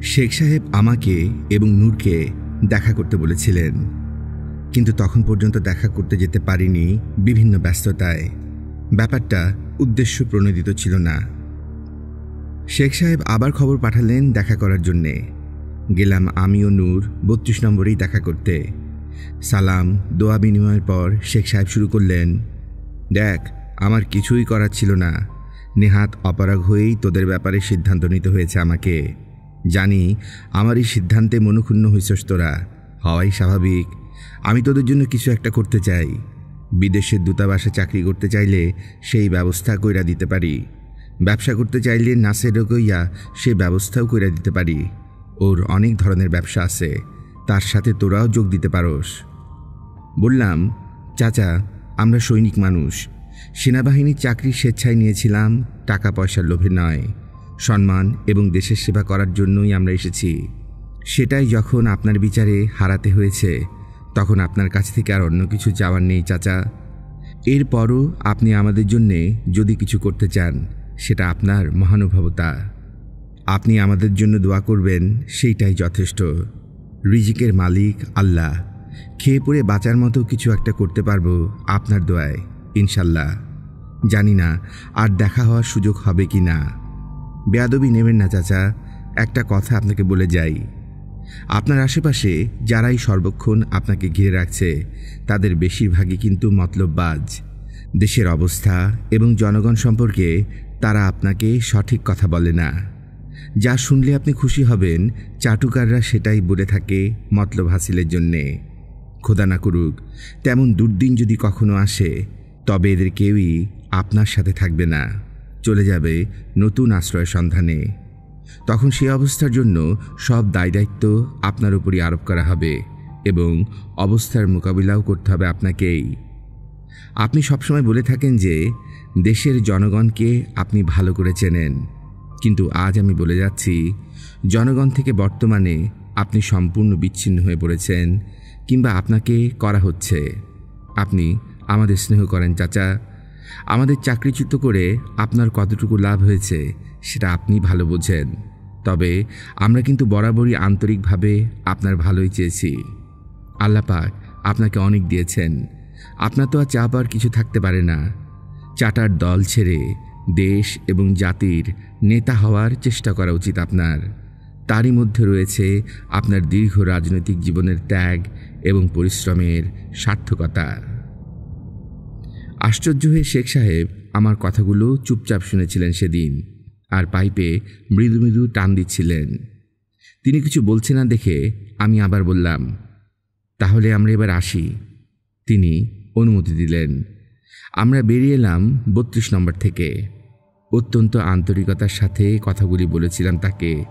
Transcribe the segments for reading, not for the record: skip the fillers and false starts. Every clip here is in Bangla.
শেখ সাহেব আমাকে এবং নূরকে দেখা করতে বলেছিলেন, কিন্তু তখন পর্যন্ত দেখা করতে যেতে পারিনি বিভিন্ন ব্যস্ততায়। ব্যাপারটা উদ্দেশ্য প্রণোদিত ছিল না। শেখ সাহেব আবার খবর পাঠালেন দেখা করার জন্যে। গেলাম আমি ও নূর ৩২ নম্বরেই দেখা করতে। সালাম দোয়া বিনিময়ের পর শেখ সাহেব শুরু করলেন, দেখ, আমার কিছুই করার ছিল না। নেহাত অপারগ হয়েই তোদের ব্যাপারে সিদ্ধান্ত নিতে হয়েছে আমাকে। জানি আমার এই সিদ্ধান্তে মনক্ষুণ্ণ হইছস তোরা, হওয়াই স্বাভাবিক। আমি তোদের জন্য কিছু একটা করতে চাই। বিদেশের দূতাবাসে চাকরি করতে চাইলে সেই ব্যবস্থা কইরা দিতে পারি। ব্যবসা করতে চাইলে নাসেরও কইয়া সে ব্যবস্থাও কইরা দিতে পারি। ওর অনেক ধরনের ব্যবসা আছে, তার সাথে তোরাও যোগ দিতে পারোস। বললাম, চাচা, আমরা সৈনিক মানুষ। সেনাবাহিনীর চাকরি স্বেচ্ছায় নিয়েছিলাম, টাকা পয়সার লোভে নয়। সম্মান এবং দেশের সেবা করার জন্যই আমরা এসেছি। সেটাই যখন আপনার বিচারে হারাতে হয়েছে, তখন আপনার কাছ থেকে আর অন্য কিছু চাওয়ার নেই চাচা। এরপরও আপনি আমাদের জন্যে যদি কিছু করতে চান, সেটা আপনার মহানুভবতা। আপনি আমাদের জন্য দোয়া করবেন, সেইটাই যথেষ্ট। রিজিকের মালিক আল্লাহ। খেয়ে পড়ে বাঁচার মতো কিছু একটা করতে পারবো আপনার দোয়ায়, ইনশাল্লাহ। জানি না আর দেখা হওয়ার সুযোগ হবে কি না। বেয়াদবি নেবেন না চাচা, একটা কথা আপনাকে বলে যাই। আপনার আশেপাশে যারাই সর্বক্ষণ আপনাকে ঘিরে রাখছে, তাদের বেশিরভাগই কিন্তু মতলববাজ। দেশের অবস্থা এবং জনগণ সম্পর্কে তারা আপনাকে সঠিক কথা বলে না। যা শুনলে আপনি খুশি হবেন, চাটুকাররা সেটাই বলে থাকে মতলব হাসিলের জন্যে। খোদা না করুক তেমন দুর্দিন যদি কখনো আসে, তবে এদের কেউই আপনার সাথে থাকবে না, চলে যাবে নতুন আশ্রয়ের সন্ধানে। তখন সে অবস্থার জন্য সব দায় দায়িত্ব আপনার উপরই আরোপ করা হবে এবং অবস্থার মোকাবিলাও করতে হবে আপনাকেই। আপনি সবসময় বলে থাকেন যে দেশের জনগণকে আপনি ভালো করে চেনেন, কিন্তু আজ আমি বলে যাচ্ছি, জনগণ থেকে বর্তমানে আপনি সম্পূর্ণ বিচ্ছিন্ন হয়ে পড়েছেন, কিংবা আপনাকে করা হচ্ছে। আপনি আমাদের স্নেহ করেন চাচা। আমাদের চাকরিচ্যুত করে আপনার কতটুকু লাভ হয়েছে সেটা আপনি ভালো বোঝেন। তবে আমরা কিন্তু বরাবরই আন্তরিকভাবে আপনার ভালোই চেয়েছি। আল্লাহ পাক আপনাকে অনেক দিয়েছেন, আপনার তো আর চা পাওয়ার কিছু থাকতে পারে না। চাটার দল ছেড়ে দেশ এবং জাতির নেতা হওয়ার চেষ্টা করা উচিত আপনার। তারই মধ্যে রয়েছে আপনার দীর্ঘ রাজনৈতিক জীবনের ত্যাগ এবং পরিশ্রমের সার্থকতা। আশ্চর্য হয়ে শেখ সাহেব আমার কথাগুলো চুপচাপ শুনেছিলেন সেদিন, আর পাইপে মৃদু মৃদু টান দিচ্ছিলেন। তিনি কিছু বলছে না দেখে আমি আবার বললাম, তাহলে আমরা এবার আসি। তিনি অনুমতি দিলেন। আমরা বেরিয়ে এলাম ৩২ নম্বর থেকে। অত্যন্ত আন্তরিকতার সাথে কথাগুলি বলেছিলাম তাকে,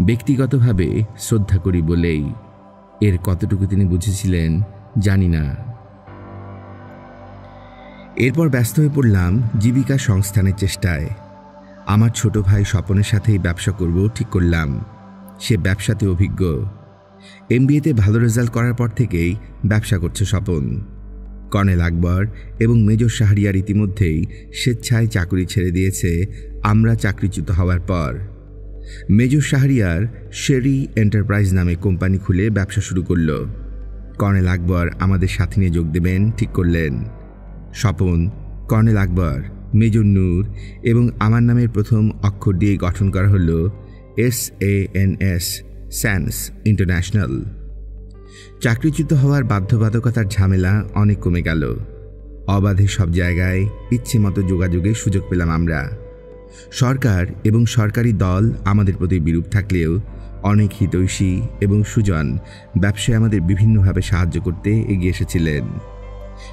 ব্যক্তিগতভাবে শ্রদ্ধা করি বলেই। এর কতটুকু তিনি বুঝেছিলেন জানি না। এরপর ব্যস্ত হয়ে পড়লাম জীবিকা সংস্থানের চেষ্টায়। আমার ছোট ভাই স্বপনের সাথেই ব্যবসা করব ঠিক করলাম। সে ব্যবসাতে অভিজ্ঞ। MBA-তে ভালো রেজাল্ট করার পর থেকেই ব্যবসা করছে স্বপন। কর্নেল আকবর এবং মেজর শাহরিয়ার ইতিমধ্যেই স্বেচ্ছায় চাকরি ছেড়ে দিয়েছে আমরা চাকরিচ্যুত হওয়ার পর। মেজর শাহরিয়ার শেরি এন্টারপ্রাইজ নামে কোম্পানি খুলে ব্যবসা শুরু করল। কর্নেল আকবর আমাদের সাথে নিয়ে যোগ দেবেন ঠিক করলেন। স্বপন, কর্নেল আকবর, মেজর নূর এবং আমার নামের প্রথম অক্ষর দিয়ে গঠন করা হল SANS, স্যান্স ইন্টারন্যাশনাল। চাকরিচ্যুত হওয়ার বাধ্যবাধকতার ঝামেলা অনেক কমে গেল। অবাধে সব জায়গায় ইচ্ছে মতো যোগাযোগের সুযোগ পেলাম আমরা। সরকার এবং সরকারি দল আমাদের প্রতি বিরূপ থাকলেও অনেক হিতৈষী এবং সুজন ব্যবসায় আমাদের বিভিন্নভাবে সাহায্য করতে এগিয়ে এসেছিলেন।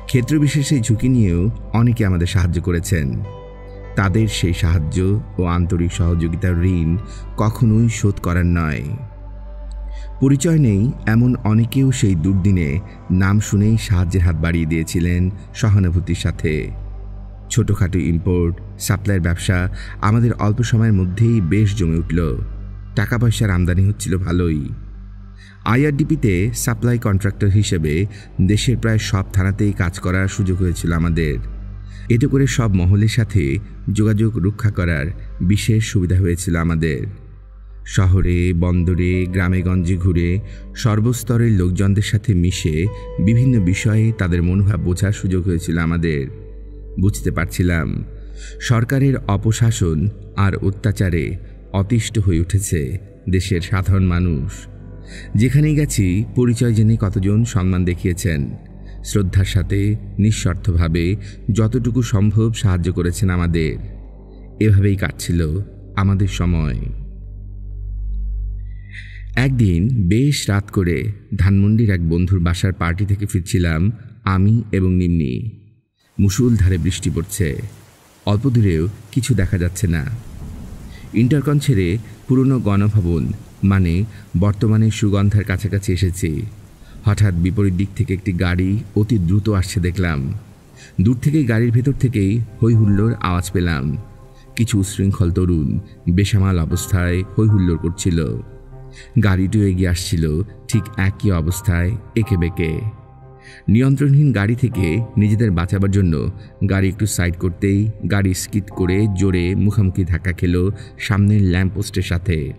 ক্ষেত্রবিশেষে ঝুঁকি নিয়েও অনেকে আমাদের সাহায্য করেছেন। তাদের সেই সাহায্য ও আন্তরিক সহযোগিতার ঋণ কখনোই শোধ করার নয়। পরিচয় নেই এমন অনেকেও সেই দুর্দিনে নাম শুনেই সাহায্যের হাত বাড়িয়ে দিয়েছিলেন সহানুভূতির সাথে। ছোটোখাটো ইম্পোর্ট সাপ্লাইয়ের ব্যবসা আমাদের অল্প সময়ের মধ্যেই বেশ জমে উঠল। টাকা পয়সার আমদানি হচ্ছিল ভালোই। IRDP-তে সাপ্লাই কন্ট্রাক্টর হিসেবে দেশের প্রায় সব থানাতেই কাজ করার সুযোগ হয়েছিল আমাদের। এতে করে সব মহলের সাথে যোগাযোগ রক্ষা করার বিশেষ সুবিধা হয়েছিল আমাদের। শহরে, বন্দরে, গ্রামে-গঞ্জে ঘুরে সর্বস্তরের লোকজনদের সাথে মিশে বিভিন্ন বিষয়ে তাদের মনোভাব বোঝার সুযোগ হয়েছিল আমাদের। বুঝতে পারছিলাম সরকারের অপশাসন আর অত্যাচারে অতিষ্ঠ হয়ে উঠেছে দেশের সাধারণ মানুষ। যেখানেই গেছি পরিচয় জেনে কতজন সম্মান দেখিয়েছেন, শ্রদ্ধার সাথে নিঃস্বার্থভাবে যতটুকু সম্ভব সাহায্য করেছেন আমাদের। এভাবেই কাটছিল আমাদের সময়। একদিন বেশ রাত করে ধানমন্ডির এক বন্ধুর বাসার পার্টি থেকে ফিরছিলাম আমি এবং নিম্নি। মুষলধারে বৃষ্টি পড়ছে, অল্প দূরেও কিছু দেখা যাচ্ছে না। ইন্টারকন ছেড়ে পুরনো গণভবন মানে বর্তমানে সুগন্ধার কাছাকাছি এসেছি। হঠাৎ বিপরীত দিক থেকে একটি গাড়ি অতি দ্রুত আসছে দেখলাম। দূর থেকেই গাড়ির ভেতর থেকেই হৈ হুল্লোড় আওয়াজ পেলাম। কিছু উশৃঙ্খল তরুণ বেসামাল অবস্থায় হৈ হুল্লোড় করছিল। গাড়িটিও এগিয়ে আসছিল ঠিক একই অবস্থায়, এঁকে বেঁকে। নিয়ন্ত্রণহীন গাড়ি থেকে নিজেদের বাঁচাবার জন্য গাড়ি একটু সাইড করতেই গাড়ি স্কিড করে জোরে মুখোমুখি ধাক্কা খেল সামনের ল্যাম্পপোস্টের সাথে।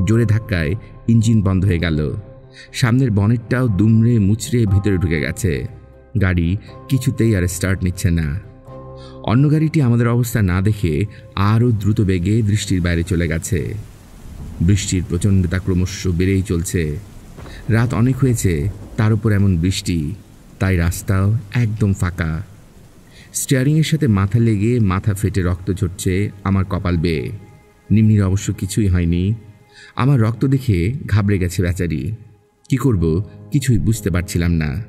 জোরে ধাক্কায় ইঞ্জিন বন্ধ হয়ে গেল। সামনের বনেটটাও দুমড়ে মুচড়ে ভিতরে ঢুকে গেছে। গাড়ি কিছুতেই আর স্টার্ট নিচ্ছে না। অন্য গাড়িটি আমাদের অবস্থা না দেখে আরও দ্রুত বেগে দৃষ্টির বাইরে চলে গেছে। বৃষ্টির প্রচণ্ডতা ক্রমশ বেড়েই চলছে। রাত অনেক হয়েছে, তার উপর এমন বৃষ্টি, তাই রাস্তাও একদম ফাঁকা। স্টিয়ারিংয়ের সাথে মাথা লেগে মাথা ফেটে রক্ত ঝরছে আমার কপাল বেয়ে। নিম্নির অবশ্য কিছুই হয়নি। আমার রক্ত দেখে ঘাবড়ে গেছে বেচারি। কি করব কিছুই বুঝতে পারছিলাম না।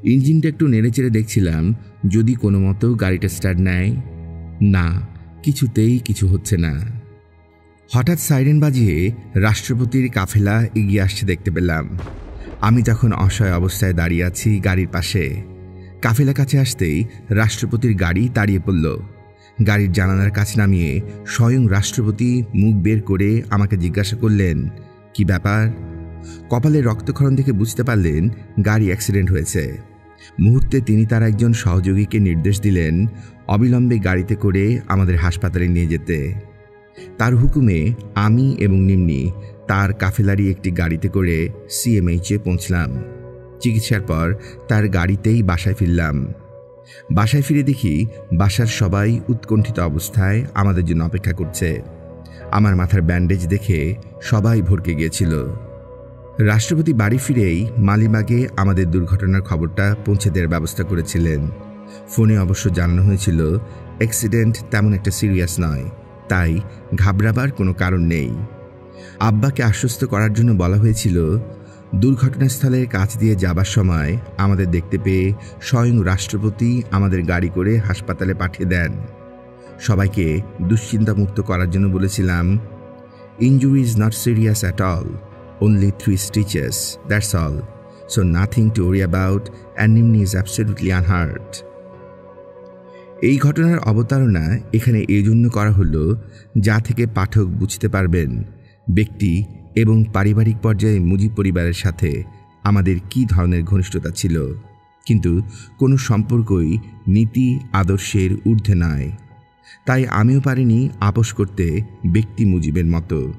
ইঞ্জিনটা একটু নেড়েচেড়ে দেখছিলাম যদি কোনো মতো গাড়িটা স্টার্ট নেয়। না, কিছুতেই কিছু হচ্ছে না। হঠাৎ সাইরেন বাজিয়ে রাষ্ট্রপতির কাফেলা এগিয়ে আসছে দেখতে পেলাম। আমি তখন অসহায় অবস্থায় দাঁড়িয়ে আছি গাড়ির পাশে। কাফেলা কাছে আসতেই রাষ্ট্রপতির গাড়ি দাঁড়িয়ে পড়ল। গাড়ির জানালার কাছে নামিয়ে স্বয়ং রাষ্ট্রপতি মুখ বের করে আমাকে জিজ্ঞাসা করলেন, কি ব্যাপার? কপালে রক্তক্ষরণ দেখে বুঝতে পারলেন গাড়ি অ্যাক্সিডেন্ট হয়েছে। মুহূর্তে তিনি তার একজন সহযোগীকে নির্দেশ দিলেন অবিলম্বে গাড়িতে করে আমাদের হাসপাতালে নিয়ে যেতে। তার হুকুমে আমি এবং নিম্নি তার কাফেলারি একটি গাড়িতে করে সিএমএইচে পৌঁছলাম। চিকিৎসার পর তার গাড়িতেই বাসায় ফিরলাম। বাসায় ফিরে দেখি বাসার সবাই উৎকণ্ঠিত অবস্থায় আমাদের জন্য অপেক্ষা করছে। আমার মাথার ব্যান্ডেজ দেখে সবাই ভরকে গিয়েছিল। রাষ্ট্রপতি বাড়ি ফিরেই মালিবাগে আমাদের দুর্ঘটনার খবরটা পৌঁছে দেওয়ার ব্যবস্থা করেছিলেন। ফোনে অবশ্য জানানো হয়েছিল অ্যাক্সিডেন্ট তেমন একটা সিরিয়াস নয়, তাই ঘাবড়াবার কোনো কারণ নেই। আব্বাকে আশ্বস্ত করার জন্য বলা হয়েছিল দুর্ঘটনাস্থলের কাছ দিয়ে যাবার সময় আমাদের দেখতে পেয়ে স্বয়ং রাষ্ট্রপতি আমাদের গাড়ি করে হাসপাতালে পাঠিয়ে দেন। সবাইকে দুশ্চিন্তামুক্ত করার জন্য বলেছিলাম, injury is not serious at all, only 3 stitches, that's all, so nothing to worry about and Nimni is absolutely unhurt. এই ঘটনার অবতারণা এখানে এই জন্য করা হলো যা থেকে পাঠক বুঝতে পারবেন ব্যক্তি এবং পারিবারিক পর্যায়ে মুজিব পরিবারের সাথে আমাদের কি ধরনের ঘনিষ্ঠতা ছিল, কিন্তু কোনো সম্পর্কই নীতি আদর্শের ঊর্ধ্বে নয়। তাই আমিও পারিনি আপোষ করতে ব্যক্তি মুজিবের মতো।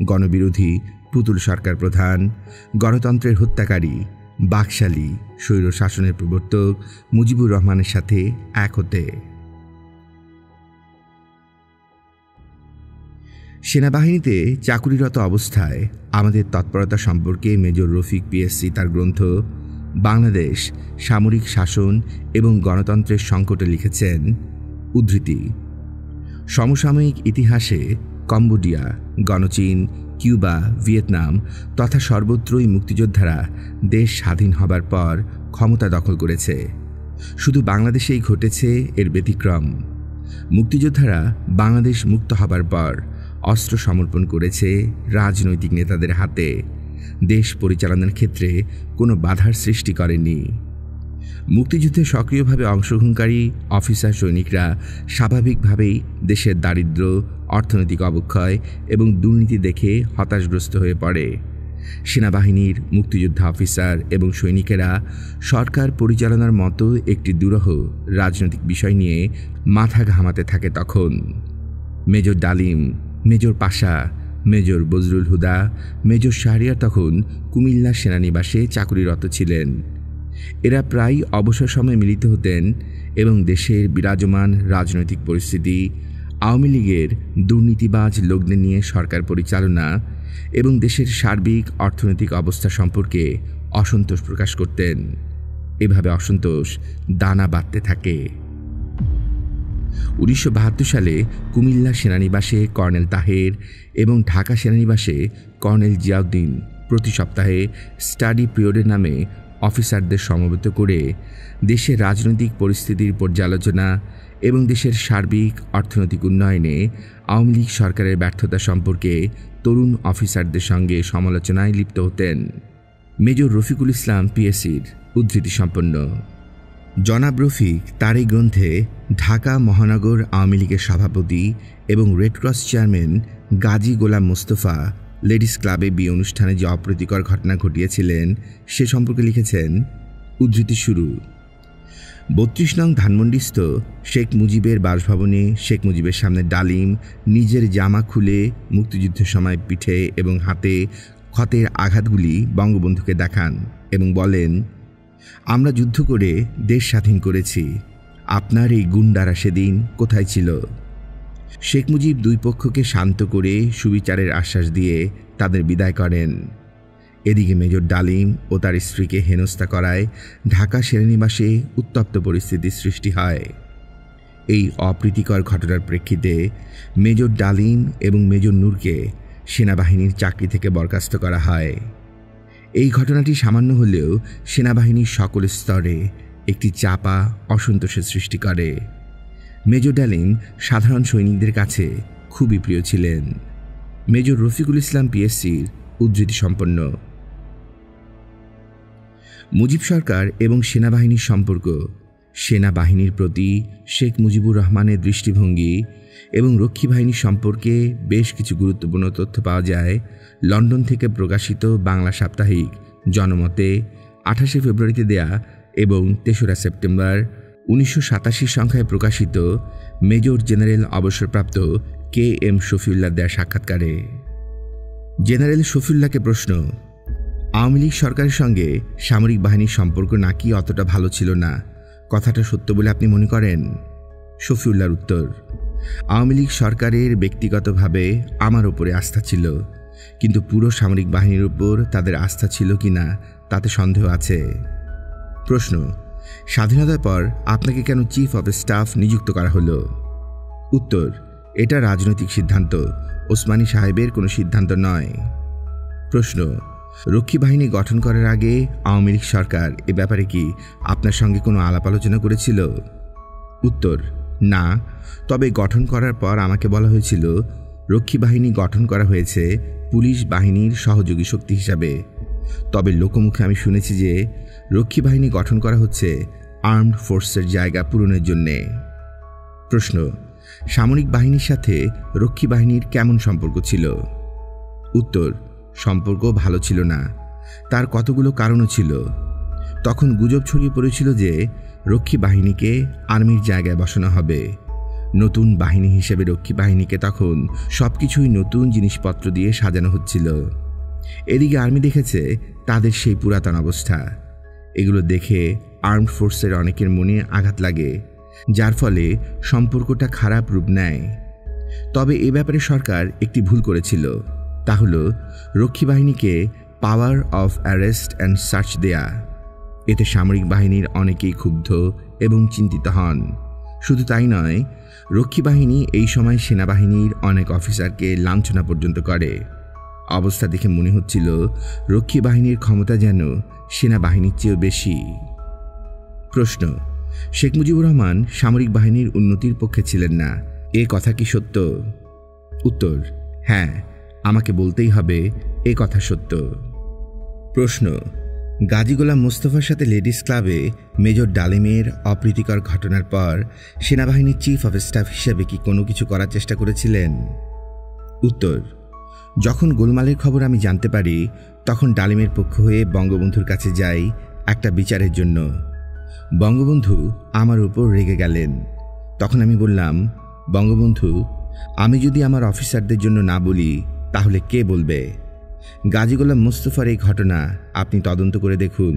গণবিরোধী পুতুল সরকার প্রধান, গণতন্ত্রের হত্যাকারী, বাকশালী স্বৈর শাসনের প্রবর্তক মুজিবুর রহমানের সাথে এক হতে। সেনাবাহিনীতে চাকুরিরত অবস্থায় আমাদের তৎপরতা সম্পর্কে মেজর রফিক পিএসসি তার গ্রন্থ বাংলাদেশ সামরিক শাসন এবং গণতন্ত্রের সংকটে লিখেছেন, উদ্ধৃতি, সমসাময়িক ইতিহাসে কম্বোডিয়া, গণচীন, কিউবা, ভিয়েতনাম তথা সর্বত্রই মুক্তিযোদ্ধারা দেশ স্বাধীন হবার পর ক্ষমতা দখল করেছে। শুধু বাংলাদেশেই ঘটেছে এর ব্যতিক্রম। মুক্তিযোদ্ধারা বাংলাদেশ মুক্ত হবার পর অস্ত্র সমর্পণ করেছে রাজনৈতিক নেতাদের হাতে। দেশ পরিচালনার ক্ষেত্রে কোনো বাধার সৃষ্টি করেনি। মুক্তিযুদ্ধে সক্রিয়ভাবে অংশগ্রহণকারী অফিসার সৈনিকরা স্বাভাবিকভাবেই দেশের দারিদ্র্য, অর্থনৈতিক অবক্ষয় এবং দুর্নীতি দেখে হতাশগ্রস্ত হয়ে পড়ে। সেনাবাহিনীর মুক্তিযোদ্ধা অফিসার এবং সৈনিকেরা সরকার পরিচালনার মতো একটি দুরূহ রাজনৈতিক বিষয় নিয়ে মাথা ঘামাতে থাকে। তখন মেজর ডালিম, মেজর পাশা, মেজর বজরুল হুদা, মেজর শাহরিয়ার তখন কুমিল্লা সেনানিবাসে চাকুরিরত ছিলেন। এরা প্রায় অবসর সময়ে মিলিত হতেন এবং দেশের বিরাজমান রাজনৈতিক পরিস্থিতি, আওয়ামী লীগের দুর্নীতিবাজ লোকদের নিয়ে সরকার পরিচালনা এবং দেশের সার্বিক অর্থনৈতিক অবস্থা সম্পর্কে অসন্তোষ প্রকাশ করতেন। এভাবে অসন্তোষ দানা বাঁধতে থাকে। 1972 সালে কুমিল্লা সেনানিবাসে কর্নেল তাহের এবং ঢাকা সেনানিবাসে কর্নেল জিয়াউদ্দিন প্রতি সপ্তাহে স্টাডি পিরিয়ডের নামে অফিসারদের সমবেত করে দেশের রাজনৈতিক পরিস্থিতির পর্যালোচনা এবং দেশের সার্বিক অর্থনৈতিক উন্নয়নে আওয়ামী লীগ সরকারের ব্যর্থতা সম্পর্কে তরুণ অফিসারদের সঙ্গে সমালোচনায় লিপ্ত হতেন। মেজর রফিকুল ইসলাম পিএসসির উদ্ধৃতি সম্পন্ন। জনাব রফিক তার এই গ্রন্থে ঢাকা মহানগর আওয়ামী লীগের সভাপতি এবং Red Cross chairman Gazi Golam Mostafa ladies ক্লাবে বিয়ে অনুষ্ঠানে যে অপ্রীতিকর ঘটনা ঘটিয়েছিলেন সে সম্পর্কে লিখেছেন, উদ্ধৃতি শুরু। 32 নং ধানমন্ডিস্থ শেখ মুজিবের বাসভবনে শেখ মুজিবের সামনে ডালিম নিজের জামা খুলে মুক্তিযুদ্ধের সময় পিঠে এবং হাতে ক্ষতের আঘাতগুলি বঙ্গবন্ধুকে দেখান এবং বলেন, আমরা যুদ্ধ করে দেশ স্বাধীন করেছি, আপনার এই গুন্ডারা সেদিন কোথায় ছিল? শেখ মুজিব দুই পক্ষকে শান্ত করে সুবিচারের আশ্বাস দিয়ে তাদের বিদায় করেন। এদিকে মেজর ডালিম ও তার স্ত্রীকে হেনস্থা করায় ঢাকা সেনানিবাসে উত্তপ্ত পরিস্থিতির সৃষ্টি হয়। এই অপ্রীতিকর ঘটনার প্রেক্ষিতে মেজর ডালিম এবং মেজর নূরকে সেনাবাহিনীর চাকরি থেকে বরখাস্ত করা হয়। এই ঘটনাটি সামান্য হলেও সেনাবাহিনীর সকল স্তরে একটি চাপা অসন্তোষের সৃষ্টি করে। মেজর ডালিম সাধারণ সৈনিকদের কাছে খুবই প্রিয় ছিলেন। মেজর রফিকুল ইসলাম পিএসসির উদ্ধৃতি সম্পন্ন। মুজিব সরকার এবং সেনাবাহিনীর সম্পর্ক, সেনাবাহিনীর প্রতি শেখ মুজিবুর রহমানের দৃষ্টিভঙ্গি এবং রক্ষী বাহিনীর সম্পর্কে বেশ কিছু গুরুত্বপূর্ণ তথ্য পাওয়া যায় লন্ডন থেকে প্রকাশিত বাংলা সাপ্তাহিক জনমতে 28 ফেব্রুয়ারিতে দেয়া এবং 3রা সেপ্টেম্বর 1987 সংখ্যায় প্রকাশিত মেজর জেনারেল অবসরপ্রাপ্ত KM শফিউল্লাহ দেয়া সাক্ষাৎকারে। জেনারেল শফিউল্লাহকে প্রশ্ন, আওয়ামী লীগ সরকারের সঙ্গে সামরিক বাহিনীর সম্পর্ক নাকি অতটা ভালো ছিল না, কথাটা সত্য বলে আপনি মনে করেন? শফিউল্লাহর উত্তর, আওয়ামী লীগ সরকারের ব্যক্তিগতভাবে আমার উপরে আস্থা ছিল, কিন্তু পুরো সামরিক বাহিনীর উপর তাদের আস্থা ছিল কিনা তাতে সন্দেহ আছে। প্রশ্ন, স্বাধীনতার পর আপনাকে কেন চিফ অফ স্টাফ নিযুক্ত করা হলো? উত্তর, এটা রাজনৈতিক সিদ্ধান্ত, ওসমানী সাহেবের কোনো সিদ্ধান্ত নয়। প্রশ্ন, রক্ষী বাহিনী গঠন করার আগে আওয়ামী লীগ সরকার এ ব্যাপারে কি আপনার সঙ্গে কোনো আলাপ আলোচনা করেছিল? উত্তর, না, তবে গঠন করার পর আমাকে বলা হয়েছিল রক্ষী বাহিনী গঠন করা হয়েছে পুলিশ বাহিনীর সহযোগী শক্তি হিসাবে। তবে লোকমুখে আমি শুনেছি যে রক্ষী বাহিনী গঠন করা হচ্ছে আর্মড ফোর্সের জায়গা পূরণের জন্যে। প্রশ্ন, সামরিক বাহিনীর সাথে রক্ষী বাহিনীর কেমন সম্পর্ক ছিল? উত্তর, সম্পর্ক ভালো ছিল না। তার কতগুলো কারণও ছিল। তখন গুজব ছড়িয়ে পড়েছিল যে রক্ষী বাহিনীকে আর্মির জায়গায় বসানো হবে। নতুন বাহিনী হিসেবে রক্ষী বাহিনীকে তখন সবকিছুই নতুন জিনিসপত্র দিয়ে সাজানো হচ্ছিল। এদিকে আর্মি দেখেছে তাদের সেই পুরাতন অবস্থা। এগুলো দেখে আর্মড ফোর্সের অনেকের মনে আঘাত লাগে, যার ফলে সম্পর্কটা খারাপ রূপ নেয়। তবে এ ব্যাপারে সরকার একটি ভুল করেছিল, তা হল রক্ষী বাহিনীকে power of arrest and search দেয়া। এতে সামরিক বাহিনীর অনেকেই ক্ষুব্ধ এবং চিন্তিত হন। শুধু তাই নয়, রক্ষী বাহিনী এই সময় সেনাবাহিনীর অনেক অফিসারকে লাঞ্ছনা পর্যন্ত করে। অবস্থা দেখে মনে হচ্ছিল রক্ষী বাহিনীর ক্ষমতা যেন সেনাবাহিনীর চেয়েও বেশি। প্রশ্ন, শেখ মুজিবুর রহমান সামরিক বাহিনীর উন্নতির পক্ষে ছিলেন না, এ কথা কি সত্য? উত্তর, হ্যাঁ, আমাকে বলতেই হবে এ কথা সত্য। প্রশ্ন, গাজী গোলাম মোস্তফার সাথে লেডিস ক্লাবে মেজর ডালিমের অপ্রীতিকর ঘটনার পর সেনাবাহিনীর চিফ অফ স্টাফ হিসেবে কি কোনো কিছু করার চেষ্টা করেছিলেন? উত্তর, যখন গোলমালের খবর আমি জানতে পারি তখন ডালিমের পক্ষ হয়ে বঙ্গবন্ধুর কাছে যাই একটা বিচারের জন্য। বঙ্গবন্ধু আমার উপর রেগে গেলেন। তখন আমি বললাম, বঙ্গবন্ধু, আমি যদি আমার অফিসারদের জন্য না বলি তাহলে কে বলবে? গাজী গোলাম মোস্তফার এই ঘটনা আপনি তদন্ত করে দেখুন।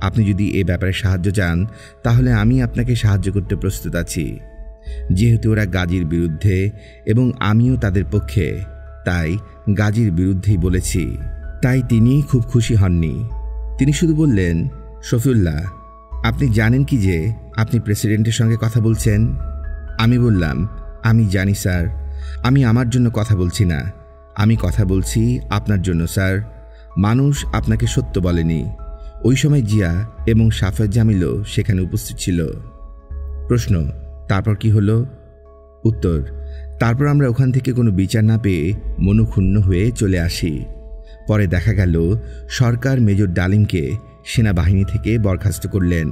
আপনি যদি এ ব্যাপারে সাহায্য চান তাহলে আমি আপনাকে সাহায্য করতে প্রস্তুত আছি। যেহেতু ওরা গাজীর বিরুদ্ধে এবং আমিও তাদের পক্ষে, তাই গাজীর বিরুদ্ধেই বলেছি। তাই তিনি খুব খুশি হননি। তিনি শুধু বললেন, শফিউল্লাহ, আপনি জানেন কি যে আপনি প্রেসিডেন্টের সঙ্গে কথা বলছেন? আমি বললাম, আমি জানি স্যার, আমি আমার জন্য কথা বলছি না, আমি কথা বলছি আপনার জন্য স্যার। মানুষ আপনাকে সত্য বলেনি। ওই সময় জিয়া এবং সাফেদ জামিলও সেখানে উপস্থিত ছিল। প্রশ্ন, তারপর কি হলো? উত্তর, তারপর আমরা ওখান থেকে কোনো বিচার না পেয়ে মনক্ষুণ্ণ হয়ে চলে আসি। পরে দেখা গেল সরকার মেজর ডালিমকে সেনাবাহিনী থেকে বরখাস্ত করলেন।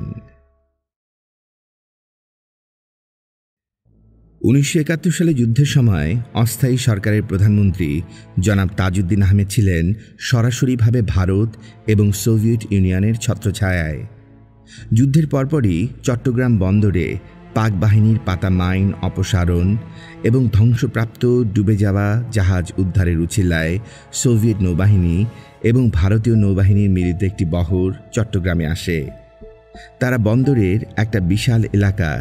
1971 সালে যুদ্ধের সময় অস্থায়ী সরকারের প্রধানমন্ত্রী জনাব তাজউদ্দিন আহমেদ ছিলেন সরাসরিভাবে ভারত এবং সোভিয়েত ইউনিয়নের ছত্রছায়ায়। যুদ্ধের পরপরই চট্টগ্রাম বন্দরে পাক বাহিনীর পাতা মাইন অপসারণ এবং ধ্বংসপ্রাপ্ত ডুবে যাওয়া জাহাজ উদ্ধারের উছিলায় সোভিয়েত নৌবাহিনী এবং ভারতীয় নৌবাহিনীর মিলিত একটি বহর চট্টগ্রামে আসে। তারা বন্দরের একটা বিশাল এলাকা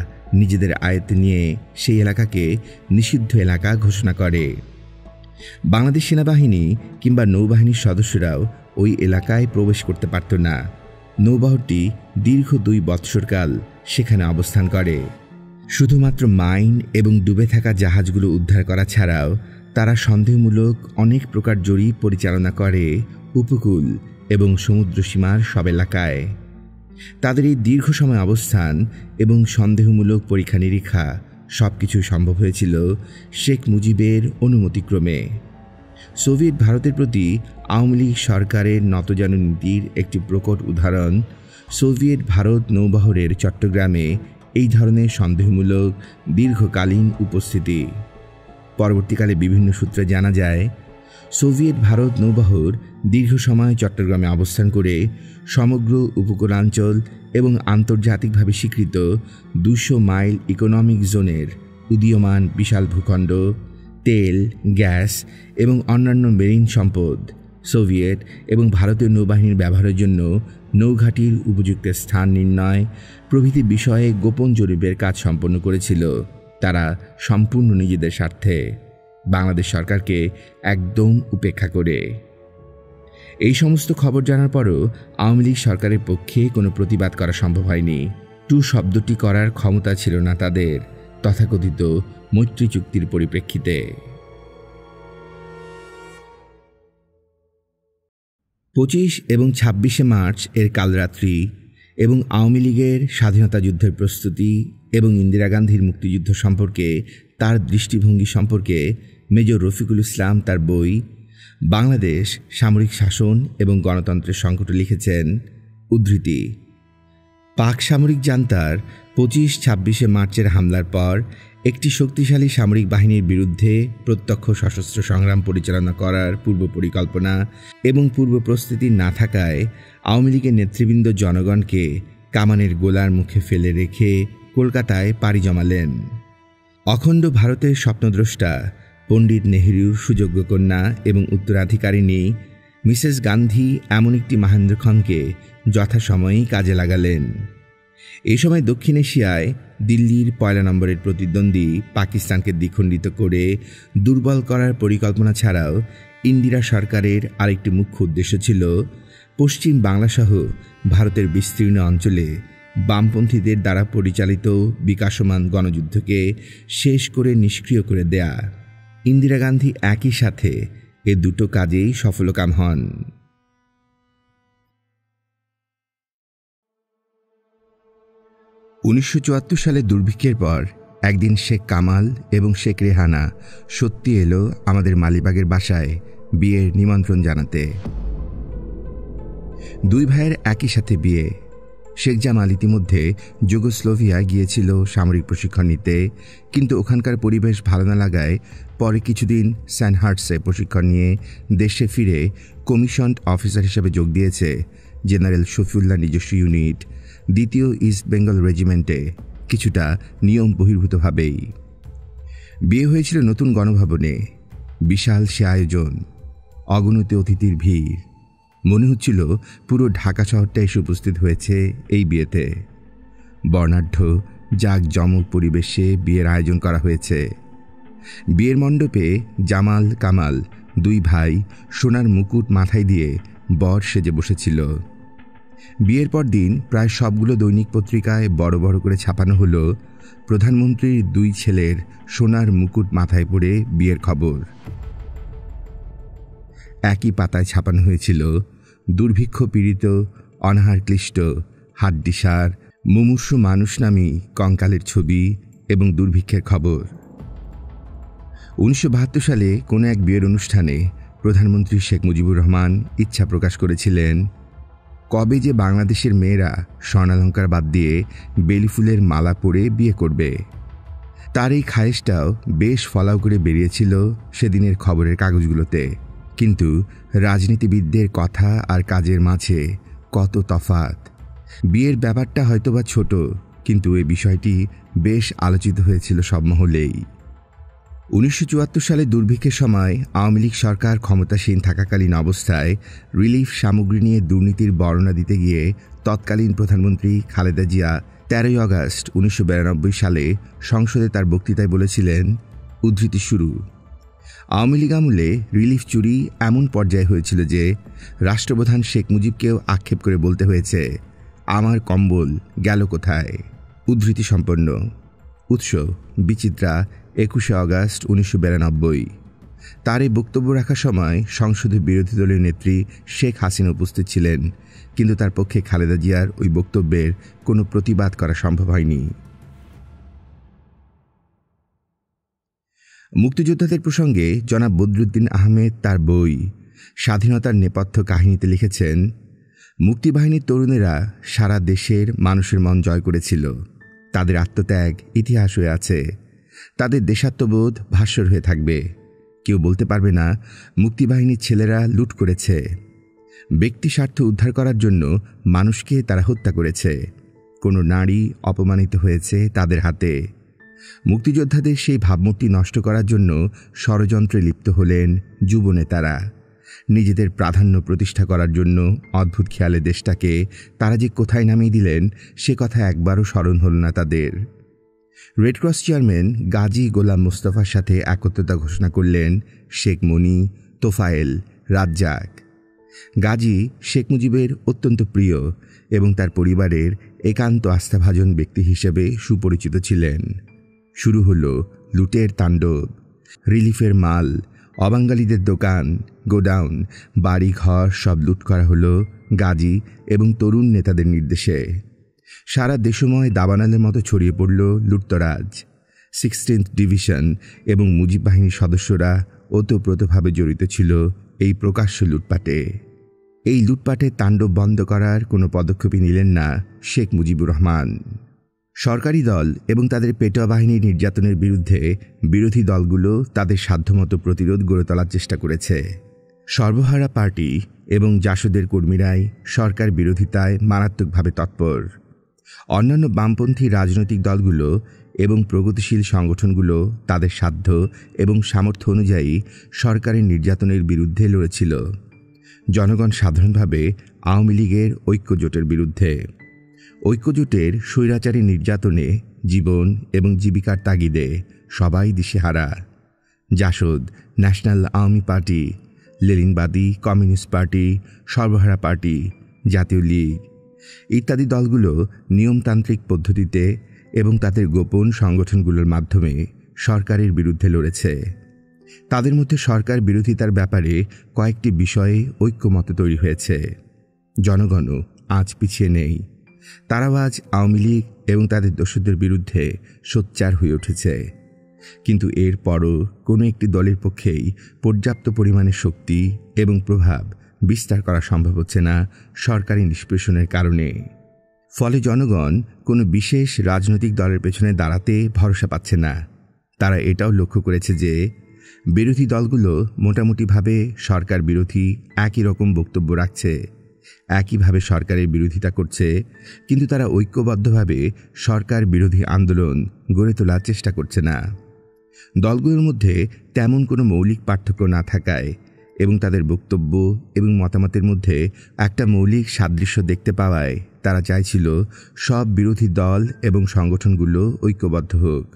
নিজেদের আয়ত্তে নিয়ে সেই এলাকাকে নিষিদ্ধ এলাকা ঘোষণা করে। বাংলাদেশ সেনাবাহিনী কিংবা নৌবাহিনীর সদস্যরাও ওই এলাকায় প্রবেশ করতে পারত না। নৌবহরটি দীর্ঘ 2 বৎসরকাল সেখানে অবস্থান করে। শুধুমাত্র মাইন এবং ডুবে থাকা জাহাজগুলো উদ্ধার করা ছাড়াও তারা সন্দেহমূলক অনেক প্রকার জরিপ পরিচালনা করে উপকূল এবং সমুদ্রসীমার সব এলাকায়। তাদের এই দীর্ঘ সময় অবস্থান এবং সন্দেহমূলক পরীক্ষা নিরীক্ষা সবকিছু সম্ভব হয়েছিল শেখ মুজিবের অনুমতিক্রমে। সোভিয়েত ভারতের প্রতি আওয়ামী লীগ সরকারের নতজানু নীতির একটি প্রকট উদাহরণ সোভিয়েত ভারত নৌবহরের চট্টগ্রামে এই ধরনের সন্দেহমূলক দীর্ঘকালীন উপস্থিতি। পরবর্তীকালে বিভিন্ন সূত্রে জানা যায়, সোভিয়েত ভারত নৌবহর দীর্ঘ সময় চট্টগ্রামে অবস্থান করে সমগ্র উপকূলাঞ্চল এবং আন্তর্জাতিকভাবে স্বীকৃত 200 মাইল ইকোনমিক জোনের উদীয়মান বিশাল ভূখণ্ড, তেল, গ্যাস এবং অন্যান্য মেরিন সম্পদ, সোভিয়েত এবং ভারতীয় নৌবাহিনীর ব্যবহারের জন্য নৌঘাটির উপযুক্ত স্থান নির্ণয় প্রভৃতি বিষয়ে গোপন জরিপের কাজ সম্পন্ন করেছিল তারা সম্পূর্ণ নিজেদের স্বার্থে, বাংলাদেশ সরকারকে একদম উপেক্ষা করে। এই সমস্ত খবর জানার পরও আওয়ামী লীগ সরকারের পক্ষে কোনো প্রতিবাদ করা সম্ভব হয়নি। টু শব্দটি করার ক্ষমতা ছিল না তাদের, তথাকথিত মৈত্রী চুক্তির পরিপ্রেক্ষিতে। 25 এবং 26শে মার্চ এর কালরাত্রি এবং আওয়ামী লীগের স্বাধীনতা যুদ্ধের প্রস্তুতি এবং ইন্দিরা গান্ধীর মুক্তিযুদ্ধ সম্পর্কে তার দৃষ্টিভঙ্গি সম্পর্কে মেজর রফিকুল ইসলাম তার বই বাংলাদেশ সামরিক শাসন এবং গণতন্ত্রের সংকটে লিখেছেন, উদ্ধৃতি, পাক সামরিক জান্তার 25-26শে মার্চের হামলার পর একটি শক্তিশালী সামরিক বাহিনীর বিরুদ্ধে প্রত্যক্ষ সশস্ত্র সংগ্রাম পরিচালনা করার পূর্ব পরিকল্পনা এবং পূর্ব প্রস্তুতি না থাকায় আওয়ামী লীগের নেতৃবৃন্দ জনগণকে কামানের গোলার মুখে ফেলে রেখে কলকাতায় পাড়ি জমালেন। অখণ্ড ভারতের স্বপ্নদ্রষ্টা পণ্ডিত নেহরুর সুযোগ্য কন্যা এবং উত্তরাধিকারিণী মিসেস গান্ধী এমন একটি মহেন্দ্রক্ষণকে যথাসময়েই কাজে লাগালেন। এই সময় দক্ষিণ এশিয়ায় দিল্লির 1 নম্বরের প্রতিদ্বন্দ্বী পাকিস্তানকে দ্বিখণ্ডিত করে দুর্বল করার পরিকল্পনা ছাড়াও ইন্দিরা সরকারের আরেকটি মুখ্য উদ্দেশ্য ছিল পশ্চিম বাংলাসহ ভারতের বিস্তীর্ণ অঞ্চলে বামপন্থীদের দ্বারা পরিচালিত বিকাশমান গণযুদ্ধকে শেষ করে নিষ্ক্রিয় করে দেয়া। ইন্দিরা গান্ধী একই সাথে এ দুটো কাজেই সফলকাম হন। 1974 সালে দুর্ভিক্ষের পর একদিন শেখ কামাল এবং শেখ রেহানা সত্যি এলো আমাদের মালিবাগের বাসায় বিয়ের নিমন্ত্রণ জানাতে। 2 ভাইয়ের একই সাথে বিয়ে। শেখ জামাল ইতিমধ্যে যুগোস্লোভিয়া গিয়েছিল সামরিক প্রশিক্ষণ নিতে, কিন্তু ওখানকার পরিবেশ ভালো না লাগায় পরে কিছুদিন স্যানহার্টসে প্রশিক্ষণ নিয়ে দেশে ফিরে কমিশনড অফিসার হিসেবে যোগ দিয়েছে জেনারেল শফিউল্লাহ নিজস্ব ইউনিট 2য় ইস্ট বেঙ্গল রেজিমেন্টে, কিছুটা নিয়ম বহির্ভূতভাবেই। বিয়ে হয়েছিল নতুন গণভবনে। বিশাল সে আয়োজন, অগণিত অতিথির ভিড়। মনে হচ্ছিল পুরো ঢাকা শহরটা এসে উপস্থিত হয়েছে এই বিয়েতে। বর্ণাঢ্য জাঁকজমক পরিবেশে বিয়ের আয়োজন করা হয়েছে। বিয়ের মণ্ডপে জামাল কামাল দুই ভাই সোনার মুকুট মাথায় দিয়ে বর সেজে বসেছিল। বিয়ের পর দিন প্রায় সবগুলো দৈনিক পত্রিকায় বড় বড় করে ছাপানো হলো প্রধানমন্ত্রীর দুই ছেলের সোনার মুকুট মাথায় পড়ে বিয়ের খবর। একই পাতায় ছাপানো হয়েছিল দুর্ভিক্ষ পীড়িত, অনাহার ক্লিষ্ট, হাড্ডিসার, মুমূর্ষু মানুষ নামী কঙ্কালের ছবি এবং দুর্ভিক্ষের খবর। 1972 সালে কোনো এক বিয়ের অনুষ্ঠানে প্রধানমন্ত্রী শেখ মুজিবুর রহমান ইচ্ছা প্রকাশ করেছিলেন, কবে যে বাংলাদেশের মেয়েরা স্বর্ণালঙ্কার বাদ দিয়ে বেলি ফুলের মালা পরে বিয়ে করবে। তার এই খায়েশটাও বেশ ফলাও করে বেরিয়েছিল সেদিনের খবরের কাগজগুলোতে। কিন্তু রাজনীতিবিদদের কথা আর কাজের মাঝে কত তফাৎ। বিয়ের ব্যাপারটা হয়তোবা ছোট, কিন্তু এই বিষয়টি বেশ আলোচিত হয়েছিল সব মহলেই। 1974 সালে দুর্ভিক্ষের সময় আওয়ামী লীগ সরকার ক্ষমতাসীন থাকাকালীন অবস্থায় রিলিফ সামগ্রী নিয়ে দুর্নীতির বর্ণনা দিতে গিয়ে তৎকালীন প্রধানমন্ত্রী খালেদা জিয়া 13 আগস্ট 1992 সালে সংসদে তার বক্তৃতায় বলেছিলেন, উদ্ধৃতি শুরু, আওয়ামী লীগ আমলে রিলিফ চুরি এমন পর্যায়ে হয়েছিল যে রাষ্ট্রপ্রধান শেখ মুজিবকেও আক্ষেপ করে বলতে হয়েছে, আমার কম্বল গেল কোথায়। উদ্ধৃতি সম্পন্ন। উৎস বিচিত্রা, 21 আগস্ট 1992। তার এই বক্তব্য রাখার সময় সংসদে বিরোধী দলীয় নেত্রী শেখ হাসিনা উপস্থিত ছিলেন, কিন্তু তার পক্ষে খালেদা জিয়ার ওই বক্তব্যের কোনো প্রতিবাদ করা সম্ভব হয়নি। মুক্তিযোদ্ধাদের প্রসঙ্গে জনাব বদরুদ্দীন আহমেদ তার বই স্বাধীনতার নেপথ্য কাহিনীতে লিখেছেন, মুক্তিবাহিনীর তরুণেরা সারা দেশের মানুষের মন জয় করেছিল। তাদের আত্মত্যাগ ইতিহাস হয়ে আছে, তাদের দেশাত্মবোধ ভাস্বর হয়ে থাকবে। কেউ বলতে পারবে না মুক্তিবাহিনীর ছেলেরা লুট করেছে। ব্যক্তি স্বার্থ উদ্ধার করার জন্য মানুষকে তারা হত্যা করেছে। কোনো নারী অপমানিত হয়েছে তাদের হাতে। মুক্তিযোদ্ধাদের সেই ভাবমূর্তি নষ্ট করার জন্য ষড়যন্ত্রে লিপ্ত হলেন যুবনেতারা। নিজেদের প্রাধান্য প্রতিষ্ঠা করার জন্য অদ্ভুত খেয়ালে দেশটাকে তারা যে কোথায় নামিয়ে দিলেন সে কথা একবারও স্মরণ হল না তাদের। রেডক্রস চেয়ারম্যান গাজী গোলাম মোস্তফার সাথে একত্রতা ঘোষণা করলেন শেখ মনি, তোফায়েল, রাজ্জাক। গাজী শেখ মুজিবের অত্যন্ত প্রিয় এবং তার পরিবারের একান্ত আস্থাভাজন ব্যক্তি হিসেবে সুপরিচিত ছিলেন। শুরু হলো লুটের তাণ্ডব। রিলিফের মাল, অবাঙালিদের দোকান, গোডাউন, বাড়ি ঘর সব লুট করা হলো গাজী এবং তরুণ নেতাদের নির্দেশে। সারা দেশময় দাবানলের মতো ছড়িয়ে পড়ল লুটতরাজ। 16th ডিভিশন এবং মুজিব বাহিনীর সদস্যরা ওতপ্রোতভাবে জড়িত ছিল এই প্রকাশ্য লুটপাটে। এই লুটপাটের তাণ্ডব বন্ধ করার কোনো পদক্ষেপই নিলেন না শেখ মুজিবুর রহমান। সরকারি দল এবং তাদের পেটোয়া বাহিনীর নির্যাতনের বিরুদ্ধে বিরোধী দলগুলো তাদের সাধ্যমতো প্রতিরোধ গড়ে তোলার চেষ্টা করেছে। সর্বহারা পার্টি এবং জাসদের কর্মীরাই সরকার বিরোধিতায় মারাত্মকভাবে তৎপর। অন্যান্য বামপন্থী রাজনৈতিক দলগুলো এবং প্রগতিশীল সংগঠনগুলো তাদের সাধ্য এবং সামর্থ্য অনুযায়ী সরকারের নির্যাতনের বিরুদ্ধে লড়েছিল। জনগণ সাধারণভাবে আওয়ামী লীগের ঐক্যজোটের বিরুদ্ধে। ঐক্যজোটের স্বৈরাচারী নির্যাতনে জীবন এবং জীবিকার তাগিদে সবাই দিশেহারা। জাসদ, ন্যাশনাল আওয়ামী পার্টি, লেনিনবাদী Communist Party, Sarbahara Party, Jatiya League ইত্যাদি দলগুলো নিয়মতান্ত্রিক পদ্ধতিতে এবং তাদের গোপন সংগঠনগুলোর মাধ্যমে সরকারের বিরুদ্ধে লড়েছে। তাদের মধ্যে সরকার বিরোধিতার ব্যাপারে কয়েকটি বিষয়ে ঐক্যমত তৈরি হয়েছে। জনগণও আজ পিছিয়ে নেই। তারাও আজ আওয়ামী লীগ এবং তাদের দোসরদের বিরুদ্ধে সোচ্চার হয়ে উঠেছে। কিন্তু এরপরও কোনো একটি দলের পক্ষেই পর্যাপ্ত পরিমাণে শক্তি এবং প্রভাব বিস্তার করা সম্ভব হচ্ছে না সরকারি নিষ্পেষণের কারণে। ফলে জনগণ কোনো বিশেষ রাজনৈতিক দলের পেছনে দাঁড়াতে ভরসা পাচ্ছে না। তারা এটাও লক্ষ্য করেছে যে বিরোধী দলগুলো মোটামুটিভাবে সরকার বিরোধী একই রকম বক্তব্য রাখছে, একইভাবে সরকারের বিরোধিতা করছে, কিন্তু তারা ঐক্যবদ্ধভাবে সরকার বিরোধী আন্দোলন গড়ে তোলার চেষ্টা করছে না। দলগুলোর মধ্যে তেমন কোনো মৌলিক পার্থক্য না থাকায় এবং তাদের বক্তব্য এবং মতামতের মধ্যে একটা মৌলিক সাদৃশ্য দেখতে পাওয়ায় তারা চাইছিল সব বিরোধী দল এবং সংগঠনগুলো ঐক্যবদ্ধ হোক।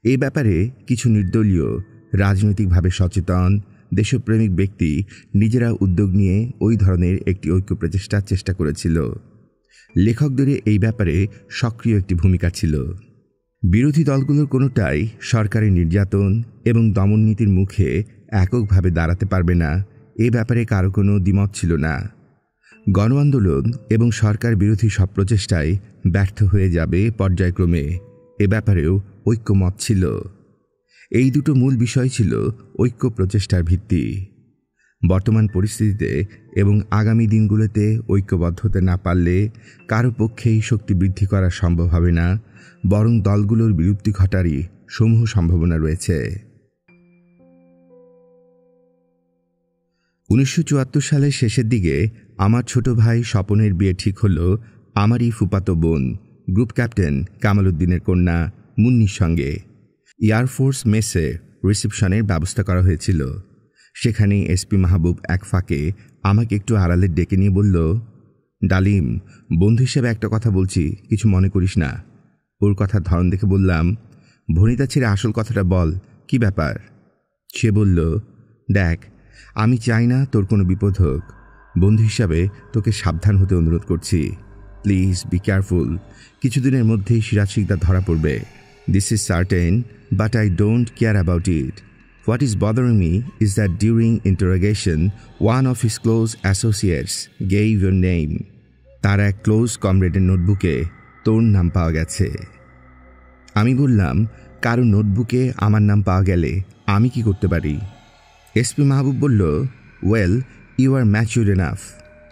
এই ব্যাপারে কিছু নির্দলীয়, রাজনৈতিকভাবে সচেতন, দেশপ্রেমিক ব্যক্তি নিজেরা উদ্যোগ নিয়ে ওই ধরনের একটি ঐক্য প্রচেষ্টার চেষ্টা করেছিল। লেখকদের এই ব্যাপারে সক্রিয় একটি ভূমিকা ছিল। বিরোধী দলগুলোর কোনোটাই সরকারের নির্যাতন এবং দমন নীতির মুখে এককভাবে দাঁড়াতে পারবে না, এ ব্যাপারে কারো কোনো দ্বিমত ছিল না। গণ আন্দোলন এবং সরকার বিরোধী সব প্রচেষ্টায় ব্যর্থ হয়ে যাবে পর্যায়ক্রমে, এ ব্যাপারেও ঐক্যমত ছিল। এই দুটো মূল বিষয় ছিল ঐক্য প্রচেষ্টার ভিত্তি। বর্তমান পরিস্থিতিতে এবং আগামী দিনগুলোতে ঐক্যবদ্ধ হতে না পারলে কারো পক্ষেই শক্তি বৃদ্ধি করা সম্ভব হবে না, বরং দলগুলোর বিলুপ্তি ঘটারই সমূহ সম্ভাবনা রয়েছে। 1974 সালের শেষের দিকে আমার ছোট ভাই স্বপনের বিয়ে ঠিক হলো আমারই ফুফাতো বোন গ্রুপ ক্যাপ্টেন কামাল উদ্দিনের কন্যা মুন্নির সঙ্গে। এয়ারফোর্স মেসে রিসেপশনের ব্যবস্থা করা হয়েছিল। সেখানে এসপি মাহবুব এক ফাঁকে আমাকে একটু আড়ালে ডেকে নিয়ে বলল, ডালিম, বন্ধু হিসেবে একটা কথা বলছি, কিছু মনে করিস না। ওর কথার ধরন দেখে বললাম, ভনিতা ছেড়ে আসল কথাটা বল, কি ব্যাপার? সে বলল, দেখ, আমি চাই না তোর কোনো বিপদ হোক। বন্ধু হিসাবে তোকে সাবধান হতে অনুরোধ করছি। Please be careful. কিছুদিনের মধ্যেই সিরাজ শিকদার ধরা পড়বে। This is certain, but I don't care about it. What is bothering me is that during interrogation, one of his close associates gave your name. তার এক ক্লোজ কমরেডের নোটবুকে তোর নাম পাওয়া গেছে। আমি বললাম, কারো নোটবুকে আমার নাম পাওয়া গেলে আমি কি করতে পারি? এসপি মাহবুব বলল, well, you are mature enough.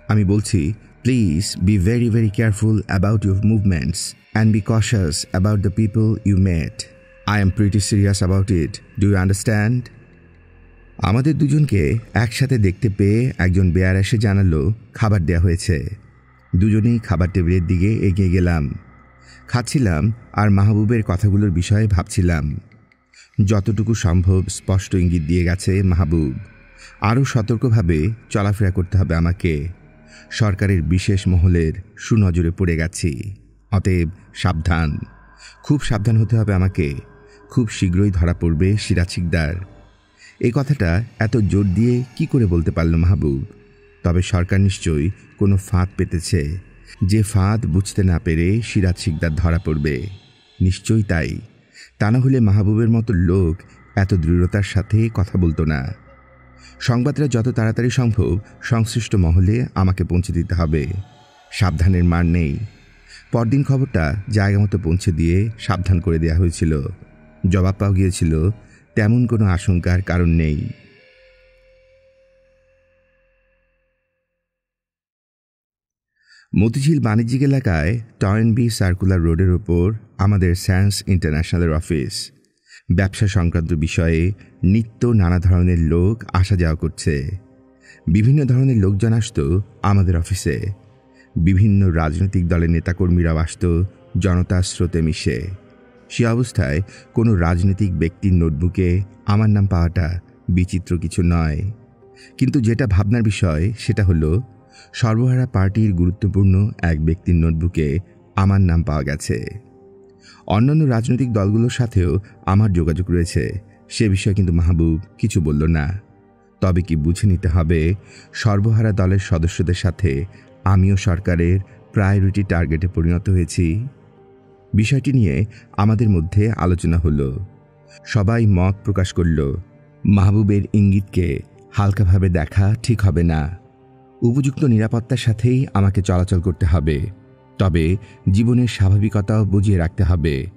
আমি বলছি, please be very very careful about your movements and be cautious about the people you met. I am pretty serious about it. Do you understand? আমাদের দুজনকে একসাথে দেখতে পেয়ে একজন বেয়ার এসে জানালো খাবার দেয়া হয়েছে। দুজনেই খাবার টেবিলের দিকে এগিয়ে গেলাম। খাচ্ছিলাম আর মাহবুবের কথাগুলোর বিষয়ে ভাবছিলাম। যতটুকু সম্ভব স্পষ্ট ইঙ্গিত দিয়ে গেছে মাহবুব, আরও সতর্কভাবে চলাফেরা করতে হবে আমাকে। সরকারের বিশেষ মহলের সুনজরে পড়ে গেছি, অতএব সাবধান, খুব সাবধান হতে হবে আমাকে। খুব শীঘ্রই ধরা পড়বে সিরাজ শিকদার। এই কথাটা এত জোর দিয়ে কি করে বলতে পারল মাহবুব? তবে সরকার নিশ্চয়ই কোনো ফাঁদ পেতেছে, যে ফাঁদ বুঝতে না পেরে সিরাজ শিকদার ধরা পড়বে। নিশ্চয়ই তাই, তা না হলে মাহবুবের মতো লোক এত দৃঢ়তার সাথে কথা বলতো না। সংবাদটা যত তাড়াতাড়ি সম্ভব সংশ্লিষ্ট মহলে আমাকে পৌঁছে দিতে হবে। সাবধানের মার নেই। পরদিন খবরটা জায়গা মতো পৌঁছে দিয়ে সাবধান করে দেওয়া হয়েছিল। জবাব পাওয়া গিয়েছিল, তেমন কোনো আশঙ্কার কারণ নেই। মতিঝিল বাণিজ্যিক এলাকায় টয়েনবি সার্কুলার রোডের ওপর আমাদের সায়েন্স ইন্টারন্যাশনালের অফিস। ব্যবসা সংক্রান্ত বিষয়ে নিত্য নানা ধরনের লোক আসা যাওয়া করছে। বিভিন্ন ধরনের লোকজন আসত আমাদের অফিসে। বিভিন্ন রাজনৈতিক দলের নেতাকর্মীরাও আসত জনতার স্রোতে মিশে। সে অবস্থায় কোনো রাজনৈতিক ব্যক্তির নোটবুকে আমার নাম পাওয়াটা বিচিত্র কিছু নয়। কিন্তু যেটা ভাবনার বিষয় সেটা হলো, সর্বহারা পার্টির গুরুত্বপূর্ণ এক ব্যক্তির নোটবুকে আমার নাম পাওয়া গেছে। অন্যান্য রাজনৈতিক দলগুলোর সাথেও আমার যোগাযোগ রয়েছে, সে বিষয়ে কিন্তু মাহবুব কিছু বলল না। তবে কি বুঝে নিতে হবে, সর্বহারা দলের সদস্যদের সাথে আমিও সরকারের প্রায়োরিটি টার্গেটে পরিণত হয়েছি। বিষয়টি নিয়ে আমাদের মধ্যে আলোচনা হলো। সবাই মত প্রকাশ করল, মাহবুবের ইঙ্গিতকে হালকাভাবে দেখা ঠিক হবে না। উপযুক্ত নিরাপত্তার সাথেই আমাকে চলাচল করতে হবে। তবে জীবনের স্বাভাবিকতাও বুঝিয়ে রাখতে হবে।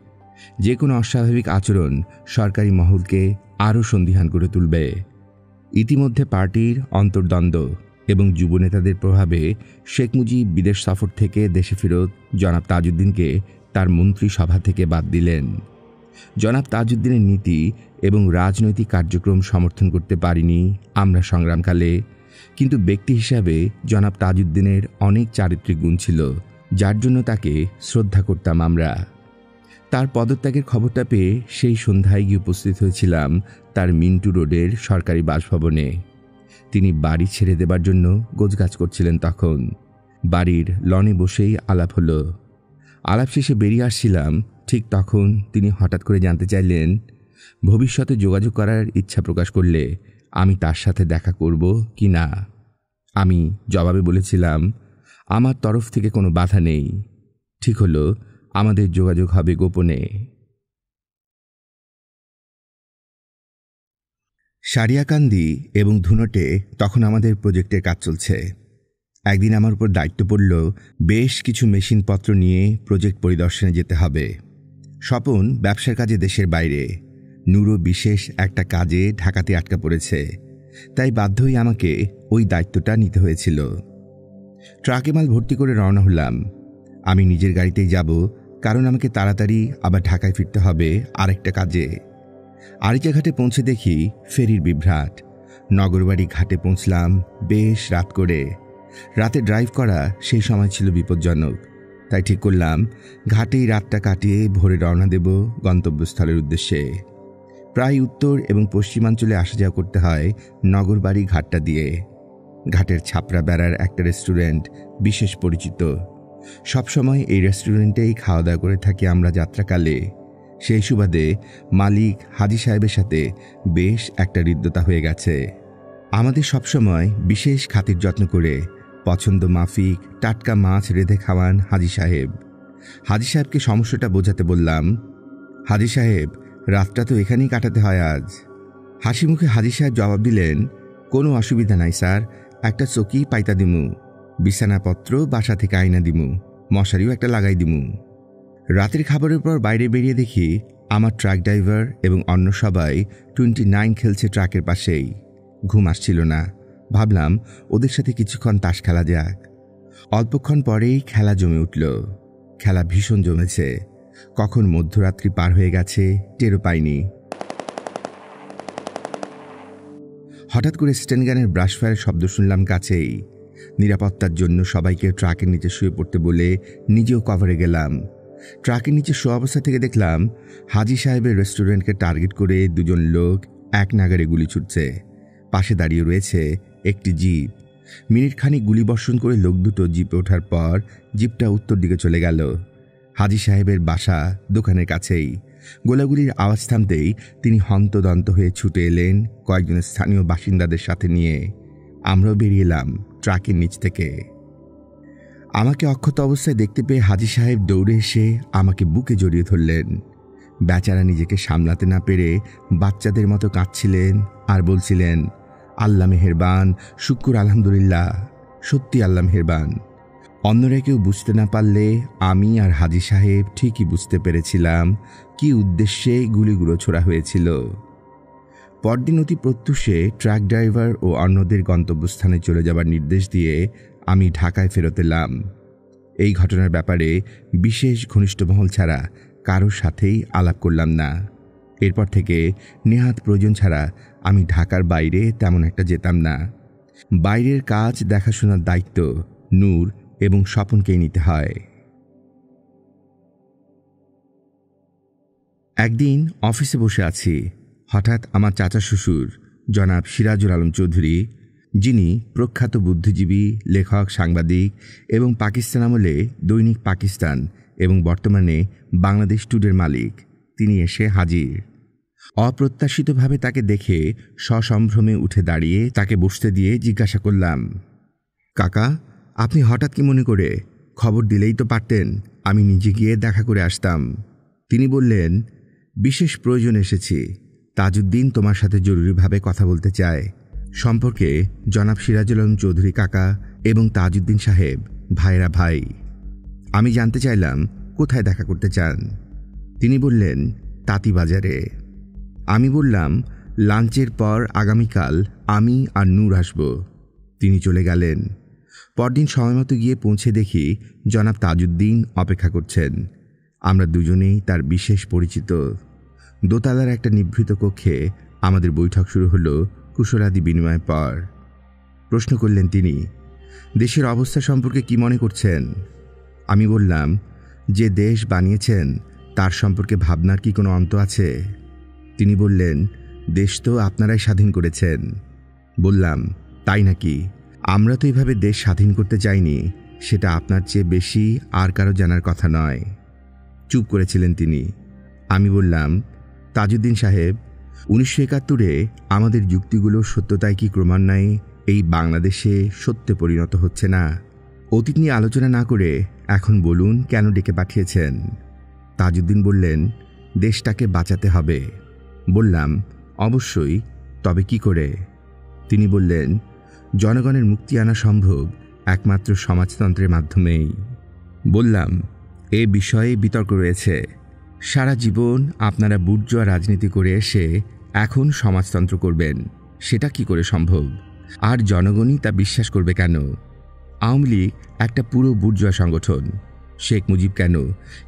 যে কোনো অস্বাভাবিক আচরণ সরকারি মহলকে আরও সন্দিহান করে তুলবে। ইতিমধ্যে পার্টির অন্তর্দ্বন্দ্ব এবং যুবনেতাদের প্রভাবে শেখ মুজিব বিদেশ সফর থেকে দেশে ফেরত জনাব তাজউদ্দিনকে তার মন্ত্রিসভা থেকে বাদ দিলেন। জনাব তাজউদ্দিনের নীতি এবং রাজনৈতিক কার্যক্রম সমর্থন করতে পারিনি আমরা সংগ্রামকালে, কিন্তু ব্যক্তি হিসাবে জনাব তাজউদ্দিনের অনেক চারিত্রিক গুণ ছিল, যার জন্য তাকে শ্রদ্ধা করতাম আমরা। তার পদত্যাগের খবরটা পেয়ে সেই সন্ধ্যায় গিয়ে উপস্থিত হয়েছিলাম তার মিন্টু রোডের সরকারি বাসভবনে। তিনি বাড়ি ছেড়ে দেবার জন্য গোছগাছ করছিলেন। তখন বাড়ির লনে বসেই আলাপ হলো। আলাপ শেষে বেরিয়ে আসছিলাম, ঠিক তখন তিনি হঠাৎ করে জানতে চাইলেন ভবিষ্যতে যোগাযোগ করার ইচ্ছা প্রকাশ করলে আমি তার সাথে দেখা করব কি না। আমি জবাবে বলেছিলাম আমার তরফ থেকে কোনো বাধা নেই। ঠিক হলো, আমাদের যোগাযোগ হবে গোপনে। সারিয়াকান্দি এবং ধুনটে তখন আমাদের প্রজেক্টের কাজ চলছে। একদিন আমার উপর দায়িত্ব পড়ল বেশ কিছু মেশিনপত্র নিয়ে প্রজেক্ট পরিদর্শনে যেতে হবে। স্বপন ব্যবসার কাজে দেশের বাইরে, নুরও বিশেষ একটা কাজে ঢাকাতে আটকা পড়েছে, তাই বাধ্যই আমাকে ওই দায়িত্বটা নিতে হয়েছিল। ট্রাকে মাল ভর্তি করে রওনা হলাম। আমি নিজের গাড়িতেই যাব, কারণ আমাকে তাড়াতাড়ি আবার ঢাকায় ফিরতে হবে আরেকটা কাজে। আরিচা ঘাটে পৌঁছে দেখি ফেরির বিভ্রাট। নগরবাড়ি ঘাটে পৌঁছলাম বেশ রাত করে। রাতে ড্রাইভ করা সেই সময় ছিল বিপজ্জনক, তাই ঠিক করলাম ঘাটেই রাতটা কাটিয়ে ভোরে রওনা দেব গন্তব্যস্থলের উদ্দেশ্যে। প্রায় উত্তর এবং পশ্চিমাঞ্চলে আসা যাওয়া করতে হয় নগরবাড়ি ঘাটটা দিয়ে। ঘাটের ছাপড়া বেড়ার একটা রেস্টুরেন্ট বিশেষ পরিচিত। সবসময় এই রেস্টুরেন্টেই খাওয়া দাওয়া করে থাকি আমরা যাত্রাকালে। সেই সুবাদে মালিক হাজি সাহেবের সাথে বেশ একটা হৃদ্যতা হয়ে গেছে। আমাদের সবসময় বিশেষ খাতির যত্ন করে পছন্দ মাফিক টাটকা মাছ রেঁধে খাওয়ান হাজি সাহেব। হাজি সাহেবকে সমস্যাটা বোঝাতে বললাম, হাজি সাহেব, রাতটা তো এখানেই কাটাতে হয় আজ। হাসি মুখে হাজি সাহেব জবাব দিলেন, কোনো অসুবিধা নাই স্যার, একটা চকি পাইতা দিমু, বিছানাপত্র বাসা থেকে আইনা দিমু, মশারিও একটা লাগাই দিমু। রাতের খাবারের পর বাইরে বেরিয়ে দেখি আমার ট্রাক ড্রাইভার এবং অন্য সবাই 29 খেলছে ট্রাকের পাশেই। ঘুম আসছিল না, ভাবলাম ওদের সাথে কিছুক্ষণ তাস খেলা যাক। অল্পক্ষণ পরেই খেলা জমে উঠল। খেলা ভীষণ জমেছে। কখন মধ্যরাত্রি পার হয়ে গেছে টেরও পাইনি। হঠাৎ করে স্টেনগানের ব্রাশ ফায়ারের শব্দ শুনলাম কাছেই। নিরাপত্তার জন্য সবাইকে ট্রাকের নিচে শুয়ে পড়তে বলে নিজেও কভারে গেলাম। ট্রাকের নিচে শোয়া অবস্থা থেকে দেখলাম হাজি সাহেবের রেস্টুরেন্টকে টার্গেট করে দুজন লোক এক নাগারে গুলি ছুটছে। পাশে দাঁড়িয়ে রয়েছে একটি জিপ। মিনিটখানিক গুলি বর্ষণ করে লোক দুটো জিপে ওঠার পর জিপটা উত্তর দিকে চলে গেল। হাজি সাহেবের বাসা দোকানের কাছেই। গোলাগুলির আওয়াজ থামতেই তিনি হন্তদন্ত হয়ে ছুটে এলেন কয়েকজন স্থানীয় বাসিন্দাদের সাথে নিয়ে। আমরাও বেরিয়ে এলাম ট্রাকের নিচ থেকে। আমাকে অক্ষত অবস্থায় দেখতে পেয়ে হাজি সাহেব দৌড়ে এসে আমাকে বুকে জড়িয়ে ধরলেন। বেচারা নিজেকে সামলাতে না পেরে বাচ্চাদের মতো কাঁদছিলেন আর বলছিলেন, আল্লাহ মেহেরবান, শুক্র আলহামদুলিল্লাহ, সত্যি আল্লাহ মেহেরবান। অন্যরা কেউ বুঝতে না পারলে আমি আর হাজি সাহেব ঠিকই বুঝতে পেরেছিলাম কি উদ্দেশ্যে গুলিগুলো ছোড়া হয়েছিল। পরদিন অতি প্রত্যুষে ট্রাক ড্রাইভার ও অন্যদের গন্তব্যস্থানে চলে যাবার নির্দেশ দিয়ে আমি ঢাকায় ফেরত এলাম। এই ঘটনার ব্যাপারে বিশেষ ঘনিষ্ঠ মহল ছাড়া কারোর সাথেই আলাপ করলাম না। এরপর থেকে নেহাত প্রয়োজন ছাড়া আমি ঢাকার বাইরে তেমন একটা যেতাম না। বাইরের কাজ দেখাশোনার দায়িত্ব নূর এবং স্বপনকেই নিতে হয়। একদিন অফিসে বসে আছি, হঠাৎ আমার চাচা শ্বশুর জনাব সিরাজুল আলম চৌধুরী, যিনি প্রখ্যাত বুদ্ধিজীবী, লেখক, সাংবাদিক এবং পাকিস্তান আমলে দৈনিক পাকিস্তান এবং বর্তমানে বাংলাদেশ টুডের মালিক, তিনি এসে হাজির। অপ্রত্যাশিতভাবে তাকে দেখে সসম্ভ্রমে উঠে দাঁড়িয়ে তাকে বসতে দিয়ে জিজ্ঞাসা করলাম, কাকা, আপনি হঠাৎ কি মনে করে? খবর দিলেই তো পারতেন, আমি নিজে গিয়ে দেখা করে আসতাম। তিনি বললেন, বিশেষ প্রয়োজন এসেছি, তাজউদ্দিন তোমার সাথে জরুরিভাবে কথা বলতে চায়। সম্পর্কে জনাব সিরাজুল আলম চৌধুরী কাকা এবং তাজউদ্দিন সাহেব ভাইরা ভাই। আমি জানতে চাইলাম কোথায় দেখা করতে চান। তিনি বললেন, তাঁতিবাজারে। আমি বললাম, লাঞ্চের পর আগামীকাল আমি আর নূর আসব। তিনি চলে গেলেন। পরদিন সময়মতো গিয়ে পৌঁছে দেখি জনাব তাজউদ্দিন অপেক্ষা করছেন। আমরা দুজনেই তার বিশেষ পরিচিত। দোতলার একটা নিভৃত কক্ষে আমাদের বৈঠক শুরু হলো কুশলাদি বিনিময়ের পর। প্রশ্ন করলেন তিনি, দেশের অবস্থা সম্পর্কে কি মনে করছেন? আমি বললাম, যে দেশ বানিয়েছেন তার সম্পর্কে ভাবনার কি কোনো অন্ত আছে? তিনি বললেন, দেশ তো আপনারাই স্বাধীন করেছেন। বললাম, তাই নাকি? আমরা তো এইভাবে দেশ স্বাধীন করতে চাইনি। সেটা আপনার চেয়ে বেশি আর কারো জানার কথা নয়। চুপ করেছিলেন তিনি। আমি বললাম, তাজউদ্দিন সাহেব, 1971-এ আমাদের যুক্তিগুলোর সত্যতায় কি ক্রমান্বয়ে এই বাংলাদেশে সত্যে পরিণত হচ্ছে না? অতীত নিয়ে আলোচনা না করে এখন বলুন কেন ডেকে পাঠিয়েছেন? তাজউদ্দিন বললেন, দেশটাকে বাঁচাতে হবে। বললাম, অবশ্যই, তবে কি করে? তিনি বললেন, জনগণের মুক্তি আনা সম্ভব একমাত্র সমাজতন্ত্রের মাধ্যমেই। বললাম, এ বিষয়ে বিতর্ক রয়েছে। সারা জীবন আপনারা বুর্জোয়া রাজনীতি করে এসে এখন সমাজতন্ত্র করবেন, সেটা কি করে সম্ভব? আর জনগণই তা বিশ্বাস করবে কেন? আওয়ামী লীগ একটা পুরো বুর্জোয়া সংগঠন। শেখ মুজিব কেন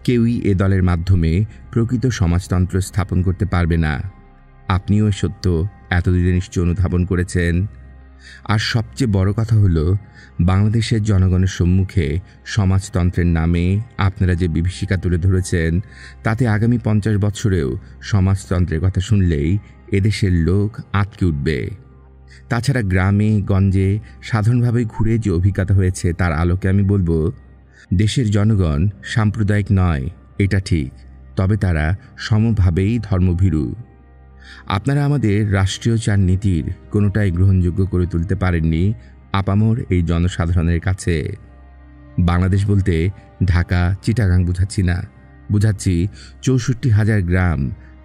কেউই এ দলের মাধ্যমে প্রকৃত সমাজতন্ত্র স্থাপন করতে পারবে না। আপনিও সত্য এতদিনে নিশ্চয় অনুধাবন করেছেন। আর সবচেয়ে বড় কথা হলো, বাংলাদেশের জনগণের সম্মুখে সমাজতন্ত্রের নামে আপনারা যে বিভীষিকা তুলে ধরেছেন, তাতে আগামী 50 বছরেও সমাজতন্ত্রের কথা শুনলেই এদেশের লোক আঁতকে উঠবে। তাছাড়া গ্রামে গঞ্জে সাধারণভাবে ঘুরে যে অভিজ্ঞতা হয়েছে তার আলোকে আমি বলবো, দেশের জনগণ সাম্প্রদায়িক নয়, এটা ঠিক, তবে তারা সমভাবেই ধর্মভীরু। আপনারা আমাদের রাষ্ট্রীয় 4 নীতির কোনোটাই গ্রহণযোগ্য করে তুলতে পারেননি আপামর এই জনসাধারণের কাছে। বাংলাদেশ বলতে ঢাকা চিটাগাং বুঝাচ্ছি না, বুঝাচ্ছি 64,000 গ্রাম,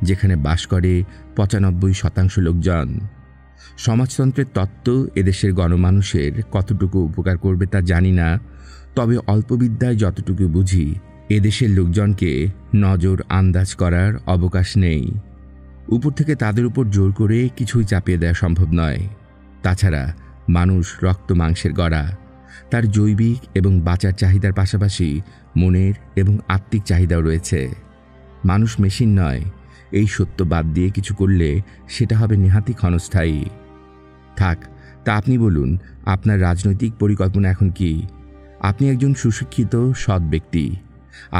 যেখানে বাস করে 95% লোকজন। সমাজতন্ত্রের তত্ত্ব এদেশের গণমানুষের কতটুকু উপকার করবে তা জানি না, তবে অল্প বিদ্যায় যতটুকু বুঝি, এদেশের লোকজনকে নজর আন্দাজ করার অবকাশ নেই। উপর থেকে তাদের উপর জোর করে কিছুই চাপিয়ে দেওয়া সম্ভব নয়। তাছাড়া মানুষ রক্ত মাংসের গড়া, তার জৈবিক এবং বাঁচার চাহিদার পাশাপাশি মনের এবং আত্মিক চাহিদাও রয়েছে। মানুষ মেশিন নয়, এই সত্য বাদ দিয়ে কিছু করলে সেটা হবে নেহাতি ক্ষণস্থায়ী। থাক, তা আপনি বলুন, আপনার রাজনৈতিক পরিকল্পনা এখন কি? আপনি একজন সুশিক্ষিত সৎ ব্যক্তি।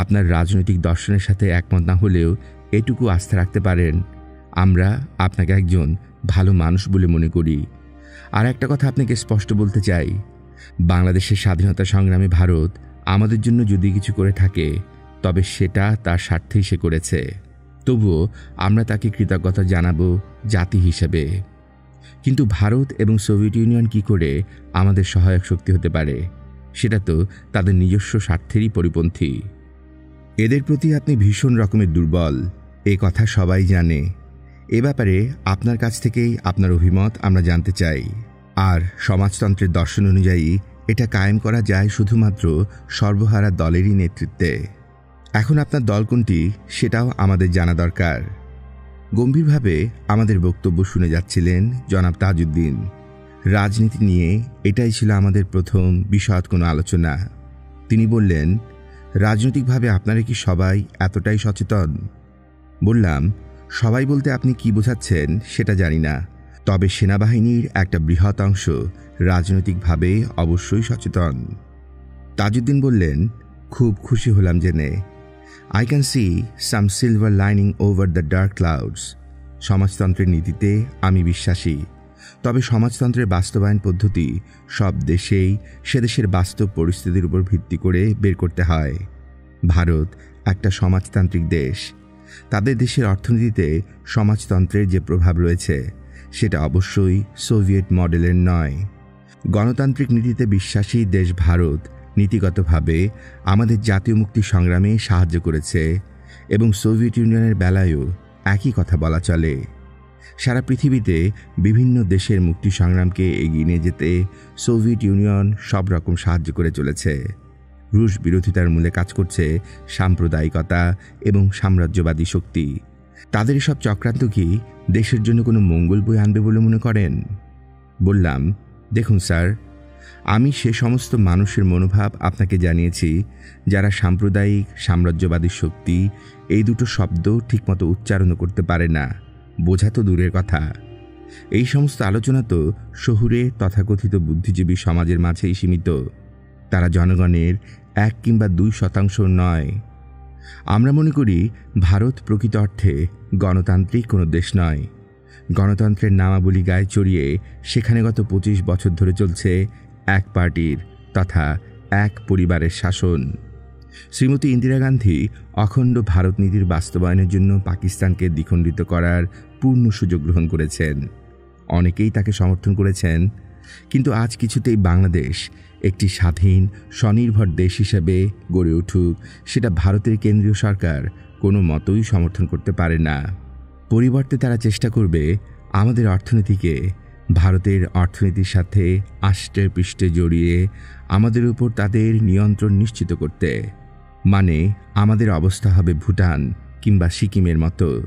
আপনার রাজনৈতিক দর্শনের সাথে একমত না হলেও এটুকু আস্থা রাখতে পারেন, আমরা আপনাকে একজন ভালো মানুষ বলে মনে করি। আর একটা কথা আপনাকে স্পষ্ট বলতে চাই, বাংলাদেশের স্বাধীনতা সংগ্রামে ভারত আমাদের জন্য যদি কিছু করে থাকে, তবে সেটা তার স্বার্থেই সে করেছে। তবুও আমরা তাকে কৃতজ্ঞতা জানাবো জাতি হিসেবে। কিন্তু ভারত এবং সোভিয়েত ইউনিয়ন কি করে আমাদের সহায়ক শক্তি হতে পারে? সেটা তো তাদের নিজস্ব স্বার্থেরই পরিপন্থী। এদের প্রতি আপনি ভীষণ রকমের দুর্বল, এ কথা সবাই জানে। এ ব্যাপারে আপনার কাছ থেকেই আপনার অভিমত আমরা জানতে চাই। আর সমাজতন্ত্রের দর্শন অনুযায়ী এটা কায়েম করা যায় শুধুমাত্র সর্বহারা দলেরই নেতৃত্বে। এখন আপনার দল কোনটি সেটাও আমাদের জানা দরকার। গম্ভীরভাবে আমাদের বক্তব্য শুনে যাচ্ছিলেন জনাব তাজউদ্দিন। রাজনীতি নিয়ে এটাই ছিল আমাদের প্রথম বিশদ কোনো আলোচনা। তিনি বললেন, রাজনৈতিকভাবে আপনারা কি সবাই এতটাই সচেতন? বললাম, সবাই বলতে আপনি কি বোঝাচ্ছেন সেটা জানি না, তবে সেনাবাহিনীর একটা বৃহৎ অংশ রাজনৈতিকভাবে অবশ্যই সচেতন। তাজউদ্দিন বললেন, খুব খুশি হলাম জেনে। I can see some silver lining over the dark clouds. সমাজতন্ত্রের নীতিতে আমি বিশ্বাসী, তবে সমাজতন্ত্রের বাস্তবায়ন পদ্ধতি সব দেশেই সে দেশের বাস্তব পরিস্থিতির উপর ভিত্তি করে বের করতে হয়। ভারত একটা সমাজতান্ত্রিক দেশ। তাদের দেশের অর্থনীতিতে সমাজতন্ত্রের যে প্রভাব রয়েছে সেটা অবশ্যই সোভিয়েত মডেলের নয়। গণতান্ত্রিক নীতিতে বিশ্বাসী দেশ ভারত নীতিগতভাবে আমাদের জাতীয় মুক্তি সংগ্রামে সাহায্য করেছে এবং সোভিয়েত ইউনিয়নের বেলায়ও একই কথা বলা চলে। সারা পৃথিবীতে বিভিন্ন দেশের মুক্তি সংগ্রামকে এগিয়ে নিয়ে যেতে সোভিয়েত ইউনিয়ন সব রকম সাহায্য করে চলেছে। রুশ বিরোধিতার মূলে কাজ করছে সাম্প্রদায়িকতা এবং সাম্রাজ্যবাদী শক্তি। তাদের সব চক্রান্ত কি দেশের জন্য কোনো মঙ্গল বয়ে আনবে বলে মনে করেন? বললাম, দেখুন স্যার, আমি সে সমস্ত মানুষের মনোভাব আপনাকে জানিয়েছি যারা সাম্প্রদায়িক সাম্রাজ্যবাদী শক্তি এই দুটো শব্দ ঠিকমতো উচ্চারণও করতে পারে না, বোঝা তো দূরের কথা। এই সমস্ত আলোচনা তো শহুরে তথাকথিত বুদ্ধিজীবী সমাজের মাঝেই সীমিত। তারা জনগণের 1 কিংবা 2% নয়। আমরা মনে করি ভারত প্রকৃত অর্থে গণতান্ত্রিক কোনো দেশ নয়। গণতন্ত্রের নামাবলী গায়ে চড়িয়ে সেখানে গত 25 বছর ধরে চলছে এক পার্টির তথা এক পরিবারের শাসন। শ্রীমতী ইন্দিরা গান্ধী অখণ্ড ভারত নীতির বাস্তবায়নের জন্য পাকিস্তানকে দ্বিখণ্ডিত করার পূর্ণ সুযোগ গ্রহণ করেছেন। অনেকেই তাকে সমর্থন করেছেন, কিন্তু আজ কিছুতেই বাংলাদেশ একটি স্বাধীন স্বনির্ভর দেশ হিসেবে গড়ে উঠুক সেটা ভারতের কেন্দ্রীয় সরকার কোনো মতোই সমর্থন করতে পারে না। পরিবর্তে তারা চেষ্টা করবে আমাদের অর্থনীতিকে ভারতের অর্থনীতির সাথে আষ্টে পৃষ্ঠে জড়িয়ে আমাদের উপর তাদের নিয়ন্ত্রণ নিশ্চিত করতে। মানে আমাদের অবস্থা হবে ভুটান কিংবা সিকিমের মতো।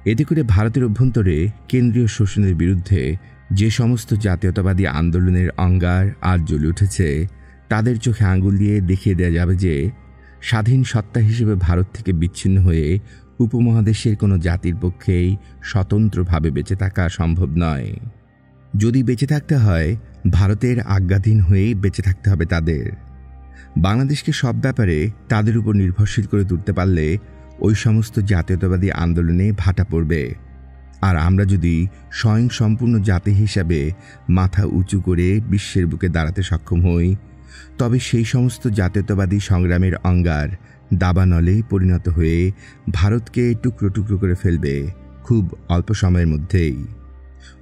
এতে করে ভারতের অভ্যন্তরে কেন্দ্রীয় শোষণের বিরুদ্ধে যে সমস্ত জাতীয়তাবাদী আন্দোলনের অঙ্গার আজ জ্বলে উঠেছে তাদের চোখে আঙুল দিয়ে দেখিয়ে দেওয়া যাবে যে স্বাধীন সত্তা হিসেবে ভারত থেকে বিচ্ছিন্ন হয়ে উপমহাদেশের কোনো জাতির পক্ষেই স্বতন্ত্রভাবে বেঁচে থাকা সম্ভব নয়। যদি বেঁচে থাকতে হয় ভারতের আজ্ঞাধীন হয়েই বেঁচে থাকতে হবে তাদের। বাংলাদেশকে সব ব্যাপারে তাদের উপর নির্ভরশীল করে তুলতে পারলে ওই সমস্ত জাতীয়তাবাদী আন্দোলনে ভাটা পড়বে। আর আমরা যদি স্বয়ং সম্পূর্ণ জাতি হিসাবে মাথা উঁচু করে বিশ্বের বুকে দাঁড়াতে সক্ষম হই, তবে সেই সমস্ত জাতীয়তাবাদী সংগ্রামের অঙ্গার দাবানলে পরিণত হয়ে ভারতকে টুকরো টুকরো করে ফেলবে খুব অল্প সময়ের মধ্যেই।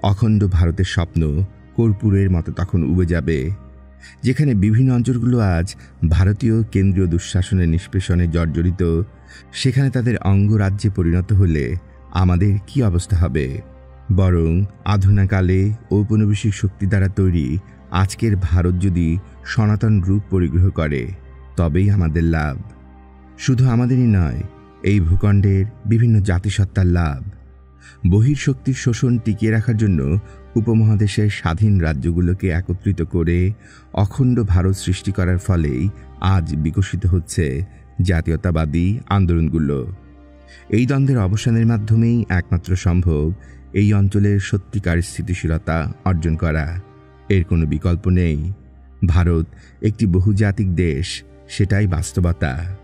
অখণ্ড ভারতের স্বপ্ন কর্পূরের মতো তখন উবে যাবে। যেখানে বিভিন্ন অঞ্চলগুলো আজ ভারতীয় কেন্দ্রীয় দুঃশাসনের নিষ্পেষণে জর্জরিত, সেখানে তাদের অঙ্গরাজ্যে পরিণত হলে আমাদের কি অবস্থা হবে? বরং আধুনাকালে ঔপনিবেশিক শক্তি দ্বারা তৈরি আজকের ভারত যদি সনাতন রূপ পরিগ্রহ করে তবেই আমাদের লাভ। শুধু আমাদেরই নয়, এই ভূখণ্ডের বিভিন্ন জাতিসত্তার লাভ। বহির্শক্তির শোষণ টিকিয়ে রাখার জন্য উপমহাদেশের স্বাধীন রাজ্যগুলোকে একত্রিত করে অখণ্ড ভারত সৃষ্টি করার ফলেই আজ বিকশিত হচ্ছে জাতীয়তাবাদী আন্দোলনগুলো। এই দ্বন্দ্বের অবসানের মাধ্যমেই একমাত্র সম্ভব এই অঞ্চলের সত্যিকার স্থিতিশীলতা অর্জন করা। এর কোনো বিকল্প নেই। ভারত একটি বহুজাতিক দেশ, সেটাই বাস্তবতা।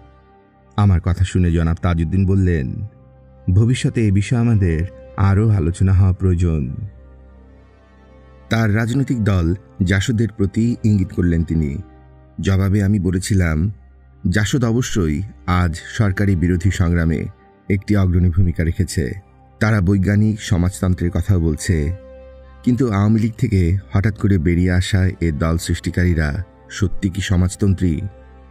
আমার কথা শুনে জনাব তাজউদ্দিন বললেন, ভবিষ্যতে এ বিষয়ে আমাদের আরও আলোচনা হওয়া প্রয়োজন। তার রাজনৈতিক দল জাসদের প্রতি ইঙ্গিত করলেন তিনি। জবাবে আমি বলেছিলাম, জাসদ অবশ্যই আজ সরকারি বিরোধী সংগ্রামে একটি অগ্রণী ভূমিকা রেখেছে। তারা বৈজ্ঞানিক সমাজতন্ত্রের কথাও বলছে। কিন্তু আওয়ামী লীগ থেকে হঠাৎ করে বেরিয়ে আসা এ দল সৃষ্টিকারীরা সত্যি কি সমাজতন্ত্রী?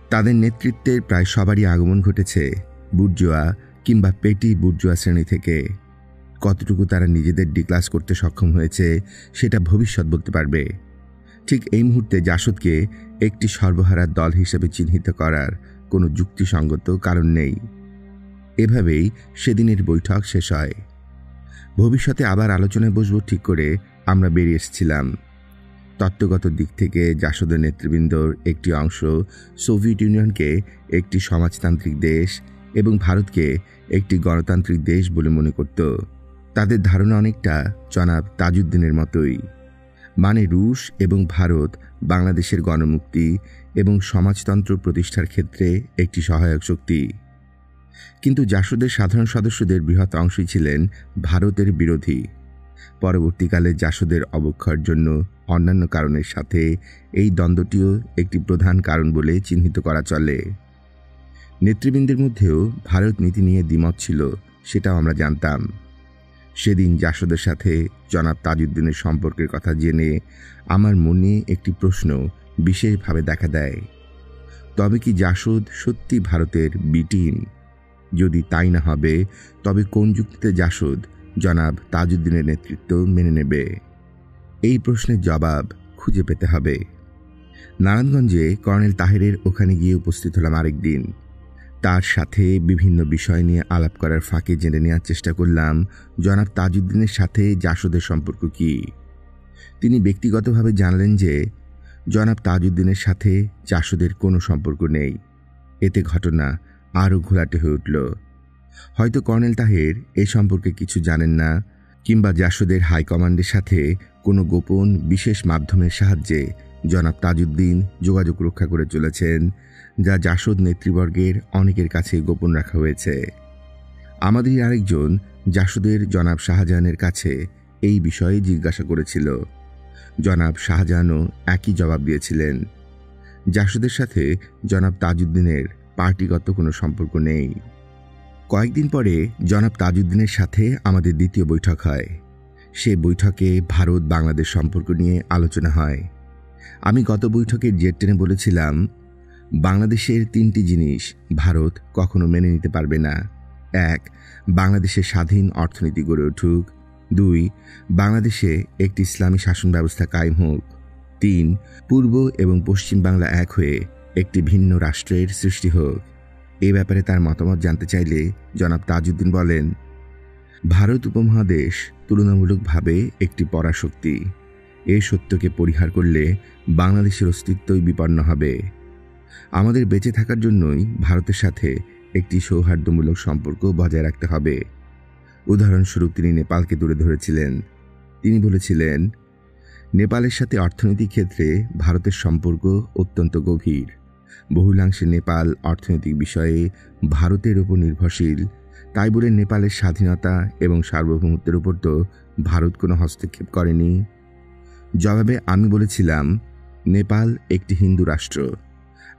তাদের নেতৃত্বের প্রায় সবারই আগমন ঘটেছে বুর্জোয়া কিংবা পেটি বুর্জোয়া শ্রেণী থেকে। কতটুকু তারা নিজেদের ডিক্লাস করতে সক্ষম হয়েছে সেটা ভবিষ্যৎ বলতে পারবে। ঠিক এই মুহূর্তে জাসদকে একটি সর্বহারার দল হিসেবে চিহ্নিত করার কোনো যুক্তিসঙ্গত কারণ নেই। এভাবেই সেদিনের বৈঠক শেষ হয়। ভবিষ্যতে আবার আলোচনায় বসব ঠিক করে আমরা বেরিয়ে এসেছিলাম। তত্ত্বগত দিক থেকে জাসদের নেতৃবৃন্দর একটি অংশ সোভিয়েত ইউনিয়নকে একটি সমাজতান্ত্রিক দেশ এবং ভারতকে একটি গণতান্ত্রিক দেশ বলে মনে করত। তাদের ধারণা অনেকটা জনাব তাজউদ্দিনের মতোই, মানে রুশ এবং ভারত বাংলাদেশের গণমুক্তি এবং সমাজতন্ত্র প্রতিষ্ঠার ক্ষেত্রে একটি সহায়ক শক্তি। কিন্তু জাসদের সাধারণ সদস্যদের বৃহৎ অংশই ছিলেন ভারতের বিরোধী। পরবর্তীকালে জাসদের অবক্ষয়ের জন্য অন্যান্য কারণের সাথে এই দ্বন্দ্বটিও একটি প্রধান কারণ বলে চিহ্নিত করা চলে। নেতৃবৃন্দের মধ্যেও ভারত নীতি নিয়ে দ্বিমত ছিল, সেটাও আমরা জানতাম। সেদিন জাসদের সাথে জনাব তাজউদ্দিনের সম্পর্কের কথা জেনে আমার মনে একটি প্রশ্ন বিশেষভাবে দেখা দেয়। তবে কি জাসদ সত্যি ভারতের বি টিম? যদি তাই না হবে, তবে কোন যুক্তিতে জাসদ জনাব তাজউদ্দিনের নেতৃত্ব মেনে নেবে? এই প্রশ্নের জবাব খুঁজে পেতে হবে। নারায়ণগঞ্জে কর্নেল তাহেরের ওখানে গিয়ে উপস্থিত হলাম আরেকদিন। তার সাথে বিভিন্ন বিষয় নিয়ে আলাপ করার ফাঁকে জেনে নেওয়ার চেষ্টা করলাম জনাব তাজউদ্দিনের সাথে জাসদের সম্পর্ক কি। তিনি ব্যক্তিগতভাবে জানালেন যে জনাব তাজউদ্দিনের সাথে জাসদের কোনো সম্পর্ক নেই। এতে ঘটনা আরও ঘোলাটে হয়ে উঠল। হয়তো কর্নেল তাহের এ সম্পর্কে কিছু জানেন না, কিংবা জাসদের হাইকমান্ডের সাথে কোনো গোপন বিশেষ মাধ্যমের সাহায্যে জনাব তাজউদ্দিন যোগাযোগ রক্ষা করে চলেছেন, যা জাসদ নেতৃবর্গের অনেকের কাছে গোপন রাখা হয়েছে। আমাদের আরেকজন জাসদের জনাব শাহজাহানের কাছে এই বিষয়ে জিজ্ঞাসা করেছিল। জনাব শাহজাহানও একই জবাব দিয়েছিলেন। জাসদের সাথে জনাব তাজউদ্দিনের পার্টিগত কোনো সম্পর্ক নেই। কয়েকদিন পরে জনাব তাজউদ্দিনের সাথে আমাদের দ্বিতীয় বৈঠক হয়। সে বৈঠকে ভারত বাংলাদেশ সম্পর্ক নিয়ে আলোচনা হয়। আমি গত বৈঠকের জের টেনে বলেছিলাম, বাংলাদেশের 3টি জিনিস ভারত কখনো মেনে নিতে পারবে না। 1, বাংলাদেশের স্বাধীন অর্থনীতি গড়ে উঠুক। 2, বাংলাদেশে একটি ইসলামী শাসন ব্যবস্থা কায়েম হোক। 3, পূর্ব এবং পশ্চিম বাংলা এক হয়ে একটি ভিন্ন রাষ্ট্রের সৃষ্টি হোক। এ ব্যাপারে তার মতামত জানতে চাইলে জনাব তাজউদ্দিন বলেন, ভারত উপমহাদেশ তুলনামূলকভাবে একটি পরাশক্তি। এই সত্যকে পরিহার করলে বাংলাদেশের অস্তিত্বই বিপন্ন হবে। আমাদের বেঁচে থাকার জন্যই ভারতের সাথে একটি সৌহার্দ্যমূলক সম্পর্ক বজায় রাখতে হবে। উদাহরণস্বরূপ তিনি নেপালকে তুলে ধরেছিলেন। তিনি বলেছিলেন, নেপালের সাথে অর্থনৈতিক ক্ষেত্রে ভারতের সম্পর্ক অত্যন্ত গভীর। বহুলাংশে নেপাল অর্থনৈতিক বিষয়ে ভারতের উপর নির্ভরশীল। তাই বলে নেপালের স্বাধীনতা এবং সার্বভৌমত্বের উপর তো ভারত কোনো হস্তক্ষেপ করেনি। জবাবে আমি বলেছিলাম, নেপাল একটি হিন্দু রাষ্ট্র।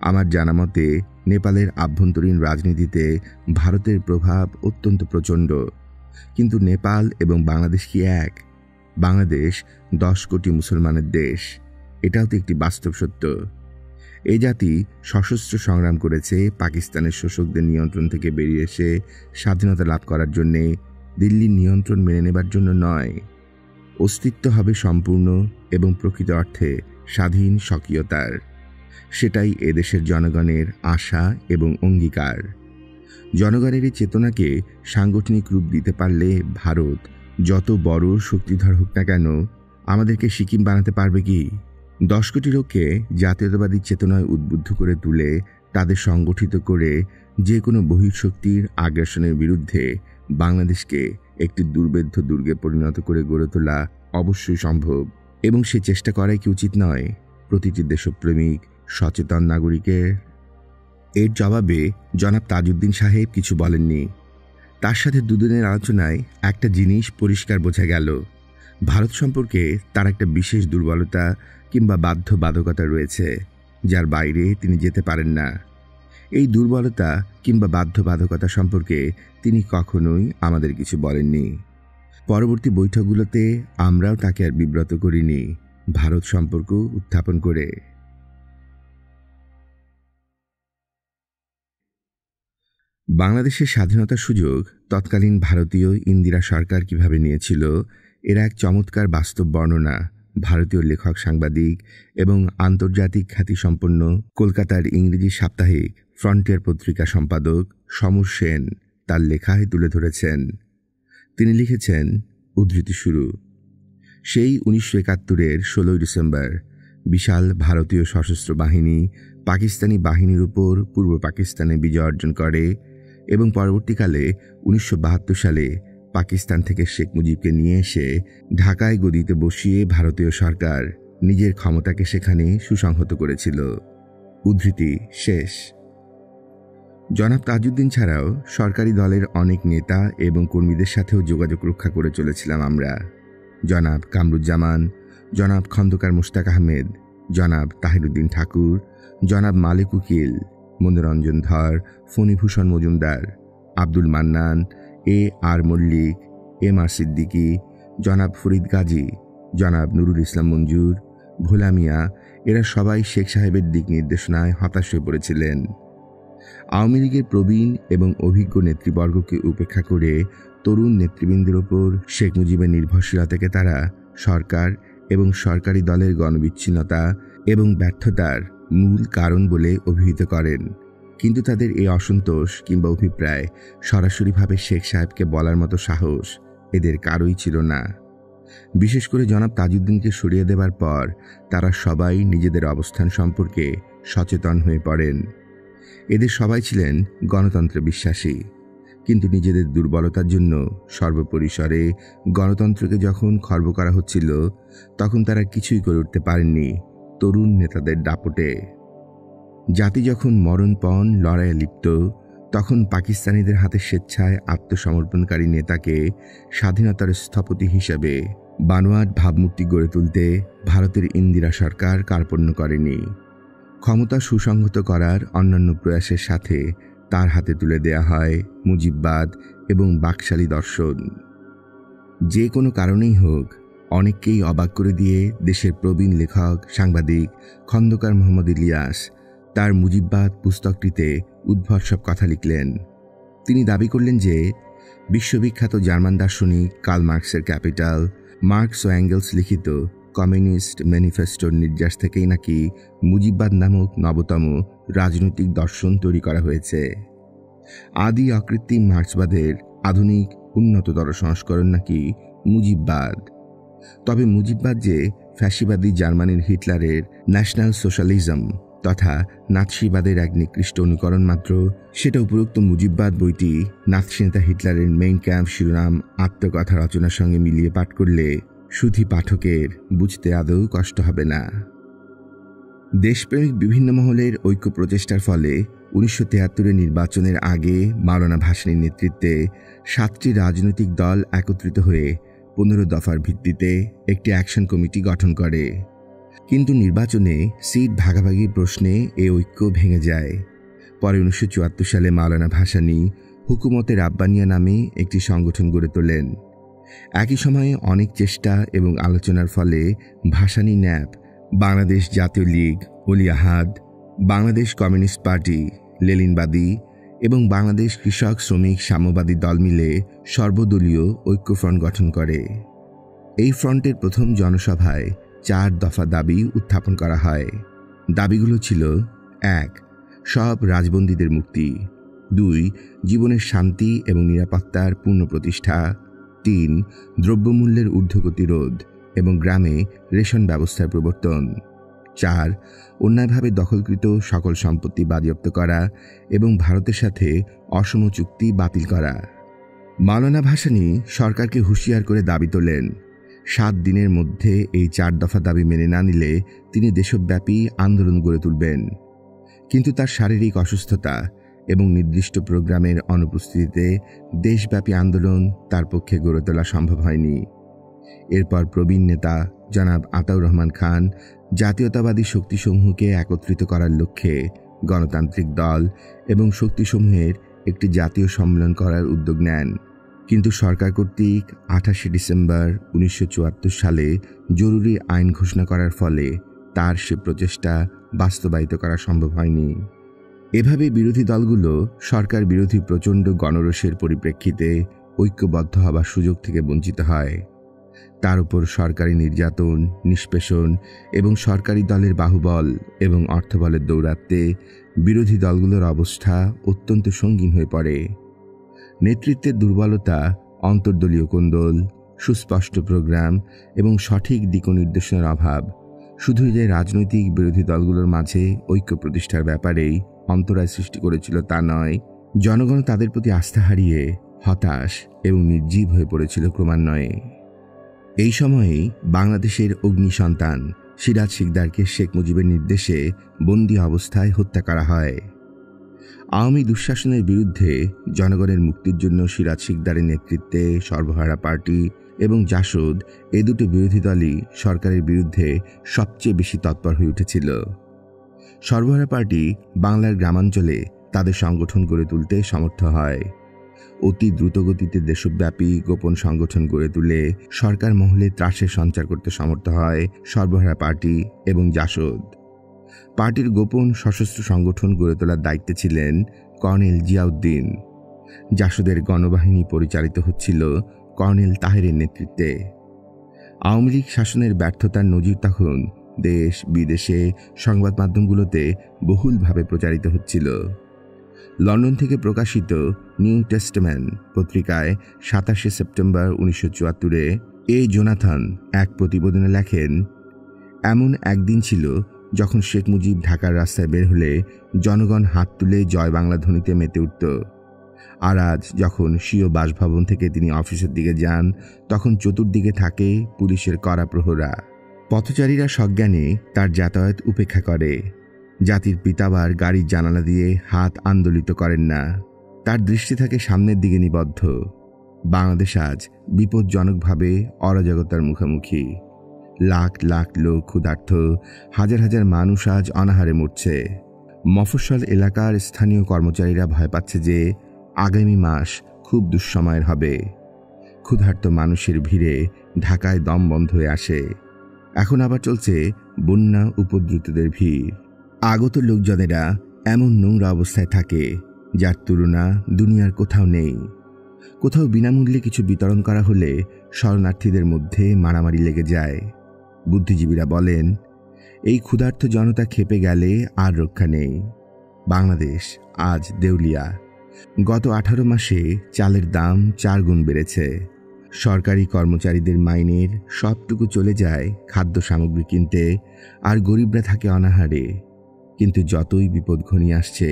আমার জানা মতে নেপালের আভ্যন্তরীণ রাজনীতিতে ভারতের প্রভাব অত্যন্ত প্রচণ্ড। কিন্তু নেপাল এবং বাংলাদেশ কি এক? বাংলাদেশ 10 কোটি মুসলমানের দেশ। এটাও তো একটি বাস্তব সত্য। এই জাতি সশস্ত্র সংগ্রাম করেছে পাকিস্তানের শোষকদের নিয়ন্ত্রণ থেকে বেরিয়ে এসে স্বাধীনতা লাভ করার জন্যে, দিল্লির নিয়ন্ত্রণ মেনে নেবার জন্য নয়। অস্তিত্ব হবে সম্পূর্ণ এবং প্রকৃত অর্থে স্বাধীন স্বকীয়তার। সেটাই এদেশের জনগণের আশা এবং অঙ্গীকার। জনগণের এই চেতনাকে সাংগঠনিক রূপ দিতে পারলে ভারত যত বড় শক্তিধর হোক না কেন আমাদেরকে সিকিম বানাতে পারবে কি? 10 কোটি লোককে জাতীয়তাবাদী চেতনায় উদ্বুদ্ধ করে তুলে তাদের সংগঠিত করে যে কোনো বহিঃশক্তির আগ্রাসনের বিরুদ্ধে বাংলাদেশকে একটি দুর্ভেদ্য দুর্গে পরিণত করে গড়ে তোলা অবশ্যই সম্ভব, এবং সে চেষ্টা করাই কি উচিত নয় প্রতিটি দেশপ্রেমিক সচেতন নাগরিকের? এর জবাবে জনাব তাজউদ্দিন সাহেব কিছু বলেননি। তার সাথে দুদিনের আলোচনায় একটা জিনিস পরিষ্কার বোঝা গেল, ভারত সম্পর্কে তার একটা বিশেষ দুর্বলতা কিংবা বাধ্যবাধকতা রয়েছে, যার বাইরে তিনি যেতে পারেন না। এই দুর্বলতা কিংবা বাধ্যবাধকতা সম্পর্কে তিনি কখনোই আমাদের কিছু বলেননি। পরবর্তী বৈঠকগুলোতে আমরাও তাকে আর বিব্রত করিনি ভারত সম্পর্ক উত্থাপন করে। বাংলাদেশের স্বাধীনতার সুযোগ তৎকালীন ভারতীয় ইন্দিরা সরকার কিভাবে নিয়েছিল, এর এক চমৎকার বাস্তব বর্ণনা ভারতীয় লেখক, সাংবাদিক এবং আন্তর্জাতিক খ্যাতিসম্পন্ন কলকাতার ইংরেজি সাপ্তাহিক ফ্রন্টিয়ার পত্রিকা সম্পাদক সমর সেন তার লেখায় তুলে ধরেছেন। তিনি লিখেছেন, উদ্ধৃতি শুরু, সেই 1971-এর 16 ডিসেম্বর বিশাল ভারতীয় সশস্ত্র বাহিনী পাকিস্তানি বাহিনীর উপর পূর্ব পাকিস্তানে বিজয় অর্জন করে এবং পরবর্তীকালে 1972 সালে পাকিস্তান থেকে শেখ মুজিবকে নিয়ে এসে ঢাকায় গদিতে বসিয়ে ভারতীয় সরকার নিজের ক্ষমতাকে সেখানে সুসংহত করেছিল। উদ্ধৃতি শেষ। জনাব তাজউদ্দিন ছাড়াও সরকারি দলের অনেক নেতা এবং কর্মীদের সাথেও যোগাযোগ রক্ষা করে চলেছিলাম আমরা। জনাব কামরুজ্জামান, জনাব খন্দকার মুশতাক আহমেদ, জনাব তাহিরউদ্দিন ঠাকুর, জনাব মালিক উকিল, মনোরঞ্জন ধর, ফণীভূষণ মজুমদার, আব্দুল মান্নান, আর মল্লিক, আর সিদ্দিকী, জনাব ফরিদ গাজী, জনাব নুরুল ইসলাম মঞ্জুর, ভোলা মিয়া, এরা সবাই শেখ সাহেবের দিক নির্দেশনায় হতাশ হয়ে পড়েছিলেন। আওয়ামী লীগের প্রবীণ এবং অভিজ্ঞ নেতৃবর্গকে উপেক্ষা করে তরুণ নেতৃবৃন্দের ওপর শেখ মুজিবের নির্ভরশীলতাকে তারা সরকার এবং সরকারি দলের গণবিচ্ছিন্নতা এবং ব্যর্থতার মূল কারণ বলে অভিহিত করেন। কিন্তু তাদের এই অসন্তোষ কিংবা অভিপ্রায় সরাসরিভাবে শেখ সাহেবকে বলার মতো সাহস এদের কারোই ছিল না। বিশেষ করে জনাব তাজউদ্দিনকে সরিয়ে দেবার পর তারা সবাই নিজেদের অবস্থান সম্পর্কে সচেতন হয়ে পড়েন। এদের সবাই ছিলেন গণতন্ত্রে বিশ্বাসী, কিন্তু নিজেদের দুর্বলতার জন্য সর্বপরিসরে গণতন্ত্রকে যখন খর্ব করা হচ্ছিল তখন তারা কিছুই করে উঠতে পারেননি। তরুণ নেতাদের দাপটে। জাতি যখন মরণপণ লড়াইয়ে লিপ্ত, তখন পাকিস্তানিদের হাতে স্বেচ্ছায় আত্মসমর্পণকারী নেতাকে স্বাধীনতার স্থপতি হিসেবে বানোয়াট ভাবমূর্তি গড়ে তুলতে ভারতের ইন্দিরা সরকার কার্পণ্য করেনি। ক্ষমতা সুসংহত করার অন্যান্য প্রয়াসের সাথে তার হাতে তুলে দেয়া হয় মুজিববাদ এবং বাকশালী দর্শন। যে কোনো কারণেই হোক, অনেককেই অবাক করে দিয়ে দেশের প্রবীণ লেখক সাংবাদিক খন্দকার মোহাম্মদ ইলিয়াস তার মুজিববাদ পুস্তকটিতে উদ্ভট সব কথা লিখলেন। তিনি দাবি করলেন যে বিশ্ববিখ্যাত জার্মান দার্শনিক কার্ল মার্কসের ক্যাপিটাল, মার্কস ও অ্যাঙ্গেলস লিখিত কমিউনিস্ট ম্যানিফেস্টোর নির্যাস থেকেই নাকি মুজিববাদ নামক নবতম রাজনৈতিক দর্শন তৈরি করা হয়েছে। আদি অকৃত্রিম মার্ক্সবাদের আধুনিক উন্নততর সংস্করণ নাকি মুজিববাদ। তবে মুজিববাদ যে ফ্যাসিবাদী জার্মানির হিটলারের ন্যাশনাল সোশ্যালিজম তথা নাৎসিবাদের এক নিকৃষ্ট অনুকরণ মাত্র, সেটা উপরোক্ত মুজিববাদ বইটি নাৎসি নেতা হিটলারের মেইন ক্যাম্প শিরোনাম আত্মকথা রচনার সঙ্গে মিলিয়ে পাঠ করলে সুধী পাঠকের বুঝতে আদৌ কষ্ট হবে না। দেশপ্রেমিক বিভিন্ন মহলের ঐক্য প্রচেষ্টার ফলে 1973 নির্বাচনের আগে মাওলানা ভাসানীর নেতৃত্বে 7টি রাজনৈতিক দল একত্রিত হয়ে 15 দফার ভিত্তিতে একটি অ্যাকশন কমিটি গঠন করে। কিন্তু নির্বাচনে সিট ভাগাভাগি প্রশ্নে এ ঐক্য ভেঙে যায়। পরে 1974 সালে মাওলানা ভাসানী হুকুমতে রাব্বানিয়া নামে একটি সংগঠন গড়ে তোলেন। একই সময়ে অনেক চেষ্টা এবং আলোচনার ফলে ভাসানী ন্যাপ, বাংলাদেশ জাতীয় লীগ ওলি আহাদ, বাংলাদেশ কমিউনিস্ট পার্টি লেনিনবাদী এবং বাংলাদেশ কৃষক শ্রমিক সাম্যবাদী দল মিলে সর্বদলীয় ঐক্যফ্রন্ট গঠন করে। এই ফ্রন্টের প্রথম জনসভায় 4 দফা দাবি উত্থাপন করা হয়। দাবিগুলো ছিল: 1. সব রাজবন্দীদের মুক্তি, 2. জীবনের শান্তি এবং নিরাপত্তার পূর্ণ প্রতিষ্ঠা, 3. দ্রব্যমূল্যের ঊর্ধ্বগতি রোধ এবং গ্রামে রেশন ব্যবস্থার প্রবর্তন, 4. অন্যায়ভাবে দখলকৃত সকল সম্পত্তি বাজেয়াপ্ত করা এবং ভারতের সাথে অসম চুক্তি বাতিল করা। মাওলানা ভাসানী সরকারকে হুঁশিয়ার করে দাবি তোলেন, 7 দিনের মধ্যে এই 4 দফা দাবি মেনে না নিলে তিনি দেশব্যাপী আন্দোলন গড়ে তুলবেন। কিন্তু তার শারীরিক অসুস্থতা এবং নির্দিষ্ট প্রোগ্রামের অনুপস্থিতিতে দেশব্যাপী আন্দোলন তার পক্ষে গড়ে তোলা সম্ভব হয়নি। এরপর প্রবীণ নেতা জনাব আতাউর রহমান খান জাতীয়তাবাদী শক্তিসমূহকে একত্রিত করার লক্ষ্যে গণতান্ত্রিক দল এবং শক্তিসমূহের একটি জাতীয় সম্মেলন করার উদ্যোগ নেন। কিন্তু সরকার কর্তৃক 28 ডিসেম্বর 1974 সালে জরুরি আইন ঘোষণা করার ফলে তার সে প্রচেষ্টা বাস্তবায়িত করা সম্ভব হয়নি। এভাবে বিরোধী দলগুলো সরকার বিরোধী প্রচণ্ড গণরোষের পরিপ্রেক্ষিতে ঐক্যবদ্ধ হবার সুযোগ থেকে বঞ্চিত হয়। তার উপর সরকারি নির্যাতন, নিষ্পেষণ এবং সরকারি দলের বাহুবল এবং অর্থবলের দৌরাত্ম্যে বিরোধী দলগুলোর অবস্থা অত্যন্ত সঙ্গীন হয়ে পড়ে। নেতৃত্বের দুর্বলতা, অন্তর্দলীয় কোন্দল, সুস্পষ্ট প্রোগ্রাম এবং সঠিক দিকনির্দেশনার অভাব শুধুই যে রাজনৈতিক বিরোধী দলগুলোর মাঝে ঐক্য প্রতিষ্ঠার ব্যাপারেই অন্তরায় সৃষ্টি করেছিল তা নয়, জনগণ তাদের প্রতি আস্থা হারিয়ে হতাশ এবং নির্জীব হয়ে পড়েছিল ক্রমান্বয়ে। এই সময়েই বাংলাদেশের অগ্নি সন্তান সিরাজ শিকদারকে শেখ মুজিবের নির্দেশে বন্দী অবস্থায় হত্যা করা হয়। আওয়ামী দুঃশাসনের বিরুদ্ধে জনগণের মুক্তির জন্য সিরাজ শিকদারের নেতৃত্বে সর্বহারা পার্টি এবং জাসদ, এ দুটো বিরোধী দলই সরকারের বিরুদ্ধে সবচেয়ে বেশি তৎপর হয়ে উঠেছিল। সর্বহারা পার্টি বাংলার গ্রামাঞ্চলে তাদের সংগঠন গড়ে তুলতে সমর্থ হয়। অতি দ্রুতগতিতে দেশব্যাপী গোপন সংগঠন গড়ে তুলে সরকার মহলে ত্রাসের সঞ্চার করতে সমর্থ হয় সর্বহারা পার্টি এবং জাসদ। পার্টির গোপন সশস্ত্র সংগঠন গড়ে তোলার দায়িত্বে ছিলেন কর্নেল জিয়াউদ্দিন। জাসদের গণবাহিনী পরিচালিত হচ্ছিল কর্নেল তাহেরের নেতৃত্বে। আওয়ামী লীগ শাসনের ব্যর্থতার নজির তখন দেশ বিদেশে সংবাদ মাধ্যমগুলোতে বহুলভাবে প্রচারিত হচ্ছিল। লন্ডন থেকে প্রকাশিত নিউ টেস্টামেন্ট পত্রিকায় 27 সেপ্টেম্বর 1974 এ জোনাথন এক প্রতিবেদনে লেখেন, এমন একদিন ছিল যখন শেখ মুজিব ঢাকার রাস্তায় বের হলে জনগণ হাত তুলে জয় বাংলা ধ্বনিতে মেতে উঠত। আর আজ যখন স্বীয় বাসভবন থেকে তিনি অফিসের দিকে যান, তখন চতুর্দিকে থাকে পুলিশের কড়া প্রহরা। পথচারীরা সজ্ঞানে তার যাতায়াত উপেক্ষা করে। জাতির পিতাবার গাড়ির জানালা দিয়ে হাত আন্দোলিত করেন না, তার দৃষ্টি থাকে সামনের দিকে নিবদ্ধ। বাংলাদেশ আজ বিপজ্জনকভাবে অরাজকতার মুখোমুখি। লাখ লাখ লোক ক্ষুধার্ত, হাজার হাজার মানুষ আজ অনাহারে মরছে। মফস্বল এলাকার স্থানীয় কর্মচারীরা ভয় পাচ্ছে যে আগামী মাস খুব দুঃসময়ের হবে। ক্ষুধার্ত মানুষের ভিড়ে ঢাকায় দম বন্ধ হয়ে আসে। এখন আবার চলছে বন্যা উপদ্রুতদের ভিড়। আগত লোকজনেরা এমন নোংরা অবস্থায় থাকে যার তুলনা দুনিয়ার কোথাও নেই। কোথাও বিনামূল্যে কিছু বিতরণ করা হলে শরণার্থীদের মধ্যে মারামারি লেগে যায়। বুদ্ধিজীবীরা বলেন, এই ক্ষুধার্ত জনতা খেপে গেলে আর রক্ষা নেই। বাংলাদেশ আজ দেউলিয়া। গত 18 মাসে চালের দাম 4 গুণ বেড়েছে। সরকারি কর্মচারীদের মাইনের সবটুকু চলে যায় খাদ্য সামগ্রী কিনতে, আর গরিবরা থাকে অনাহারে। কিন্তু যতই বিপদ ঘনিয়ে আসছে,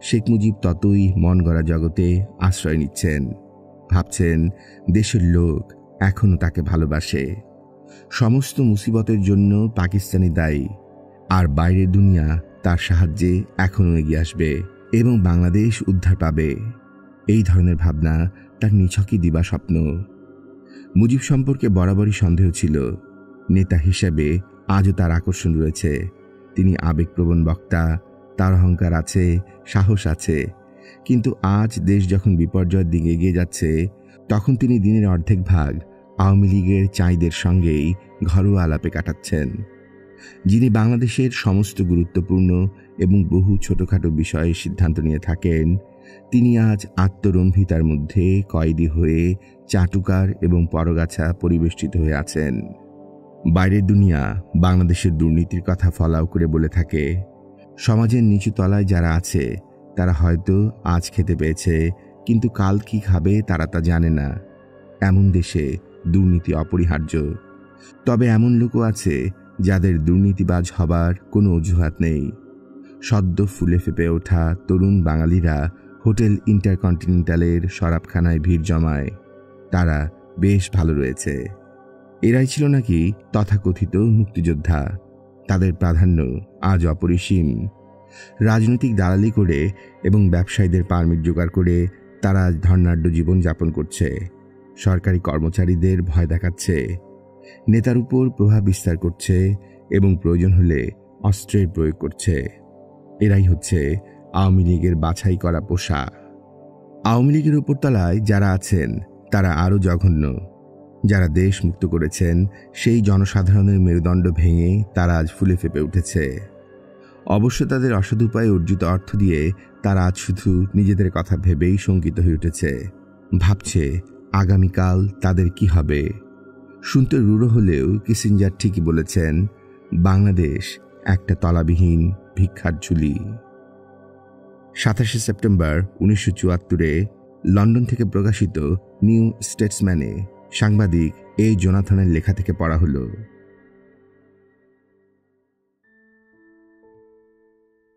শেখ মুজিব ততই মন গড়া জগতে আশ্রয় নিচ্ছেন। ভাবছেন দেশের লোক এখনো তাকে ভালোবাসে। সমস্ত মুসিবতের জন্য পাকিস্তানি দায়ী, আর বাইরের দুনিয়া তার সাহায্যে এখনো এগিয়ে আসবে এবং বাংলাদেশ উদ্ধার পাবে। এই ধরনের ভাবনা তার নিছকই দিবা স্বপ্ন। মুজিব সম্পর্কে বরাবরই সন্দেহ ছিল। নেতা হিসেবে আজও তার আকর্ষণ রয়েছে। তিনি আবেগপ্রবণ বক্তা, তার অহংকার আছে, সাহস আছে। কিন্তু আজ দেশ যখন বিপর্যয়ের দিকে এগিয়ে যাচ্ছে, তখন তিনি দিনের অর্ধেক ভাগ আওয়ামী লীগের চাঁইদের সঙ্গেই ঘরোয়া আলাপে কাটাচ্ছেন। যিনি বাংলাদেশের সমস্ত গুরুত্বপূর্ণ এবং বহু ছোটখাটো বিষয়ে সিদ্ধান্ত নিয়ে থাকেন, তিনি আজ আত্মরম্ভিতার মধ্যে কয়েদি হয়ে চাটুকার এবং পরগাছা পরিবেষ্টিত হয়ে আছেন। বাইরের দুনিয়া বাংলাদেশের দুর্নীতির কথা ফলাও করে বলে থাকে। সমাজের নিচু তলায় যারা আছে তারা হয়তো আজ খেতে পেয়েছে, কিন্তু কাল কি খাবে তারা তা জানে না। এমন দেশে দুর্নীতি অপরিহার্য। তবে এমন লোকও আছে যাদের দুর্নীতিবাজ হবার কোনো অজুহাত নেই। সদ্য ফুলে ফেপে ওঠা তরুণ বাঙালিরা হোটেল ইন্টারকন্টিনেন্টালের শরাবখানায় ভিড় জমায়। তারা বেশ ভালো রয়েছে। এরাই ছিল নাকি তথাকথিত মুক্তিযোদ্ধা। তাদের প্রাধান্য আজ অপরিসীম। রাজনৈতিক দালালি করে এবং ব্যবসায়ীদের পারমিট জোগাড় করে তারা আজ ধর্নাঢ্য জীবন যাপন করছে। সরকারি কর্মচারীদের ভয় দেখাচ্ছে, নেতার উপর প্রভাব বিস্তার করছে এবং প্রয়োজন হলে অস্ত্রের প্রয়োগ করছে। এরাই হচ্ছে আওয়ামী লীগের বাছাই করা পোষা। আওয়ামী লীগের উপরতলায় যারা আছেন তারা আরও জঘন্য। যারা দেশ মুক্ত করেছেন সেই জনসাধারণের মেরুদণ্ড ভেঙে তারা আজ ফুলে ফেপে উঠেছে। অবশ্য তাদের অসৎ উপায়ে অর্জিত অর্থ দিয়ে তারা আজ শুধু নিজেদের কথা ভেবেই শঙ্কিত হয়ে উঠেছে। ভাবছে আগামীকাল তাদের কি হবে। শুনতে রূঢ় হলেও কিসিঞ্জার ঠিকই বলেছেন, বাংলাদেশ একটা তলাবিহীন ভিক্ষার ঝুলি। 27 সেপ্টেম্বর 1974 লন্ডন থেকে প্রকাশিত নিউ স্টেটসম্যানে সাংবাদিক এ জোনাথনের লেখা থেকে পড়া হলো।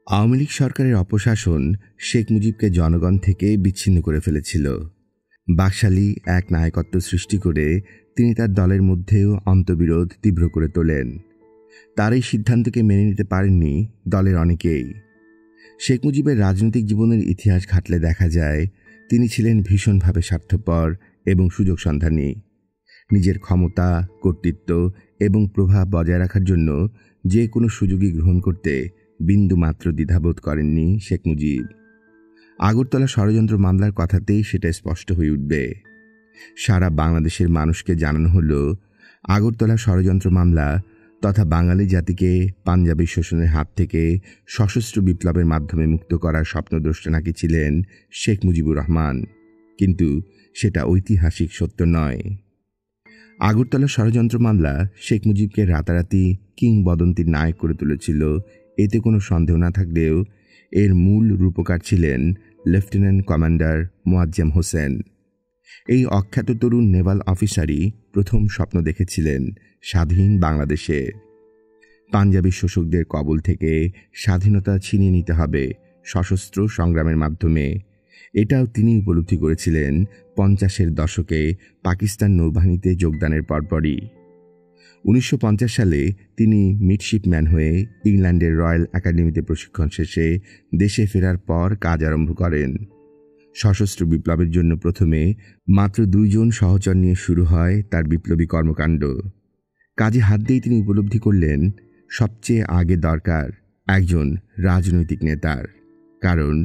আওয়ামী লীগ সরকারের অপশাসন শেখ মুজিবকে জনগণ থেকে বিচ্ছিন্ন করে ফেলেছিল। বাকশালী এক নায়কত্ব সৃষ্টি করে তিনি তার দলের মধ্যেও অন্তবিরোধ তীব্র করে তোলেন। তার এই সিদ্ধান্তকে মেনে নিতে পারেননি দলের অনেকেই। শেখ মুজিবের রাজনৈতিক জীবনের ইতিহাস ঘাটলে দেখা যায় তিনি ছিলেন ভীষণভাবে স্বার্থপর এবং সুযোগ সন্ধানী। নিজের ক্ষমতা, কর্তৃত্ব এবং প্রভাব বজায় রাখার জন্য যে কোনো সুযোগই গ্রহণ করতে বিন্দুমাত্র দ্বিধাবোধ করেননি শেখ মুজিব। আগরতলা ষড়যন্ত্র মামলার কথাতেই সেটা স্পষ্ট হয়ে উঠবে। সারা বাংলাদেশের মানুষকে জানানো হলো আগরতলা ষড়যন্ত্র মামলা তথা বাঙালি জাতিকে পাঞ্জাবি শোষণের হাত থেকে সশস্ত্র বিপ্লবের মাধ্যমে মুক্ত করার স্বপ্নদ্রষ্টা নাকি ছিলেন শেখ মুজিবুর রহমান। কিন্তু সেটা ঐতিহাসিক সত্য নয়। আগরতলা ষড়যন্ত্র মামলা শেখ মুজিবকে রাতারাতি কিংবদন্তির নায়ক করে তুলেছিল, এতে কোনো সন্দেহ না থাকলেও এর মূল রূপকার ছিলেন লেফটেন্যান্ট কমান্ডার মোয়াজ্জেম হোসেন। এই অখ্যাত তরুণ নেভাল অফিসারই প্রথম স্বপ্ন দেখেছিলেন স্বাধীন বাংলাদেশে। পাঞ্জাবি শোষকদের কবল থেকে স্বাধীনতা ছিনিয়ে নিতে হবে সশস্ত্র সংগ্রামের মাধ্যমে। এটাও তিনি উপলব্ধি করেছিলেন 50-এর দশকে পাকিস্তান নৌবাহিনীতে যোগদানের পরপরই। 1950 সালে তিনি মিডশিপম্যান হয়ে ইংল্যান্ডের রয়্যাল একাডেমিতে প্রশিক্ষণ শেষে দেশে ফেরার পর কাজ আরম্ভ করেন। সশস্ত্র বিপ্লবের জন্য প্রথমে মাত্র 2 জন সহচর নিয়ে শুরু হয় তার বিপ্লবী কর্মকাণ্ড। কাজে হাত দিয়ে তিনি উপলব্ধি করলেন সবচেয়ে আগে দরকার একজন রাজনৈতিক নেতার, কারণ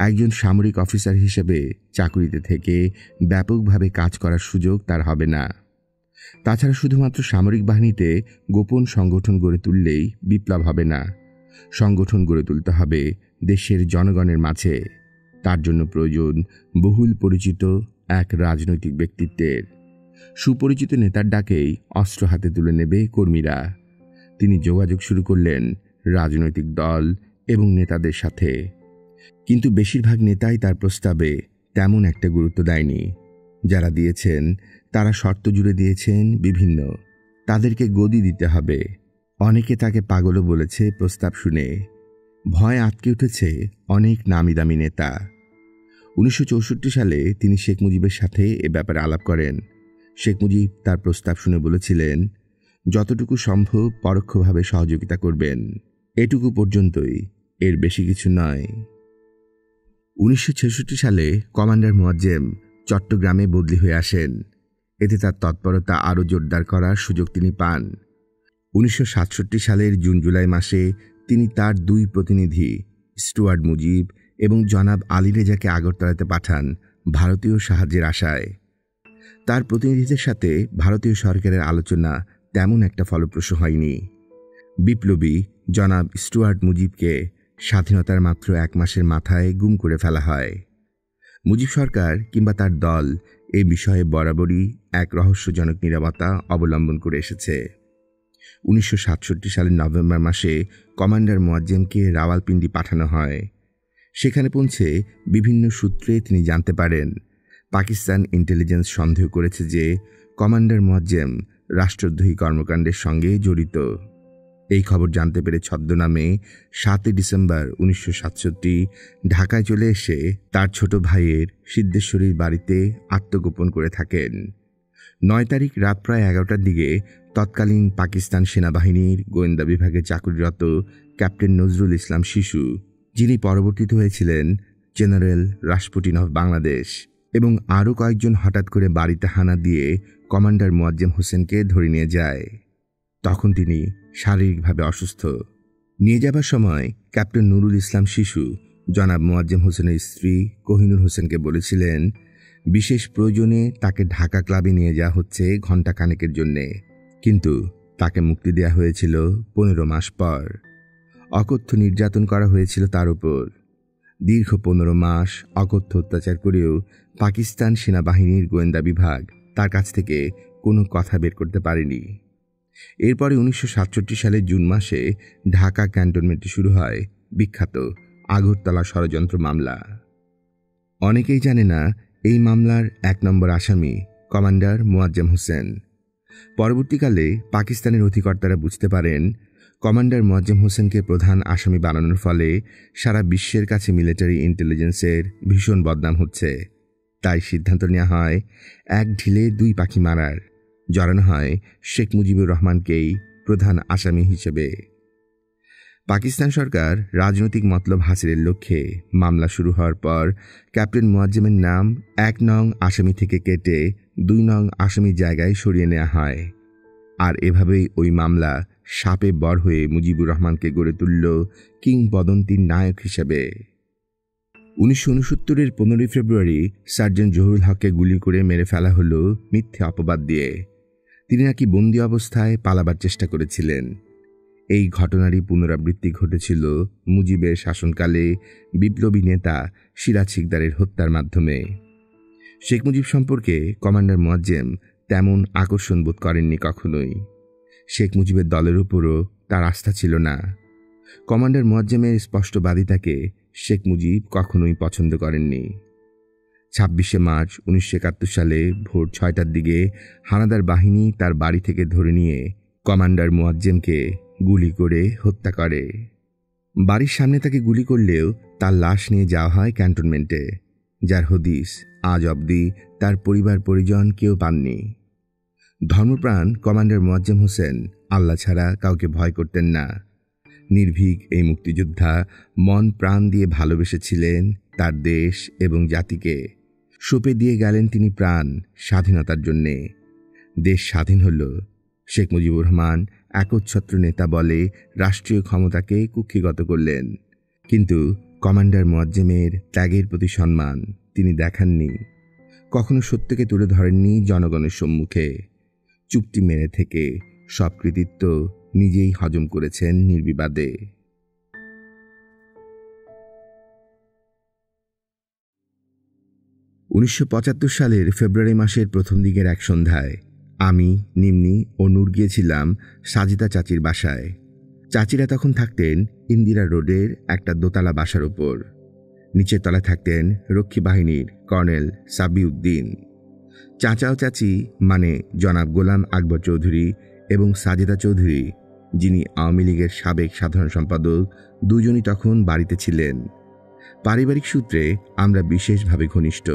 একজন সামরিক অফিসার হিসেবে চাকুরিতে থেকে ব্যাপকভাবে কাজ করার সুযোগ তার হবে না। তাছাড়া শুধুমাত্র সামরিক বাহিনীতে গোপন সংগঠন গড়ে তুললেই বিপ্লব হবে না, সংগঠন গড়ে তুলতে হবে দেশের জনগণের মাঝে। তার জন্য প্রয়োজন বহুল পরিচিত এক রাজনৈতিক ব্যক্তিত্বের। সুপরিচিত নেতার ডাকেই অস্ত্র হাতে তুলে নেবে কর্মীরা। তিনি যোগাযোগ শুরু করলেন রাজনৈতিক দল এবং নেতাদের সাথে, কিন্তু বেশিরভাগ নেতাই তার প্রস্তাবে তেমন একটা গুরুত্ব দেয়নি। যারা দিয়েছেন তারা শর্ত জুড়ে দিয়েছেন বিভিন্ন, তাদেরকে গদি দিতে হবে। অনেকে তাকে পাগলও বলেছে প্রস্তাব শুনে। ভয় আটকে উঠেছে অনেক নামি দামি নেতা। 1964 সালে তিনি শেখ মুজিবের সাথে এ ব্যাপারে আলাপ করেন। শেখ মুজিব তার প্রস্তাব শুনে বলেছিলেন, যতটুকু সম্ভব পরোক্ষভাবে সহযোগিতা করবেন, এটুকু পর্যন্তই, এর বেশি কিছু নয়। 1966 সালে কমান্ডার মোয়াজ্জেম চট্টগ্রামে বদলি হয়ে আসেন। এতে তার তৎপরতা আরও জোরদার করার সুযোগ তিনি পান। 1967 সালের জুন জুলাই মাসে তিনি তার 2 প্রতিনিধি স্টুয়ার্ট মুজিব এবং জনাব আলী রেজাকে আগরতলাতে পাঠান ভারতীয় সাহায্যের আশায়। তার প্রতিনিধিদের সাথে ভারতীয় সরকারের আলোচনা তেমন একটা ফলপ্রসূ হয়নি। বিপ্লবী জনাব স্টুয়ার্ট মুজিবকে স্বাধীনতার মাত্র 1 মাসের মাথায় গুম করে ফেলা হয়। মুজিব সরকার কিংবা তার দল এই বিষয়ে বরাবরই এক রহস্যজনক নীরবতা অবলম্বন করে এসেছে। 1967 সালের নভেম্বর মাসে কমান্ডার মোয়াজ্জেমকে রাওয়ালপিন্ডি পাঠানো হয়। সেখানে পৌঁছে বিভিন্ন সূত্রে তিনি জানতে পারেন পাকিস্তান ইন্টেলিজেন্স সন্দেহ করেছে যে কমান্ডার মোয়াজ্জেম রাষ্ট্রদ্রোহী কর্মকাণ্ডের সঙ্গে জড়িত। এই খবর জানতে পেরে ছদ্মনামে 7 ডিসেম্বর 1967 ঢাকায় চলে এসে তার ছোট ভাইয়ের সিদ্ধেশ্বরীর বাড়িতে আত্মগোপন করে থাকেন। 9 তারিখ রাত প্রায় 11টার দিকে তৎকালীন পাকিস্তান সেনাবাহিনীর গোয়েন্দা বিভাগে চাকুরিরত ক্যাপ্টেন নজরুল ইসলাম শিশু, যিনি পরবর্তীতে হয়েছিলেন জেনারেল রাসপুটিন অফ বাংলাদেশ, এবং আরও কয়েকজন হঠাৎ করে বাড়িতে হানা দিয়ে কমান্ডার মোয়াজ্জেম হোসেনকে ধরে নিয়ে যায়। তখন তিনি শারীরিকভাবে অসুস্থ। নিয়ে যাবার সময় ক্যাপ্টেন নুরুল ইসলাম শিশু জনাব মোয়াজ্জেম হোসেনের স্ত্রী কোহিনুর হোসেনকে বলেছিলেন, বিশেষ প্রয়োজনে তাকে ঢাকা ক্লাবে নিয়ে যাওয়া হচ্ছে ঘণ্টাখানেকের জন্যে, কিন্তু তাকে মুক্তি দেওয়া হয়েছিল 15 মাস পর। অকথ্য নির্যাতন করা হয়েছিল তার উপর। দীর্ঘ 15 মাস অকথ্য অত্যাচার করেও পাকিস্তান সেনাবাহিনীর গোয়েন্দা বিভাগ তার কাছ থেকে কোনো কথা বের করতে পারেনি। এরপরে 1967 সালের জুন মাসে ঢাকা ক্যান্টনমেন্টে শুরু হয় বিখ্যাত আগরতলা ষড়যন্ত্র মামলা। অনেকেই জানে না এই মামলার 1 নম্বর আসামি কমান্ডার মোয়াজ্জেম হোসেন। পরবর্তীকালে পাকিস্তানের অধিকর্তারা বুঝতে পারেন কমান্ডার মোয়াজ্জেম হোসেনকে প্রধান আসামি বানানোর ফলে সারা বিশ্বের কাছে মিলিটারি ইন্টেলিজেন্সের ভীষণ বদনাম হচ্ছে। তাই সিদ্ধান্ত নেওয়া হয় এক ঢিলে 2 পাখি মারার। জড়ানো হয় শেখ মুজিবুর রহমানকেই প্রধান আসামি হিসেবে। পাকিস্তান সরকার রাজনৈতিক মতলব হাসিলের লক্ষ্যে মামলা শুরু হওয়ার পর ক্যাপ্টেন মোয়াজ্জেমের নাম 1 নং আসামি থেকে কেটে 2 নং আসামির জায়গায় সরিয়ে নেওয়া হয়। আর এভাবেই ওই মামলা সাপে বর হয়ে মুজিবুর রহমানকে গড়ে তুলল কিংবদন্তির নায়ক হিসেবে। 1969-এর 15 ফেব্রুয়ারি সার্জেন্ট জহুরুল হককে গুলি করে মেরে ফেলা হলো মিথ্যে অপবাদ দিয়ে। তিনি নাকি বন্দী অবস্থায় পালাবার চেষ্টা করেছিলেন। এই ঘটনারই পুনরাবৃত্তি ঘটেছিল মুজিবের শাসনকালে বিপ্লবী নেতা সিরাজ শিকদারের হত্যার মাধ্যমে। শেখ মুজিব সম্পর্কে কমান্ডার মোয়াজ্জেম তেমন আকর্ষণ বোধ করেননি কখনোই। শেখ মুজিবের দলের উপরও তার আস্থা ছিল না। কমান্ডার মোয়াজ্জেমের স্পষ্টবাদিতাকে শেখ মুজিব কখনোই পছন্দ করেননি। 26শে মার্চ 1971 সালে ভোর 6টার দিকে হানাদার বাহিনী তার বাড়ি থেকে ধরে নিয়ে কমান্ডার মোয়াজ্জেমকে গুলি করে হত্যা করে। বাড়ির সামনে তাকে গুলি করলেও তার লাশ নিয়ে যাওয়া হয় ক্যান্টনমেন্টে, যার হদিস আজ অবধি তার পরিবার পরিজন কেউ পাননি। ধর্মপ্রাণ কমান্ডার মোয়াজ্জেম হোসেন আল্লাহ ছাড়া কাউকে ভয় করতেন না। নির্ভীক এই মুক্তিযোদ্ধা মন প্রাণ দিয়ে ভালোবেসেছিলেন তার দেশ এবং জাতিকে। সঁপে দিয়ে গেলেন তিনি প্রাণ স্বাধীনতার জন্যে। দেশ স্বাধীন হল। শেখ মুজিবুর রহমান একচ্ছত্র নেতা বলে রাষ্ট্রীয় ক্ষমতাকে কুক্ষিগত করলেন, কিন্তু কমান্ডার মোয়াজ্জেমের ত্যাগের প্রতি সম্মান তিনি দেখাননি। কখনো সত্যকে তুলে ধরেননি জনগণের সম্মুখে। চুপটি মেরে থেকে সব কৃতিত্ব নিজেই হজম করেছেন নির্বিবাদে। 1975 সালের ফেব্রুয়ারি মাসের প্রথম দিকের এক সন্ধ্যায় আমি, নিম্নি ও নূর গিয়েছিলাম সাজিদা চাচির বাসায়। চাচিরা তখন থাকতেন ইন্দিরা রোডের একটা দোতলা বাসার উপর। নিচের তলায় থাকতেন রক্ষী বাহিনীর কর্নেল সাবিউদ্দিন। চাচা ও চাচি মানে জনাব গোলাম আকবর চৌধুরী এবং সাজেদা চৌধুরী, যিনি আওয়ামী লীগের সাবেক সাধারণ সম্পাদক, দুজনই তখন বাড়িতে ছিলেন। পারিবারিক সূত্রে আমরা বিশেষভাবে ঘনিষ্ঠ।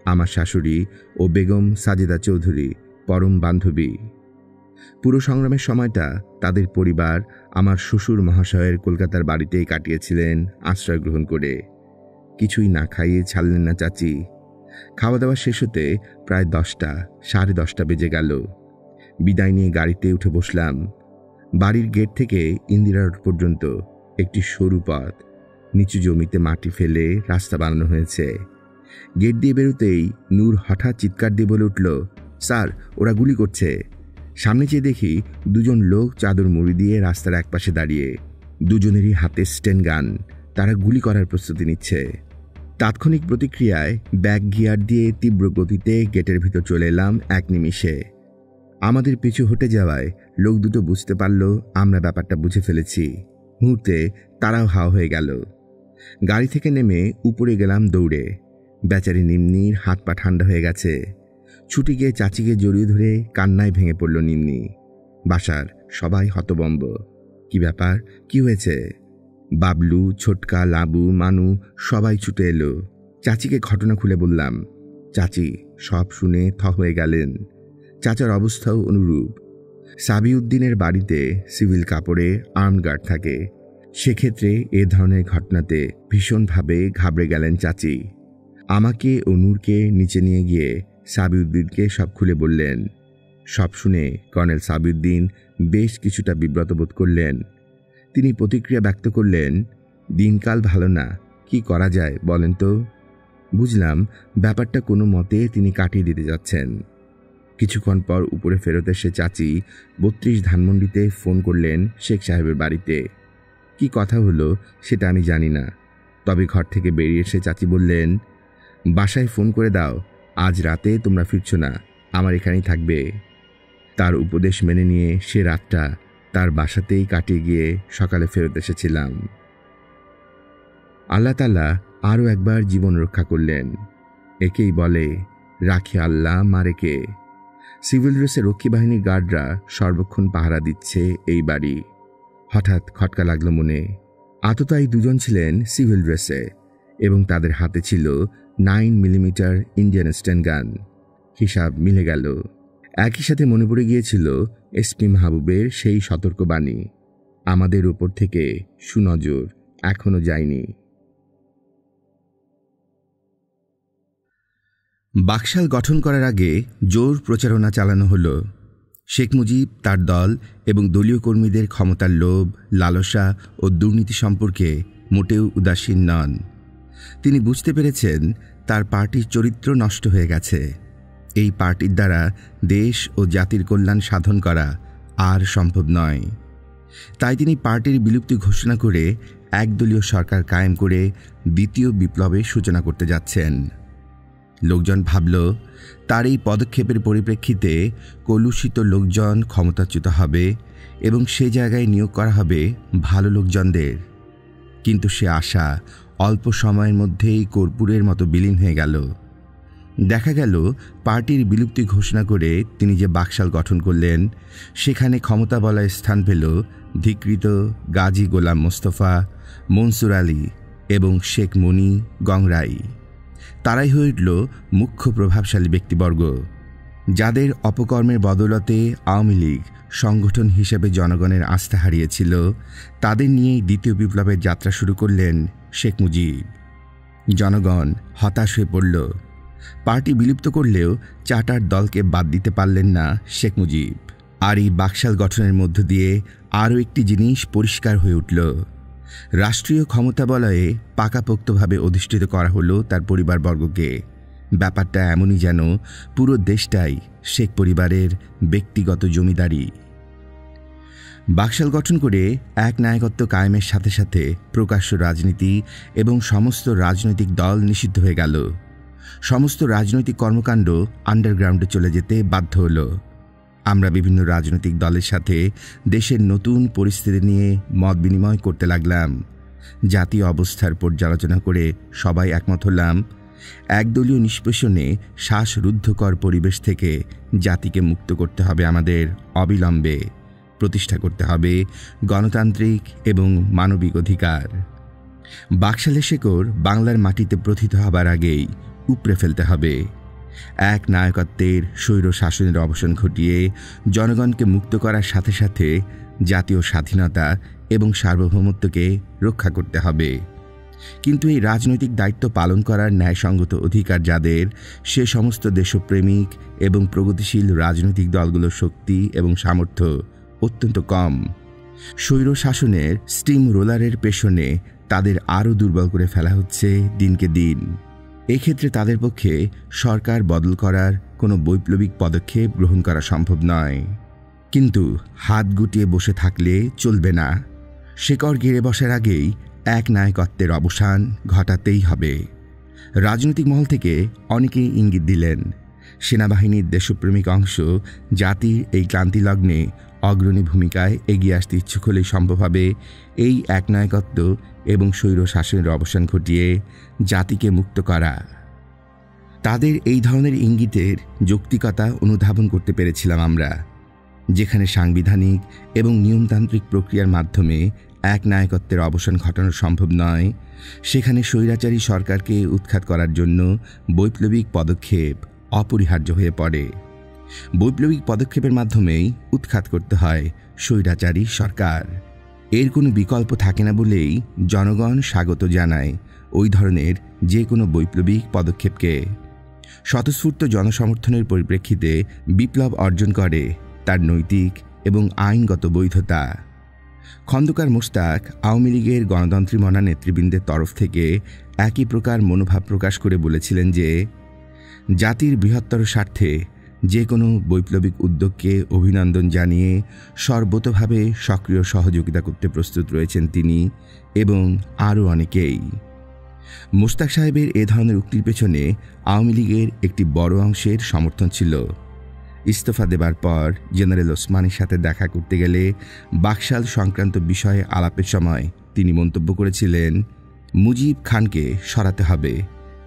আমার শাশুড়ি ও বেগম সাজেদা চৌধুরী পরম বান্ধবী। পুরো সংগ্রামের সময়টা তাদের পরিবার আমার শ্বশুর মহাশয়ের কলকাতার বাড়িতেই কাটিয়েছিলেন আশ্রয় গ্রহণ করে। কিছুই না খাইয়ে ছাড়লেন না চাচি। খাওয়া দাওয়া শেষ হতে প্রায় 10টা, 10:30 বেজে গেল। বিদায় নিয়ে গাড়িতে উঠে বসলাম। বাড়ির গেট থেকে ইন্দিরা রোড পর্যন্ত একটি সরু পথ, নিচু জমিতে মাটি ফেলে রাস্তা বানানো হয়েছে। গেট দিয়ে বেরোতেই নূর হঠাৎ চিৎকার দিয়ে বলে উঠল, স্যার, ওরা গুলি করছে। সামনে চেয়ে দেখি দুজন লোক চাদর মুড়ি দিয়ে রাস্তার একপাশে দাঁড়িয়ে, দুজনেরই হাতে স্টেন গান। তারা গুলি করার প্রস্তুতি নিচ্ছে। তাৎক্ষণিক প্রতিক্রিয়ায় ব্যাক গিয়ার দিয়ে তীব্র গতিতে গেটের ভিতর চলে এলাম এক নিমিষে। আমাদের পিছু হটে যাওয়ায় লোক দুটো বুঝতে পারল আমরা ব্যাপারটা বুঝে ফেলেছি। মুহূর্তে তারাও হাও হয়ে গেল। গাড়ি থেকে নেমে উপরে গেলাম দৌড়ে। বেচারি নিম্নির হাত পা ঠান্ডা হয়ে গেছে। ছুটি গিয়ে চাচিকে জড়িয়ে ধরে কান্নায় ভেঙে পড়ল নিম্নি। বাসার সবাই হতবম্ব। কি ব্যাপার, কি হয়েছে? বাবলু, ছোটকা, লাবু, মানু সবাই ছুটে এলো। চাচিকে ঘটনা খুলে বললাম। চাচি সব শুনে থ হয়ে গেলেন। চাচার অবস্থাও অনুরূপ। সাবিউদ্দিনের বাড়িতে সিভিল কাপড়ে আর্মড গার্ড থাকে। সেক্ষেত্রে এ ধরনের ঘটনাতে ভীষণভাবে ঘাবড়ে গেলেন চাচি। আমাকে ও নূরকে নিচে নিয়ে গিয়ে সাবিউদ্দিনকে সব খুলে বললেন। সব শুনে কর্নেল সাবিউদ্দিন বেশ কিছুটা বিব্রত বোধ করলেন। তিনি প্রতিক্রিয়া ব্যক্ত করলেন, দিনকাল ভালো না, কি করা যায় বলেন তো। বুঝলাম ব্যাপারটা কোনো মতে তিনি কাটিয়ে দিতে যাচ্ছেন। কিছুক্ষণ পর উপরে ফেরত এসে চাচি 32 ধানমন্ডিতে ফোন করলেন শেখ সাহেবের বাড়িতে। কি কথা হলো সেটা আমি জানি না, তবে ঘর থেকে বেরিয়ে এসে চাচি বললেন, বাসায় ফোন করে দাও, আজ রাতে তোমরা ফিরছ না, আমার এখানেই থাকবে। তার উপদেশ মেনে নিয়ে সে রাতটা তার বাসাতেই কাটিয়ে গিয়ে সকালে ফেরত এসেছিলাম। আল্লাহ তাআলা আরও একবার জীবন রক্ষা করলেন। একেই বলে রাখে আল্লাহ মারেকে। সিভিল ড্রেসে রক্ষী বাহিনীর গার্ডরা সর্বক্ষণ পাহারা দিচ্ছে এই বাড়ি। হঠাৎ খটকা লাগলো মনে। আততায়ী দুজন ছিলেন সিভিল ড্রেসে এবং তাদের হাতে ছিল 9mm ইন্ডিয়ান স্টেন গান। হিসাব মিলে গেল। একই সাথে মনে পড়ে গিয়েছিল এসপি মাহবুবের সেই সতর্কবাণী, আমাদের উপর থেকে সুনজর এখনো যায়নি। বাকশাল গঠন করার আগে জোর প্রচারণা চালানো হলো। শেখ মুজিব, তার দল এবং দলীয় কর্মীদের ক্ষমতার লোভ, লালসা ও দুর্নীতি সম্পর্কে মোটেও উদাসীন নন। তিনি বুঝতে পেরেছেন তার পার্টির চরিত্র নষ্ট হয়ে গেছে। এই পার্টির দ্বারা দেশ ও জাতির কল্যাণ সাধন করা আর সম্ভব নয়। তাই তিনি পার্টির বিলুপ্তি ঘোষণা করে একদলীয় সরকার কায়েম করে দ্বিতীয় বিপ্লবের সূচনা করতে যাচ্ছেন। লোকজন ভাবল তার এই পদক্ষেপের পরিপ্রেক্ষিতে কলুষিত লোকজন ক্ষমতাচ্যুত হবে এবং সে জায়গায় নিয়োগ করা হবে ভালো লোকজনদের। কিন্তু সে আশা অল্প সময়ের মধ্যেই কর্পূরের মতো বিলীন হয়ে গেল। দেখা গেল পার্টির বিলুপ্তি ঘোষণা করে তিনি যে বাকশাল গঠন করলেন, সেখানে ক্ষমতা বলয়ে স্থান পেল ধিকৃত গাজী গোলাম মোস্তফা, মনসুর আলী এবং শেখ মনি গংরাই। তারাই হয়ে উঠল মুখ্য প্রভাবশালী ব্যক্তিবর্গ। যাদের অপকর্মের বদৌলতে আওয়ামী লীগ সংগঠন হিসেবে জনগণের আস্থা হারিয়েছিল, তাদের নিয়েই দ্বিতীয় বিপ্লবের যাত্রা শুরু করলেন শেখ মুজিব। জনগণ হতাশ হয়ে পড়ল। পার্টি বিলুপ্ত করলেও চার্টার দলকে বাদ দিতে পারলেন না শেখ মুজিব। আর এই বাকশাল গঠনের মধ্য দিয়ে আরও একটি জিনিস পরিষ্কার হয়ে উঠল। রাষ্ট্রীয় ক্ষমতা বলয়ে পাকাপোক্তভাবে অধিষ্ঠিত করা হলো তার পরিবারবর্গকে। ব্যাপারটা এমনই যেন পুরো দেশটাই শেখ পরিবারের ব্যক্তিগত জমিদারি। বাকশাল গঠন করে এক নায়কত্ব কায়েমের সাথে সাথে প্রকাশ্য রাজনীতি এবং সমস্ত রাজনৈতিক দল নিষিদ্ধ হয়ে গেল। সমস্ত রাজনৈতিক কর্মকাণ্ড আন্ডারগ্রাউন্ডে চলে যেতে বাধ্য হল। আমরা বিভিন্ন রাজনৈতিক দলের সাথে দেশের নতুন পরিস্থিতি নিয়ে মত বিনিময় করতে লাগলাম। জাতীয় অবস্থার পর্যালোচনা করে সবাই একমত হলাম, একদলীয় নিষ্পেষণে শ্বাসরুদ্ধকর পরিবেশ থেকে জাতিকে মুক্ত করতে হবে আমাদের অবিলম্বে। প্রতিষ্ঠা করতে হবে গণতান্ত্রিক এবং মানবিক অধিকার। বাকশালের শেকড় বাংলার মাটিতে প্রথিত হবার আগেই উপড়ে ফেলতে হবে। এক নায়কত্বের স্বৈর শাসনের অবসান ঘটিয়ে জনগণকে মুক্ত করার সাথে সাথে জাতীয় স্বাধীনতা এবং সার্বভৌমত্বকে রক্ষা করতে হবে। কিন্তু এই রাজনৈতিক দায়িত্ব পালন করার ন্যায়সঙ্গত অধিকার যাদের, সে সমস্ত দেশপ্রেমিক এবং প্রগতিশীল রাজনৈতিক দলগুলোর শক্তি এবং সামর্থ্য অত্যন্ত কম। স্বৈর শাসনের স্টিম রোলারের পেছনে তাদের আরও দুর্বল করে ফেলা হচ্ছে দিনকে দিন। এক্ষেত্রে তাদের পক্ষে সরকার বদল করার কোনো বৈপ্লবিক পদক্ষেপ গ্রহণ করা সম্ভব নয়। কিন্তু হাত গুটিয়ে বসে থাকলে চলবে না। শেকড় গেড়ে বসার আগেই এক নায়কত্বের অবসান ঘটাতেই হবে। রাজনৈতিক মহল থেকে অনেকেই ইঙ্গিত দিলেন, সেনাবাহিনীর দেশপ্রেমিক অংশ জাতির এই ক্লান্তিলগ্নে অগ্রণী ভূমিকায় এগিয়ে আসতে ইচ্ছুক হলেই সম্ভব হবে এই একনায়কত্ব এবং স্বৈর শাসনের অবসান ঘটিয়ে জাতিকে মুক্ত করা। তাদের এই ধরনের ইঙ্গিতের যৌক্তিকতা অনুধাবন করতে পেরেছিলাম আমরা। যেখানে সাংবিধানিক এবং নিয়মতান্ত্রিক প্রক্রিয়ার মাধ্যমে এক নায়কত্বের অবসান ঘটানো সম্ভব নয়, সেখানে স্বৈরাচারী সরকারকে উৎখাত করার জন্য বৈপ্লবিক পদক্ষেপ অপরিহার্য হয়ে পড়ে। বৈপ্লবিক পদক্ষেপের মাধ্যমেই উৎখাত করতে হয় স্বৈরাচারী সরকার। এর কোনো বিকল্প থাকে না বলেই জনগণ স্বাগত জানায় ওই ধরনের যে কোনো বৈপ্লবিক পদক্ষেপকে। স্বতঃস্ফূর্ত জনসমর্থনের পরিপ্রেক্ষিতে বিপ্লব অর্জন করে তার নৈতিক এবং আইনগত বৈধতা। খন্দকার মোশতাক আওয়ামী লীগের গণতন্ত্রী মনা নেতৃবৃন্দের তরফ থেকে একই প্রকার মনোভাব প্রকাশ করে বলেছিলেন যে, জাতির বৃহত্তর স্বার্থে যে কোনো বৈপ্লবিক উদ্যোগকে অভিনন্দন জানিয়ে সর্বতোভাবে সক্রিয় সহযোগিতা করতে প্রস্তুত রয়েছেন তিনি এবং আরও অনেকেই। মোশতাক সাহেবের এ ধরনের উক্তির পেছনে আওয়ামী লীগের একটি বড় অংশের সমর্থন ছিল। ইস্তফা দেবার পর জেনারেল ওসমানীর সাথে দেখা করতে গেলে বাকশাল সংক্রান্ত বিষয়ে আলাপের সময় তিনি মন্তব্য করেছিলেন, মুজিব খানকে সরাতে হবে,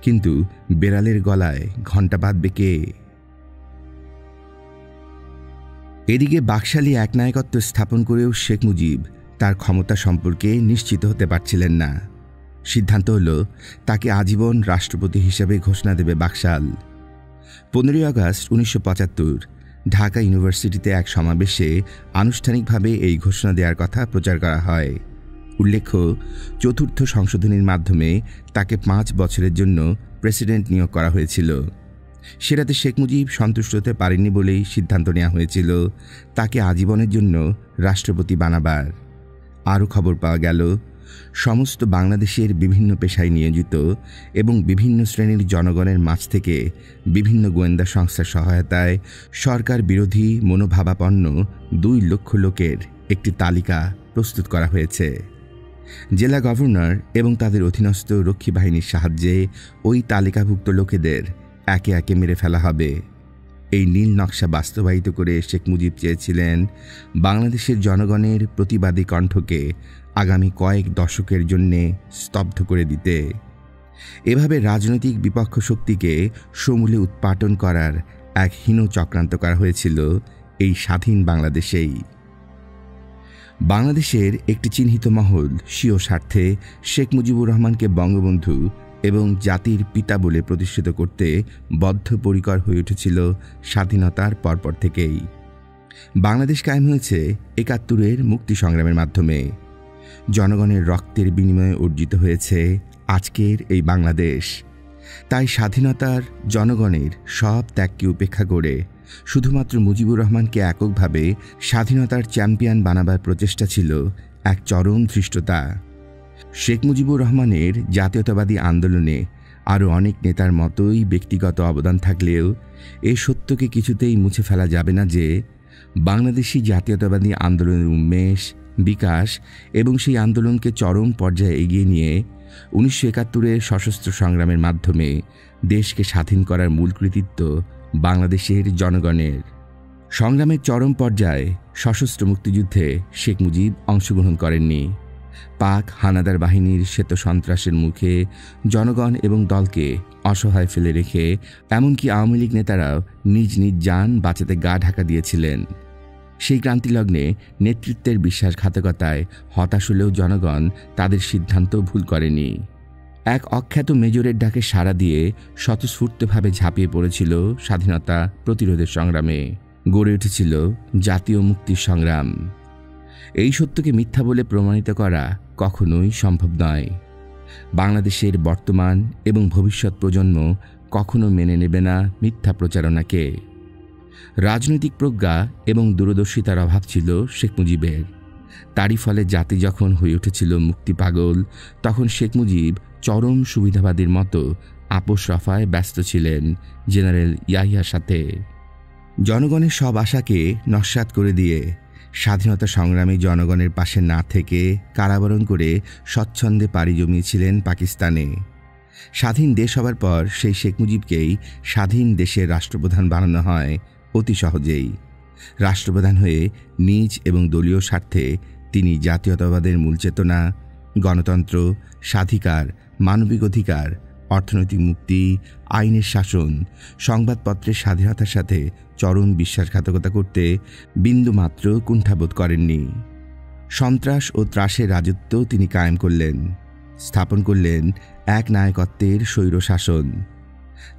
কিন্তু বেড়ালের গলায় ঘণ্টা বাঁধবে কে? এদিকে বাকশালী একনায়কত্ব স্থাপন করেও শেখ মুজিব তার ক্ষমতা সম্পর্কে নিশ্চিত হতে পারছিলেন না। সিদ্ধান্ত হল তাকে আজীবন রাষ্ট্রপতি হিসেবে ঘোষণা দেবে বাকশাল। 15 আগস্ট 1975 ঢাকা ইউনিভার্সিটিতে এক সমাবেশে আনুষ্ঠানিকভাবে এই ঘোষণা দেওয়ার কথা প্রচার করা হয়। উল্লেখ্য, চতুর্থ সংশোধনীর মাধ্যমে তাকে 5 বছরের জন্য প্রেসিডেন্ট নিয়োগ করা হয়েছিল। সেটাতে শেখ মুজিব সন্তুষ্ট হতে পারেননি বলেই সিদ্ধান্ত নেওয়া হয়েছিল তাকে আজীবনের জন্য রাষ্ট্রপতি বানাবার। আরও খবর পাওয়া গেল, সমস্ত বাংলাদেশের বিভিন্ন পেশায় নিয়োজিত এবং বিভিন্ন শ্রেণীর জনগণের মাঝ থেকে বিভিন্ন গোয়েন্দা সংস্থার সহায়তায় সরকার বিরোধী মনোভাবাপন্ন 2 লক্ষ লোকের একটি তালিকা প্রস্তুত করা হয়েছে। জেলা গভর্নর এবং তাদের অধীনস্থ রক্ষী বাহিনীর সাহায্যে ওই তালিকাভুক্ত লোকেদের একে একে মেরে ফেলা হবে। এই নীল নকশা বাস্তবায়িত করে শেখ মুজিব চেয়েছিলেন বাংলাদেশের জনগণের প্রতিবাদী কণ্ঠকে আগামী কয়েক দশকের জন্যে স্তব্ধ করে দিতে। এভাবে রাজনৈতিক বিপক্ষ শক্তিকে সমূলে উৎপাটন করার এক হীন চক্রান্ত করা হয়েছিল এই স্বাধীন বাংলাদেশেই। বাংলাদেশের একটি চিহ্নিত মহল স্বীয় স্বার্থে শেখ মুজিবুর রহমানকে বঙ্গবন্ধু এবং জাতির পিতা বলে প্রতিষ্ঠিত করতে বদ্ধপরিকর হয়ে উঠেছিল স্বাধীনতার পরপর থেকেই। বাংলাদেশ কায়েম হয়েছে ৭১-এর মুক্তি সংগ্রামের মাধ্যমে। জনগণের রক্তের বিনিময়ে অর্জিত হয়েছে আজকের এই বাংলাদেশ। তাই স্বাধীনতার জনগণের সব ত্যাগকে উপেক্ষা করে শুধুমাত্র মুজিবুর রহমানকে এককভাবে স্বাধীনতার চ্যাম্পিয়ন বানাবার প্রচেষ্টা ছিল এক চরম ধৃষ্টতা। শেখ মুজিবুর রহমানের জাতীয়তাবাদী আন্দোলনে আরও অনেক নেতার মতোই ব্যক্তিগত অবদান থাকলেও এই সত্যকে কিছুতেই মুছে ফেলা যাবে না যে বাংলাদেশি জাতীয়তাবাদী আন্দোলনের উন্মেষ, বিকাশ এবং সেই আন্দোলনকে চরম পর্যায়ে এগিয়ে নিয়ে ১৯৭১-এর সশস্ত্র সংগ্রামের মাধ্যমে দেশকে স্বাধীন করার মূল কৃতিত্ব বাংলাদেশের জনগণের। সংগ্রামের চরম পর্যায়ে সশস্ত্র মুক্তিযুদ্ধে শেখ মুজিব অংশগ্রহণ করেননি। পাক হানাদার বাহিনীর শ্বেত সন্ত্রাসের মুখে জনগণ এবং দলকে অসহায় ফেলে রেখে এমনকি আওয়ামী লীগ নেতারাও নিজ নিজ যান বাঁচাতে গা ঢাকা দিয়েছিলেন। সেই ক্রান্তিলগ্নে নেতৃত্বের বিশ্বাসঘাতকতায় হতাশ হলেও জনগণ তাদের সিদ্ধান্ত ভুল করেনি। এক অখ্যাত মেজরের ডাকে সাড়া দিয়ে স্বতঃস্ফূর্তভাবে ঝাঁপিয়ে পড়েছিল স্বাধীনতা প্রতিরোধের সংগ্রামে। গড়ে উঠেছিল জাতীয় মুক্তির সংগ্রাম। এই সত্যকে মিথ্যা বলে প্রমাণিত করা কখনোই সম্ভব নয়। বাংলাদেশের বর্তমান এবং ভবিষ্যৎ প্রজন্ম কখনো মেনে নেবে না মিথ্যা প্রচারণাকে। রাজনৈতিক প্রজ্ঞা এবং দূরদর্শিতার অভাব ছিল শেখ মুজিবের। তারই ফলে জাতি যখন হয়ে উঠেছিল মুক্তি পাগল, তখন শেখ মুজিব চরম সুবিধাবাদীর মতো আপোষ রফায় ব্যস্ত ছিলেন জেনারেল ইয়াহিয়ার সাথে। জনগণের সব আশাকে নস্যাৎ করে দিয়ে স্বাধীনতা সংগ্রামী জনগণের পাশে না থেকে কারাবরণ করে স্বচ্ছন্দে পাড়ি জমিয়েছিলেন পাকিস্তানে। স্বাধীন দেশ হবার পর সেই শেখ মুজিবকেই স্বাধীন দেশের রাষ্ট্রপ্রধান বানানো হয় অতি সহজেই। রাষ্ট্রপ্রধান হয়ে নিজ এবং দলীয় স্বার্থে তিনি জাতীয়তাবাদের মূল চেতনা, গণতন্ত্র, স্বাধিকার, মানবিক অধিকার, অর্থনৈতিক মুক্তি, আইনের শাসন, সংবাদপত্রের স্বাধীনতার সাথে চরম বিশ্বাসঘাতকতা করতে বিন্দুমাত্র কুণ্ঠাবোধ করেননি। সন্ত্রাস ও ত্রাসের রাজত্ব তিনি কায়েম করলেন, স্থাপন করলেন এক নায়কত্বের স্বৈর শাসন।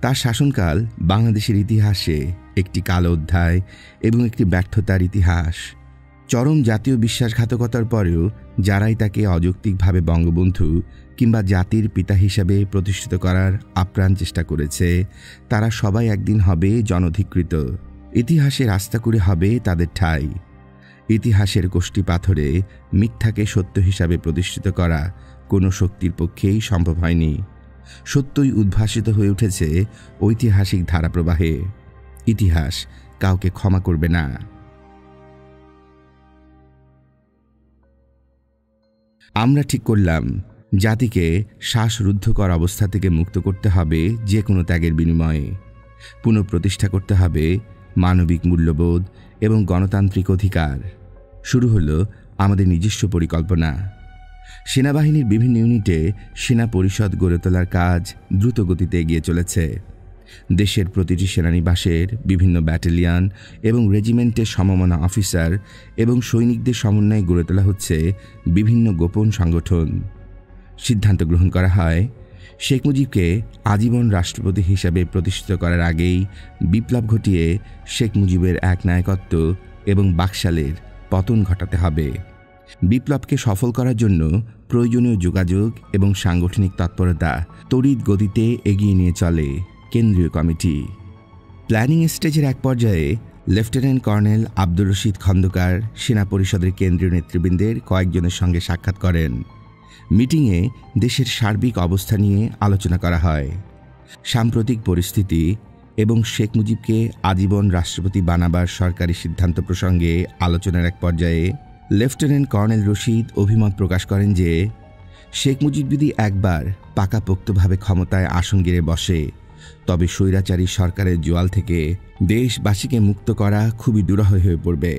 তার শাসনকাল বাংলাদেশের ইতিহাসে একটি কালো অধ্যায় এবং একটি ব্যর্থতার ইতিহাস। চরম জাতীয় বিশ্বাসঘাতকতার পরেও যারাই তাকে অযৌক্তিকভাবে বঙ্গবন্ধু কিংবা জাতির পিতা হিসাবে প্রতিষ্ঠিত করার আপ্রাণ চেষ্টা করেছে, তারা সবাই একদিন হবে জনধিকৃত। ইতিহাসের আস্তাকুড়ে হবে তাদের ঠাঁই। ইতিহাসের কোষ্ঠী পাথরে মিথ্যাকে সত্য হিসাবে প্রতিষ্ঠিত করা কোনো শক্তির পক্ষেই সম্ভব হয়নি। সত্যই উদ্ভাসিত হয়ে উঠেছে ঐতিহাসিক ধারাপ্রবাহে। ইতিহাস কাউকে ক্ষমা করবে না। আমরা ঠিক করলাম জাতিকে শ্বাসরুদ্ধকর অবস্থা থেকে মুক্ত করতে হবে যে কোনো ত্যাগের বিনিময়ে। পুনঃপ্রতিষ্ঠা করতে হবে মানবিক মূল্যবোধ এবং গণতান্ত্রিক অধিকার। শুরু হলো আমাদের নিজস্ব পরিকল্পনা। সেনাবাহিনীর বিভিন্ন ইউনিটে সেনা পরিষদ গড়ে তোলার কাজ দ্রুত গতিতে এগিয়ে চলেছে। দেশের প্রতিটি সেনানিবাসের বিভিন্ন ব্যাটালিয়ন এবং রেজিমেন্টের সমমনা অফিসার এবং সৈনিকদের সমন্বয়ে গড়ে তোলা হচ্ছে বিভিন্ন গোপন সংগঠন। সিদ্ধান্ত গ্রহণ করা হয় শেখ মুজিবকে আজীবন রাষ্ট্রপতি হিসাবে প্রতিষ্ঠিত করার আগেই বিপ্লব ঘটিয়ে শেখ মুজিবের এক নায়কত্ব এবং বাকশালের পতন ঘটাতে হবে। বিপ্লবকে সফল করার জন্য প্রয়োজনীয় যোগাযোগ এবং সাংগঠনিক তৎপরতা তড়িৎ গতিতে এগিয়ে নিয়ে চলে কেন্দ্রীয় কমিটি। প্ল্যানিং স্টেজের এক পর্যায়ে লেফটেন্যান্ট কর্নেল আব্দুর রশিদ খন্দকার সেনা পরিষদের কেন্দ্রীয় নেতৃবৃন্দের কয়েকজনের সঙ্গে সাক্ষাৎ করেন। মিটিংয়ে দেশের সার্বিক অবস্থা নিয়ে আলোচনা করা হয়। সাম্প্রতিক পরিস্থিতি এবং শেখ মুজিবকে আজীবন রাষ্ট্রপতি বানাবার সরকারি সিদ্ধান্ত প্রসঙ্গে আলোচনার এক পর্যায়ে লেফটেন্যান্ট কর্নেল রশিদ অভিমত প্রকাশ করেন যে শেখ মুজিব যদি একবার পাকাপোক্তভাবে ক্ষমতায় আসন গেড়ে বসে, তবে স্বৈরাচারী সরকারের জোয়াল থেকে দেশবাসীকে মুক্ত করা খুবই দুরূহ হয়ে পড়বে।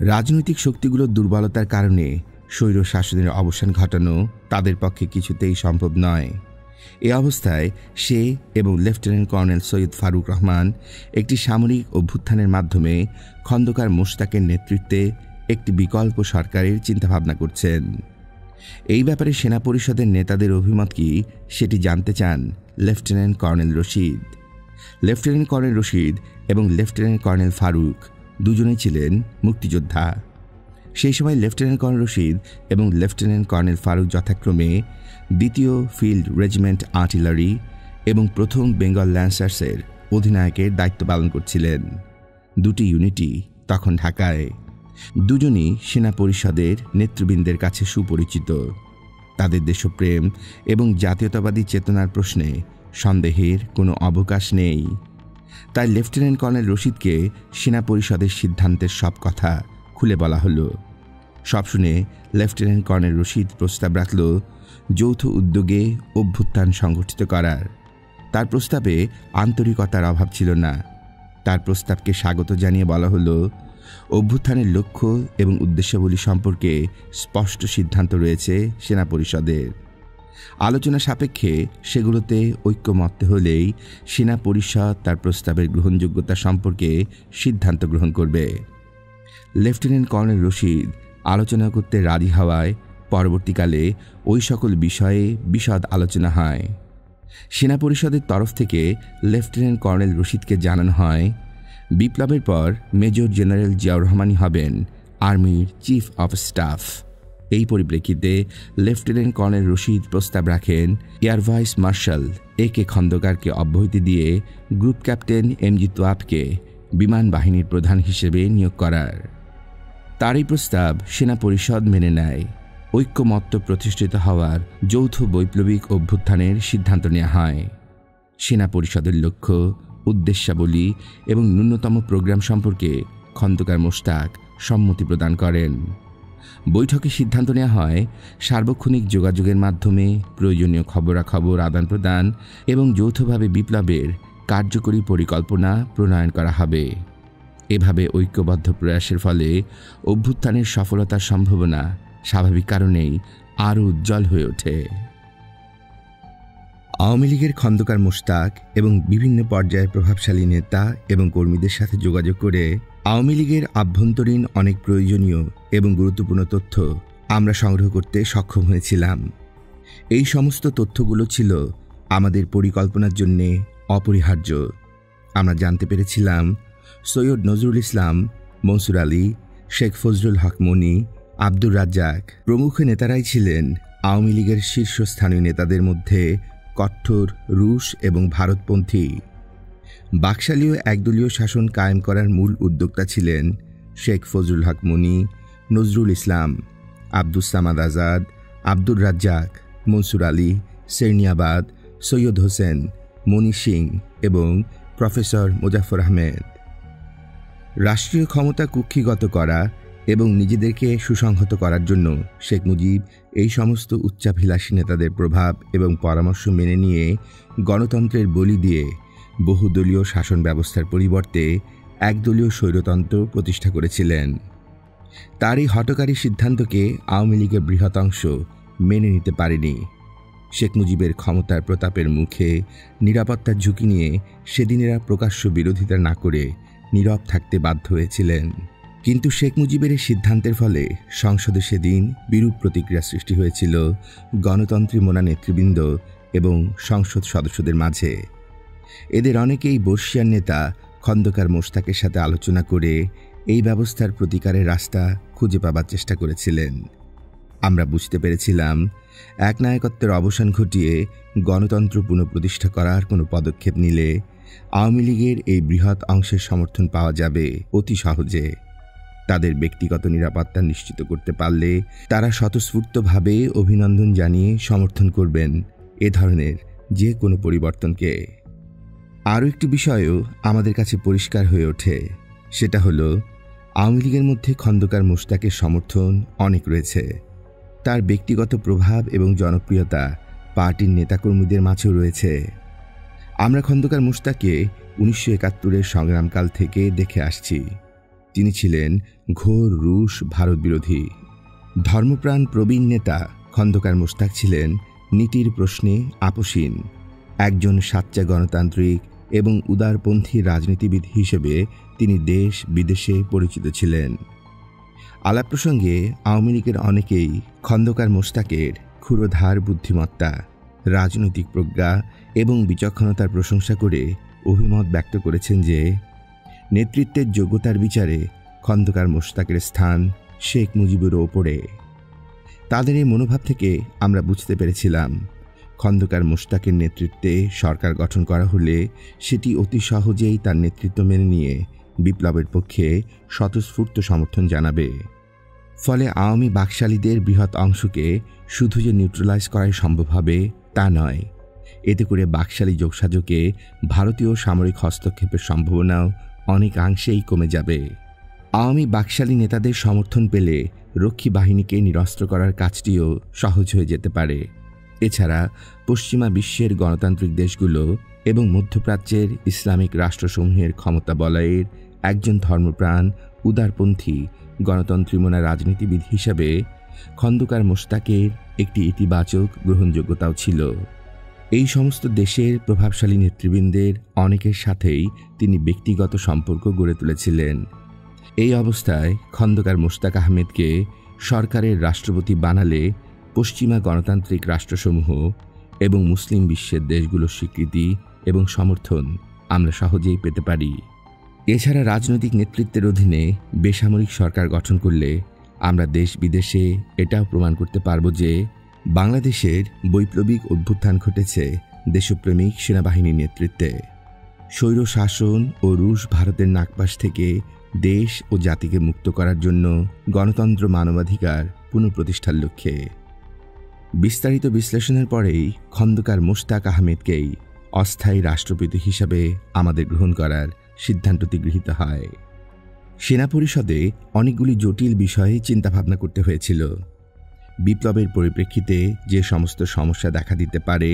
রাজনৈতিক শক্তিগুলোর দুর্বলতার কারণে স্বৈর শাসনের অবসান ঘটানো তাদের পক্ষে কিছুতেই সম্ভব নয়। এ অবস্থায় সে এবং লেফটেন্যান্ট কর্নেল সৈয়দ ফারুক রহমান একটি সামরিক অভ্যুত্থানের মাধ্যমে খন্দকার মোশতাকের নেতৃত্বে একটি বিকল্প সরকারের চিন্তাভাবনা করছেন। এই ব্যাপারে সেনা পরিষদের নেতাদের অভিমত কি সেটি জানতে চান lieutenant colonel Rashid. Lieutenant colonel Rashid এবং লেফটেন্যান্ট কর্নেল ফারুক দুজনেই ছিলেন মুক্তিযোদ্ধা। সেই সময় লেফটেন্যান্ট কর্নেল রশিদ এবং লেফটেন্যান্ট কর্নেল ফারুক যথাক্রমে ২য় ফিল্ড রেজিমেন্ট আর্টিলারি এবং ১ম বেঙ্গল ল্যান্সার্সের অধিনায়কের দায়িত্ব পালন করছিলেন। দুটি ইউনিটই তখন ঢাকায়। দুজনই সেনা পরিষদের নেতৃবৃন্দের কাছে সুপরিচিত। তাদের দেশপ্রেম এবং জাতীয়তাবাদী চেতনার প্রশ্নে সন্দেহের কোনো অবকাশ নেই। তাই লেফটেন্যান্ট কর্নেল রশিদকে সেনা পরিষদের সিদ্ধান্তের সব কথা খুলে বলা হলো। সব শুনে লেফটেন্যান্ট কর্নেল রশিদ প্রস্তাব রাখল যৌথ উদ্যোগে অভ্যুত্থান সংগঠিত করার। তার প্রস্তাবে আন্তরিকতার অভাব ছিল না। তার প্রস্তাবকে স্বাগত জানিয়ে বলা হলো, অভ্যুত্থানের লক্ষ্য এবং উদ্দেশ্যাবলী সম্পর্কে স্পষ্ট সিদ্ধান্ত রয়েছে সেনা পরিষদের। আলোচনা সাপেক্ষে সেগুলোতে ঐক্যমত্য হলেই সেনা পরিষদ তার প্রস্তাবের গ্রহণযোগ্যতা সম্পর্কে সিদ্ধান্ত গ্রহণ করবে। লেফটেন্যান্ট কর্নেল রশিদ আলোচনা করতে রাজি হওয়ায় পরবর্তীকালে ওই সকল বিষয়ে বিশদ আলোচনা হয়। সেনা পরিষদের তরফ থেকে লেফটেন্যান্ট কর্নেল রশিদকে জানানো হয়, বিপ্লবের পর মেজর জেনারেল জিয়াউর রহমানই হবেন আর্মির চিফ অফ স্টাফ। এই পরিপ্রেক্ষিতে লেফটেন্যান্ট কর্নেল রশিদ প্রস্তাব রাখেন এয়ার ভাইস মার্শাল এ.কে খন্দকারকে অব্যাহতি দিয়ে গ্রুপ ক্যাপ্টেন এম.জি. তোয়াবকে বিমান বাহিনীর প্রধান হিসেবে নিয়োগ করার। তার এই প্রস্তাব সেনা পরিষদ মেনে নেয়। ঐক্যমত্য প্রতিষ্ঠিত হওয়ার যৌথ বৈপ্লবিক অভ্যুত্থানের সিদ্ধান্ত নেওয়া হয়। সেনা পরিষদের লক্ষ্য, উদ্দেশ্যাবলী এবং ন্যূনতম প্রোগ্রাম সম্পর্কে খন্দকার মোশতাক সম্মতি প্রদান করেন। বৈঠকে সিদ্ধান্ত নেওয়া হয় সার্বক্ষণিক যোগাযোগের মাধ্যমে প্রয়োজনীয় খবরাখবর আদান প্রদান এবং যৌথভাবে বিপ্লবের কার্যকরী পরিকল্পনা প্রণয়ন করা হবে। এভাবে ঐক্যবদ্ধ প্রয়াসের ফলে অভ্যুত্থানের সফলতার সম্ভাবনা স্বাভাবিক কারণেই আরও উজ্জ্বল হয়ে ওঠে। আওয়ামী লীগের খন্দকার মোশতাক এবং বিভিন্ন পর্যায়ের প্রভাবশালী নেতা এবং কর্মীদের সাথে যোগাযোগ করে আওয়ামী লীগের আভ্যন্তরীণ অনেক প্রয়োজনীয় এবং গুরুত্বপূর্ণ তথ্য আমরা সংগ্রহ করতে সক্ষম হয়েছিলাম। এই সমস্ত তথ্যগুলো ছিল আমাদের পরিকল্পনার জন্যে অপরিহার্য। আমরা জানতে পেরেছিলাম সৈয়দ নজরুল ইসলাম, মনসুর আলী, শেখ ফজলুল হক মনি, আব্দুর রাজ্জাক প্রমুখ নেতারাই ছিলেন আওয়ামী লীগের শীর্ষস্থানীয় নেতাদের মধ্যে কঠোর রুশ এবং ভারতপন্থী। বাকশালীয় একদলীয় শাসন কায়েম করার মূল উদ্যোক্তা ছিলেন শেখ ফজলুল হক মনি, নজরুল ইসলাম, আব্দুস সামাদ আজাদ, আব্দুর রাজ্জাক, মনসুর আলী, সেরনিয়াবাদ, সৈয়দ হোসেন, মনি সিং এবং প্রফেসর মুজাফর আহমেদ। রাষ্ট্রীয় ক্ষমতা কুক্ষিগত করা এবং নিজেদেরকে সুসংহত করার জন্য শেখ মুজিব এই সমস্ত উচ্চাভিলাষী নেতাদের প্রভাব এবং পরামর্শ মেনে নিয়ে গণতন্ত্রের বলি দিয়ে বহুদলীয় শাসন ব্যবস্থার পরিবর্তে একদলীয় স্বৈরতন্ত্র প্রতিষ্ঠা করেছিলেন। তার এই হঠকারী সিদ্ধান্তকে আওয়ামী লীগের বৃহৎ অংশ মেনে নিতে পারেনি। শেখ মুজিবের ক্ষমতার প্রতাপের মুখে নিরাপত্তার ঝুঁকি নিয়ে সেদিনেরা প্রকাশ্য বিরোধিতা না করে নীরব থাকতে বাধ্য হয়েছিলেন। কিন্তু শেখ মুজিবের এই সিদ্ধান্তের ফলে সংসদে সেদিন বিরূপ প্রতিক্রিয়া সৃষ্টি হয়েছিল গণতন্ত্রী মোনা নেতৃবৃন্দ এবং সংসদ সদস্যদের মাঝে। এদের অনেকেই বর্ষিয়ার নেতা খন্দকার মোশতাকের সাথে আলোচনা করে এই ব্যবস্থার প্রতিকারের রাস্তা খুঁজে পাবার চেষ্টা করেছিলেন। আমরা বুঝতে পেরেছিলাম একনায়কত্বের অবসান ঘটিয়ে গণতন্ত্র পুনঃপ্রতিষ্ঠা করার কোনো পদক্ষেপ নিলে আওয়ামী লীগের এই বৃহৎ অংশের সমর্থন পাওয়া যাবে অতি সহজে। তাদের ব্যক্তিগত নিরাপত্তা নিশ্চিত করতে পারলে তারা স্বতঃস্ফূর্তভাবে অভিনন্দন জানিয়ে সমর্থন করবেন এ ধরনের যে কোনো পরিবর্তনকে। আরও একটি বিষয়ও আমাদের কাছে পরিষ্কার হয়ে ওঠে, সেটা হলো আওয়ামী লীগের মধ্যে খন্দকার মোশতাকের সমর্থন অনেক রয়েছে। তার ব্যক্তিগত প্রভাব এবং জনপ্রিয়তা পার্টির নেতাকর্মীদের মাঝেও রয়েছে। আমরা খন্দকার মোশতাককে 1971-এর সংগ্রামকাল থেকে দেখে আসছি। তিনি ছিলেন ঘোর রুশ ভারত বিরোধী। ধর্মপ্রাণ প্রবীণ নেতা খন্দকার মোশতাক ছিলেন নীতির প্রশ্নে আপোষহীন। একজন সাচ্চা গণতান্ত্রিক এবং উদারপন্থী রাজনীতিবিদ হিসেবে তিনি দেশ বিদেশে পরিচিত ছিলেন। আলাপ প্রসঙ্গে আওয়ামী লীগের অনেকেই খন্দকার মোশতাকের ক্ষুরধার বুদ্ধিমত্তা, রাজনৈতিক প্রজ্ঞা এবং বিচক্ষণতার প্রশংসা করে অভিমত ব্যক্ত করেছেন যে নেতৃত্বের যোগ্যতার বিচারে খন্দকার মোশতাকের স্থান শেখ মুজিবের ওপরে। তাদের এই মনোভাব থেকে আমরা বুঝতে পেরেছিলাম খন্দকার মোশতাকের নেতৃত্বে সরকার গঠন করা হলে সেটি অতি সহজেই তার নেতৃত্ব মেনে নিয়ে বিপ্লবের পক্ষে স্বতঃস্ফূর্ত সমর্থন জানাবে। ফলে আওয়ামী বাকশালীদের বৃহৎ অংশকে শুধু যে নিউট্রালাইজ করাই সম্ভব হবে তা নয়, এতে করে বাকশালী যোগসাজকে ভারতীয় সামরিক হস্তক্ষেপের সম্ভাবনাও অনেকাংশেই কমে যাবে। আওয়ামী বাকশালী নেতাদের সমর্থন পেলে রক্ষী বাহিনীকে নিরস্ত্র করার কাজটিও সহজ হয়ে যেতে পারে। এছাড়া পশ্চিমা বিশ্বের গণতান্ত্রিক দেশগুলো এবং মধ্যপ্রাচ্যের ইসলামিক রাষ্ট্রসমূহের ক্ষমতা বলয়ের একজন ধর্মপ্রাণ উদারপন্থী গণতন্ত্রীমনা রাজনীতিবিদ হিসাবে খন্দকার মোশতাকের একটি ইতিবাচক গ্রহণযোগ্যতাও ছিল। এই সমস্ত দেশের প্রভাবশালী নেতৃবৃন্দের অনেকের সাথেই তিনি ব্যক্তিগত সম্পর্ক গড়ে তুলেছিলেন। এই অবস্থায় খন্দকার মোশতাক আহমেদকে সরকারের রাষ্ট্রপতি বানালে পশ্চিমা গণতান্ত্রিক রাষ্ট্রসমূহ এবং মুসলিম বিশ্বের দেশগুলোর স্বীকৃতি এবং সমর্থন আমরা সহজেই পেতে পারি। এছাড়া রাজনৈতিক নেতৃত্বের অধীনে বেসামরিক সরকার গঠন করলে আমরা দেশ বিদেশে এটাও প্রমাণ করতে পারব যে বাংলাদেশের বৈপ্লবিক অভ্যুত্থান ঘটেছে দেশপ্রেমিক সেনাবাহিনীর নেতৃত্বে, স্বৈর শাসন ও রুশ ভারতের নাগপাশ থেকে দেশ ও জাতিকে মুক্ত করার জন্য গণতন্ত্র মানবাধিকার পুনঃপ্রতিষ্ঠার লক্ষ্যে। বিস্তারিত বিশ্লেষণের পরেই খন্দকার মোশতাক আহমেদকেই অস্থায়ী রাষ্ট্রপতি হিসাবে আমাদের গ্রহণ করার সিদ্ধান্তটি গৃহীত হয়। সেনা পরিষদে অনেকগুলি জটিল বিষয়ে চিন্তাভাবনা করতে হয়েছিল। বিপ্লবের পরিপ্রেক্ষিতে যে সমস্ত সমস্যা দেখা দিতে পারে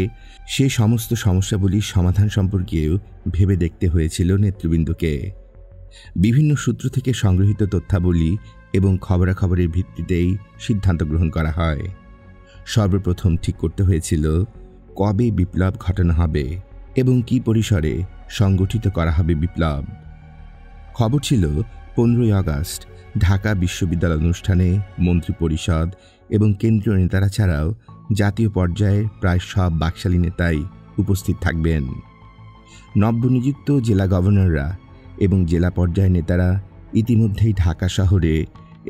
সে সমস্ত সমস্যাগুলির সমাধান সম্পর্কেও ভেবে দেখতে হয়েছিল নেতৃবৃন্দকে। বিভিন্ন সূত্র থেকে সংগৃহীত তথ্যাবলী এবং খবরাখবরের ভিত্তিতেই সিদ্ধান্ত গ্রহণ করা হয়। সর্বপ্রথম ঠিক করতে হয়েছিল কবে বিপ্লব ঘটানো হবে এবং কি পরিসরে সংগঠিত করা হবে বিপ্লব। খবর ছিল 15ই আগস্ট ঢাকা বিশ্ববিদ্যালয় অনুষ্ঠানে মন্ত্রী পরিষদ এবং কেন্দ্রীয় নেতারা ছাড়াও জাতীয় পর্যায়ে প্রায় সব বাকশালী নেতাই উপস্থিত থাকবেন। নবনিযুক্ত জেলা গভর্নররা এবং জেলা পর্যায়ের নেতারা ইতিমধ্যেই ঢাকা শহরে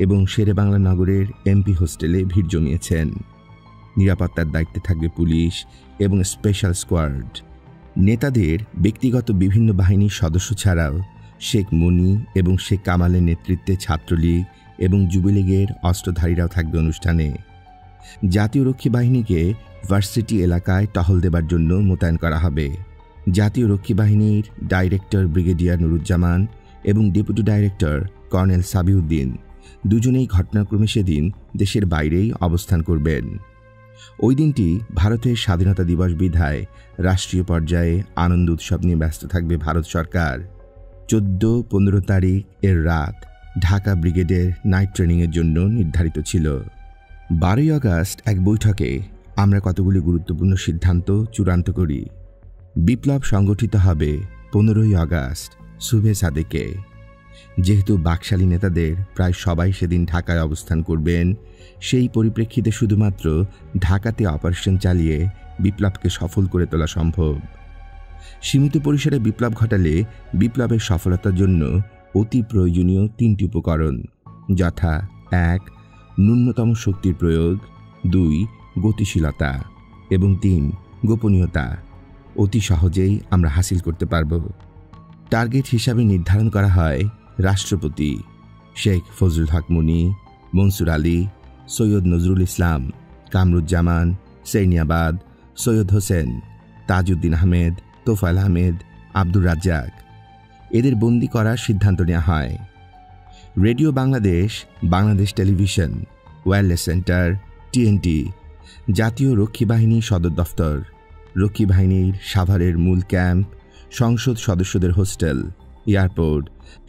এবং শেরেবাংলা নগরের এমপি হোস্টেলে ভিড় জমিয়েছেন। নিরাপত্তার দায়িত্বে থাকবে পুলিশ এবং স্পেশাল স্কোয়াড। নেতাদের ব্যক্তিগত বিভিন্ন বাহিনীর সদস্য ছাড়াও শেখ মুনি এবং শেখ কামালের নেতৃত্বে ছাত্রলীগ এবং যুবলীগের অস্ত্রধারীরাও থাকবে অনুষ্ঠানে। জাতীয় রক্ষী বাহিনীকে ভার্সিটি এলাকায় টহল দেবার জন্য মোতায়েন করা হবে। জাতীয় রক্ষী বাহিনীর ডাইরেক্টর ব্রিগেডিয়ার নুরুজ্জামান এবং ডেপুটি ডাইরেক্টর কর্নেল সাবিউদ্দিন দুজনেই ঘটনাক্রমে সেদিন দেশের বাইরেই অবস্থান করবেন। ওই দিনটি ভারতের স্বাধীনতা দিবস বিধায় রাষ্ট্রীয় পর্যায়ে আনন্দ উৎসব নিয়ে ব্যস্ত থাকবে ভারত সরকার। 14-15 তারিখ এর রাত ঢাকা ব্রিগেডের নাইট ট্রেনিংয়ের জন্য নির্ধারিত ছিল। 12ই আগস্ট এক বৈঠকে আমরা কতগুলি গুরুত্বপূর্ণ সিদ্ধান্ত চূড়ান্ত করি। বিপ্লব সংগঠিত হবে 15ই আগস্ট সুবে সাদেকে। যেহেতু বাকশালী নেতাদের প্রায় সবাই সেদিন ঢাকায় অবস্থান করবেন, সেই পরিপ্রেক্ষিতে শুধুমাত্র ঢাকাতে অপারেশন চালিয়ে বিপ্লবকে সফল করে তোলা সম্ভব। সীমিত পরিসরে বিপ্লব ঘটালে বিপ্লবের সফলতার জন্য অতি প্রয়োজনীয় 3টি উপকরণ, যথা 1. ন্যূনতম শক্তির প্রয়োগ, 2. গতিশীলতা এবং 3. গোপনীয়তা অতি সহজেই আমরা হাসিল করতে পারব। টার্গেট হিসাবে নির্ধারণ করা হয় রাষ্ট্রপতি শেখ ফজলুল হক মুনি, মনসুর আলী, সৈয়দ নজরুল ইসলাম, কামরুজ্জামান, সৈনিয়াবাদ, সৈয়দ হোসেন, তাজউদ্দিন আহমেদ, তোফায়েল আহমেদ, আব্দুর রাজ্জাক। এদের বন্দী করার সিদ্ধান্ত নেওয়া হয়। Radio Bangladesh, Bangladesh television, wireless centre, TNT, জাতীয় রক্ষী বাহিনী সদর দফতর, রক্ষী বাহিনীর সাভারের মূল ক্যাম্প, সংসদ সদস্যদের hostel, airport,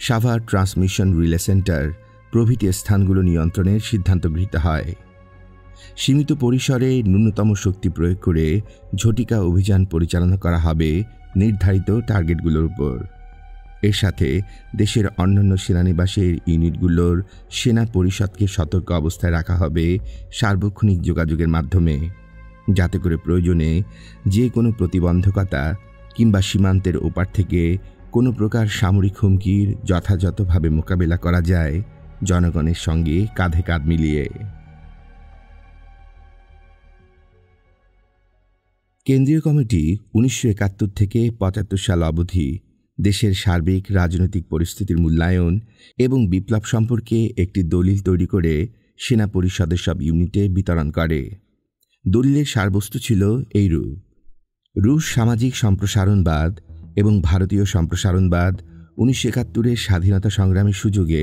Savar transmission relay centre প্রভৃতি স্থানগুলো নিয়ন্ত্রণের সিদ্ধান্ত গৃহীত হয়। সীমিত পরিসরে ন্যূনতম শক্তি প্রয়োগ করে ঝটিকা অভিযান পরিচালনা করা হবে নির্ধারিত টার্গেটগুলোর উপর। এর সাথে দেশের অন্যান্য সেনানিবাসের ইউনিটগুলোর সেনা পরিষদকে সতর্ক অবস্থায় রাখা হবে সার্বক্ষণিক যোগাযোগের মাধ্যমে, যাতে করে প্রয়োজনে যে কোনো প্রতিবন্ধকতা কিংবা সীমান্তের ওপার থেকে কোনো প্রকার সামরিক হুমকির যথাযথভাবে মোকাবেলা করা যায় জনগণের সঙ্গে কাঁধে কাঁধ মিলিয়ে। কেন্দ্রীয় কমিটি 1971 থেকে 75 সাল অবধি দেশের সার্বিক রাজনৈতিক পরিস্থিতির মূল্যায়ন এবং বিপ্লব সম্পর্কে একটি দলিল তৈরি করে সেনা পরিষদের সব ইউনিটে বিতরণ করে। দলিলের সারবস্তু ছিল এইরূপ: রুশ সামাজিক সম্প্রসারণবাদ এবং ভারতীয় সম্প্রসারণবাদ 1971-এর স্বাধীনতা সংগ্রামের সুযোগে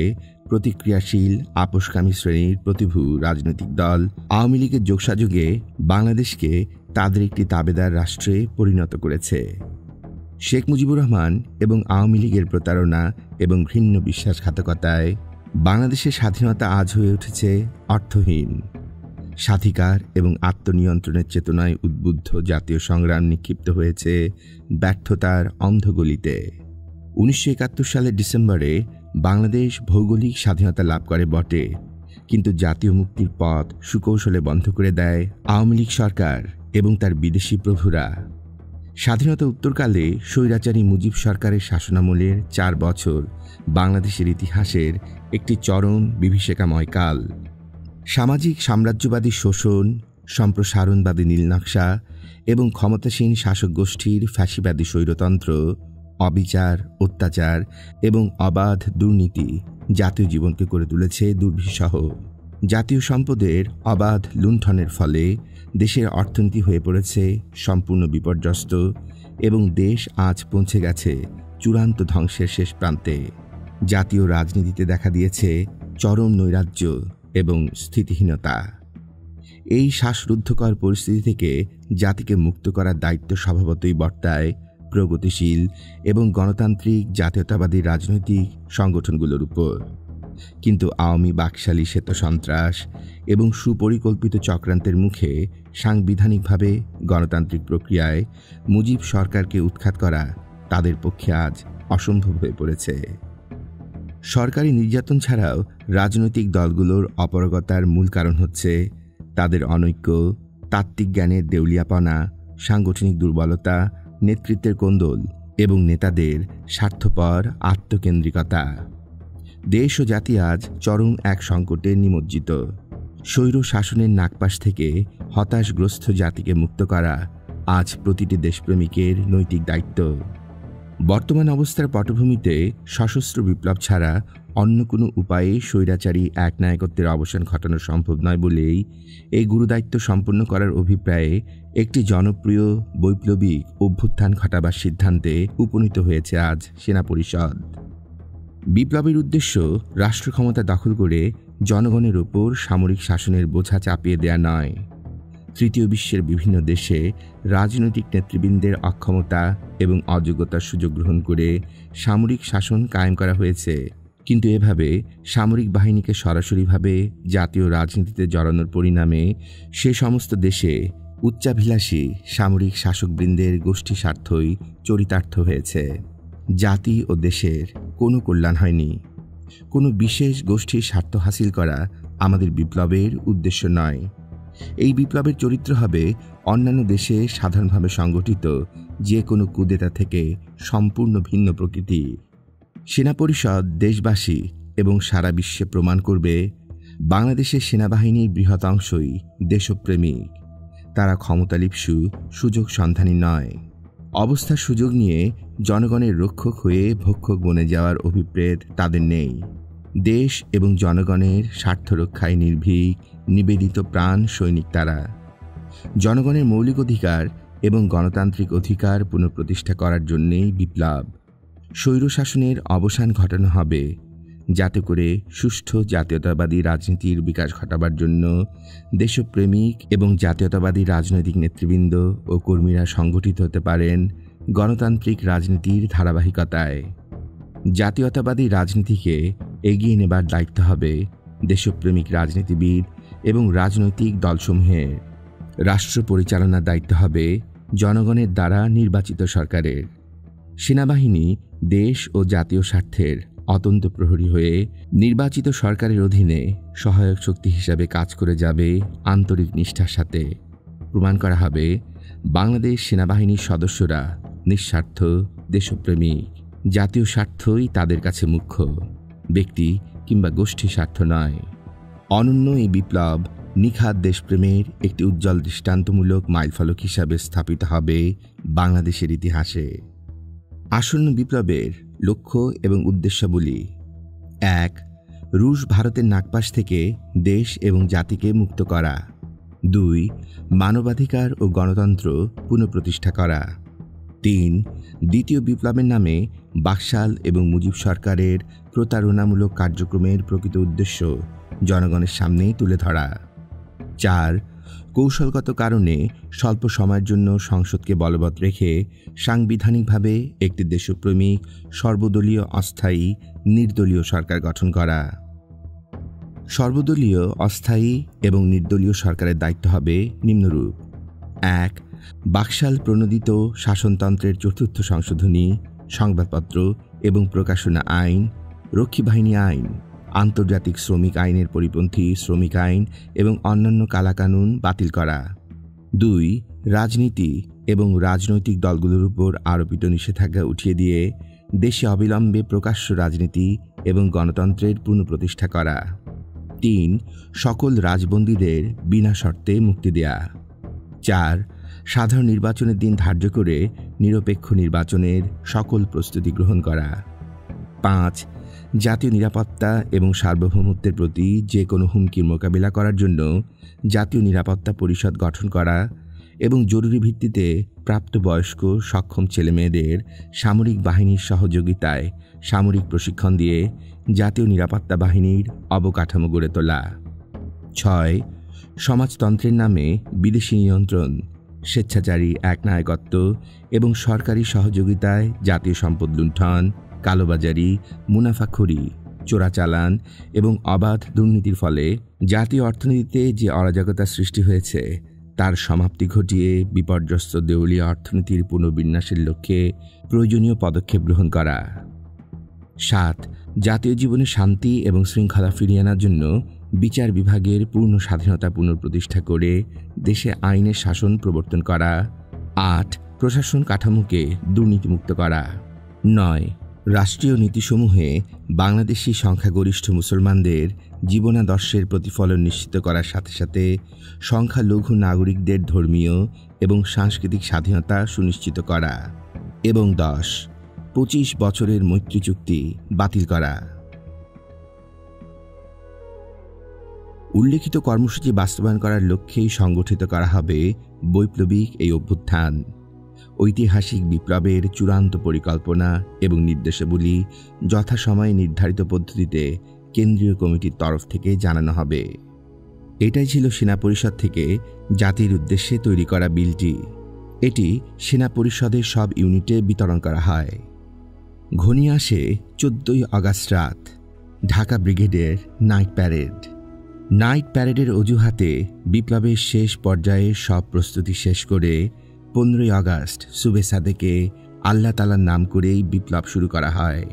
প্রতিক্রিয়াশীল আপোষকামী শ্রেণীর প্রতিভূ রাজনৈতিক দল আওয়ামী লীগের যোগসাযোগে বাংলাদেশকে তাদের একটি তাবেদার রাষ্ট্রে পরিণত করেছে। শেখ মুজিবুর রহমান এবং আওয়ামী লীগের প্রতারণা এবং ঘৃণ্য বিশ্বাসঘাতকতায় বাংলাদেশের স্বাধীনতা আজ হয়ে উঠেছে অর্থহীন। স্বাধিকার এবং আত্মনিয়ন্ত্রণের চেতনায় উদ্বুদ্ধ জাতীয় সংগ্রাম নিক্ষিপ্ত হয়েছে ব্যর্থতার অন্ধগলিতে। 1971 সালের ডিসেম্বরে বাংলাদেশ ভৌগোলিক স্বাধীনতা লাভ করে বটে, কিন্তু জাতীয় মুক্তির পথ সুকৌশলে বন্ধ করে দেয় আওয়ামী লীগ সরকার এবং তার বিদেশি প্রভুরা। স্বাধীনতা উত্তরকালে স্বৈরাচারী মুজিব সরকারের শাসনামলের 4 বছর বাংলাদেশের ইতিহাসের একটি চরম বিভীষিকাময় কাল। সামাজিক সাম্রাজ্যবাদী শোষণ, সম্প্রসারণবাদী নীলনকশা এবং ক্ষমতাসীন শাসক গোষ্ঠীর ফ্যাসিবাদী স্বৈরতন্ত্র, অবিচার, অত্যাচার এবং অবাধ দুর্নীতি জাতীয় জীবনকে করে তুলেছে দুর্বিষহ। জাতীয় সম্পদের অবাধ লুণ্ঠনের ফলে দেশের অর্থনীতি হয়ে পড়েছে সম্পূর্ণ বিপর্যস্ত এবং দেশ আজ পৌঁছে গেছে চূড়ান্ত ধ্বংসের শেষ প্রান্তে। জাতীয় রাজনীতিতে দেখা দিয়েছে চরম নৈরাজ্য এবং স্থিতিহীনতা। এই শ্বাসরুদ্ধকর পরিস্থিতি থেকে জাতিকে মুক্ত করার দায়িত্ব স্বভাবতই বর্তায় প্রগতিশীল এবং গণতান্ত্রিক জাতীয়তাবাদী রাজনৈতিক সংগঠনগুলোর উপর। কিন্তু আওয়ামী বাকশালী শ্বেত সন্ত্রাস এবং সুপরিকল্পিত চক্রান্তের মুখে সাংবিধানিকভাবে গণতান্ত্রিক প্রক্রিয়ায় মুজিব সরকারকে উৎখাত করা তাদের পক্ষে আজ অসম্ভব হয়ে পড়েছে। সরকারি নির্যাতন ছাড়াও রাজনৈতিক দলগুলোর অপারগতার মূল কারণ হচ্ছে তাদের অনৈক্য, তাত্ত্বিক জ্ঞানের দেউলিয়াপনা, সাংগঠনিক দুর্বলতা, নেতৃত্বের কোন্দল এবং নেতাদের স্বার্থপর আত্মকেন্দ্রিকতা। দেশ ও জাতি আজ চরম এক সংকটে নিমজ্জিত। স্বৈর শাসনের নাগপাশ থেকে হতাশগ্রস্ত জাতিকে মুক্ত করা আজ প্রতিটি দেশপ্রেমিকের নৈতিক দায়িত্ব। বর্তমান অবস্থার পটভূমিতে সশস্ত্র বিপ্লব ছাড়া অন্য কোনো উপায়ে স্বৈরাচারী একনায়কত্বের অবসান ঘটানো সম্ভব নয় বলেই এই গুরুদায়িত্ব সম্পন্ন করার অভিপ্রায়ে একটি জনপ্রিয় বৈপ্লবিক অভ্যুত্থান ঘটাবার সিদ্ধান্তে উপনীত হয়েছে আজ সেনা পরিষদ। বিপ্লবের উদ্দেশ্য রাষ্ট্র ক্ষমতা দখল করে জনগণের ওপর সামরিক শাসনের বোঝা চাপিয়ে দেয়া নয়। তৃতীয় বিশ্বের বিভিন্ন দেশে রাজনৈতিক নেতৃবৃন্দের অক্ষমতা এবং অযোগ্যতার সুযোগ গ্রহণ করে সামরিক শাসন কায়েম করা হয়েছে, কিন্তু এভাবে সামরিক বাহিনীকে সরাসরিভাবে জাতীয় রাজনীতিতে জড়ানোর পরিণামে সে সমস্ত দেশে উচ্চাভিলাষী সামরিক শাসকবৃন্দের গোষ্ঠী স্বার্থই চরিতার্থ হয়েছে। জাতি ও দেশের কোনো কল্যাণ হয়নি। কোনো বিশেষ গোষ্ঠীর স্বার্থ হাসিল করা আমাদের বিপ্লবের উদ্দেশ্য নয়। এই বিপ্লবের চরিত্র হবে অন্যান্য দেশে সাধারণভাবে সংগঠিত যে কোনো কুদেতা থেকে সম্পূর্ণ ভিন্ন প্রকৃতির। সেনা পরিষদ দেশবাসী এবং সারা বিশ্বে প্রমাণ করবে বাংলাদেশের সেনাবাহিনীর বৃহৎ অংশই দেশপ্রেমিক। তারা ক্ষমতালিপ্সু, সুযোগ সন্ধানী নয়। অবস্থার সুযোগ নিয়ে জনগণের রক্ষক হয়ে ভক্ষক বনে যাওয়ার অভিপ্রেত তাদের নেই। দেশ এবং জনগণের স্বার্থ রক্ষায় নির্ভীক, নিবেদিত প্রাণ সৈনিক তারা। জনগণের মৌলিক অধিকার এবং গণতান্ত্রিক অধিকার পুনঃপ্রতিষ্ঠা করার জন্যেই বিপ্লব। স্বৈরশাসনের অবসান ঘটানো হবে, যাতে করে সুষ্ঠু জাতীয়তাবাদী রাজনীতির বিকাশ ঘটাবার জন্য দেশপ্রেমিক এবং জাতীয়তাবাদী রাজনৈতিক নেতৃবৃন্দ ও কর্মীরা সংগঠিত হতে পারেন গণতান্ত্রিক রাজনীতির ধারাবাহিকতায়। জাতীয়তাবাদী রাজনীতিকে এগিয়ে নেবার দায়িত্ব হবে দেশপ্রেমিক রাজনীতিবিদ এবং রাজনৈতিক দলসমূহের। রাষ্ট্র পরিচালনার দায়িত্ব হবে জনগণের দ্বারা নির্বাচিত সরকারের। সেনাবাহিনী দেশ ও জাতীয় স্বার্থের অতন্ত প্রহরী হয়ে নির্বাচিত সরকারের অধীনে সহায়ক শক্তি হিসাবে কাজ করে যাবে আন্তরিক নিষ্ঠার সাথে। প্রমাণ করা হবে বাংলাদেশ সেনাবাহিনীর সদস্যরা নিঃস্বার্থ দেশপ্রেমিক। জাতীয় স্বার্থই তাদের কাছে মুখ্য, ব্যক্তি কিংবা গোষ্ঠী স্বার্থ নয়। অনন্য এই বিপ্লব নিখাদ দেশপ্রেমের একটি উজ্জ্বল দৃষ্টান্তমূলক মাইলফলক হিসাবে স্থাপিত হবে বাংলাদেশের ইতিহাসে। আসন্ন বিপ্লবের লক্ষ্য এবং উদ্দেশ্যাবলী: 1. রুশ ভারতের নাগপাশ থেকে দেশ এবং জাতিকে মুক্ত করা। 2. মানবাধিকার ও গণতন্ত্র পুনঃপ্রতিষ্ঠা করা। 3. দ্বিতীয় বিপ্লবের নামে বাকশাল এবং মুজিব সরকারের প্রতারণামূলক কার্যক্রমের প্রকৃত উদ্দেশ্য জনগণের সামনেই তুলে ধরা। 4. কৌশলগত কারণে স্বল্প সময়ের জন্য সংসদকে বলবৎ রেখে সাংবিধানিকভাবে একটি দেশপ্রেমিক সর্বদলীয় অস্থায়ী নির্দলীয় সরকার গঠন করা। সর্বদলীয় অস্থায়ী এবং নির্দলীয় সরকারের দায়িত্ব হবে নিম্নরূপ: 1. বাকশাল প্রণোদিত শাসনতন্ত্রের চতুর্থ সংশোধনী, সংবাদপত্র এবং প্রকাশনা আইন, রক্ষী বাহিনী আইন, আন্তর্জাতিক শ্রমিক আইনের পরিপন্থী শ্রমিক আইন এবং অন্যান্য কালাকানুন বাতিল করা। 2. রাজনীতি এবং রাজনৈতিক দলগুলোর উপর আরোপিত নিষেধাজ্ঞা উঠিয়ে দিয়ে দেশে অবিলম্বে প্রকাশ্য রাজনীতি এবং গণতন্ত্রের পুনঃপ্রতিষ্ঠা করা। 3. সকল রাজবন্দীদের বিনা শর্তে মুক্তি দেয়া। 4. সাধারণ নির্বাচনের দিন ধার্য করে নিরপেক্ষ নির্বাচনের সকল প্রস্তুতি গ্রহণ করা। 5. জাতীয় নিরাপত্তা এবং সার্বভৌমত্বের প্রতি যে কোনো হুমকির মোকাবিলা করার জন্য জাতীয় নিরাপত্তা পরিষদ গঠন করা এবং জরুরি ভিত্তিতে প্রাপ্তবয়স্ক সক্ষম ছেলেমেয়েদের সামরিক বাহিনীর সহযোগিতায় সামরিক প্রশিক্ষণ দিয়ে জাতীয় নিরাপত্তা বাহিনীর অবকাঠামো গড়ে তোলা। 6. সমাজতন্ত্রের নামে বিদেশি নিয়ন্ত্রণ, স্বেচ্ছাচারী একনায়কত্ব এবং সরকারি সহযোগিতায় জাতীয় সম্পদ লুণ্ঠন, কালোবাজারি, মুনাফাখোরি, চোরাচালান এবং অবাধ দুর্নীতির ফলে জাতীয় অর্থনীতিতে যে অরাজকতা সৃষ্টি হয়েছে তার সমাপ্তি ঘটিয়ে বিপর্যস্ত দেউলিয়া অর্থনীতির পুনর্বিন্যাসের লক্ষ্যে প্রয়োজনীয় পদক্ষেপ গ্রহণ করা। 7. জাতীয় জীবনে শান্তি এবং শৃঙ্খলা ফিরিয়ে আনার জন্য বিচার বিভাগের পূর্ণ স্বাধীনতা পুনঃপ্রতিষ্ঠা করে দেশে আইনের শাসন প্রবর্তন করা। 8. প্রশাসন কাঠামোকে দুর্নীতিমুক্ত করা। 9. রাষ্ট্রীয় নীতিসমূহে বাংলাদেশি সংখ্যাগরিষ্ঠ মুসলমানদের জীবনাদর্শের প্রতিফলন নিশ্চিত করার সাথে সাথে সংখ্যালঘু নাগরিকদের ধর্মীয় এবং সাংস্কৃতিক স্বাধীনতা সুনিশ্চিত করা। এবং 10. 25 বছরের মৈত্রী চুক্তি বাতিল করা। উল্লেখিত কর্মসূচি বাস্তবায়ন করার লক্ষ্যেই সংগঠিত করা হবে বৈপ্লবিক এই অভ্যুত্থান। ঐতিহাসিক বিপ্লবের চূড়ান্ত পরিকল্পনা এবং নির্দেশাবলী যথাসময়ে নির্ধারিত পদ্ধতিতে কেন্দ্রীয় কমিটির তরফ থেকে জানানো হবে। এটাই ছিল সেনা পরিষদ থেকে জাতির উদ্দেশ্যে তৈরি করা বিলটি। এটি সেনা পরিষদের সব ইউনিটে বিতরণ করা হয়। ঘনিয়ে আসে 14ই আগস্ট রাত, ঢাকা ব্রিগেডের নাইট প্যারেড। নাইট প্যারেডের অজুহাতে বিপ্লবের শেষ পর্যায়ে সব প্রস্তুতি শেষ করে 15ই আগস্ট সুবে সাদেকে আল্লাহ তাআলার নাম করেই বিপ্লব শুরু করা হয়।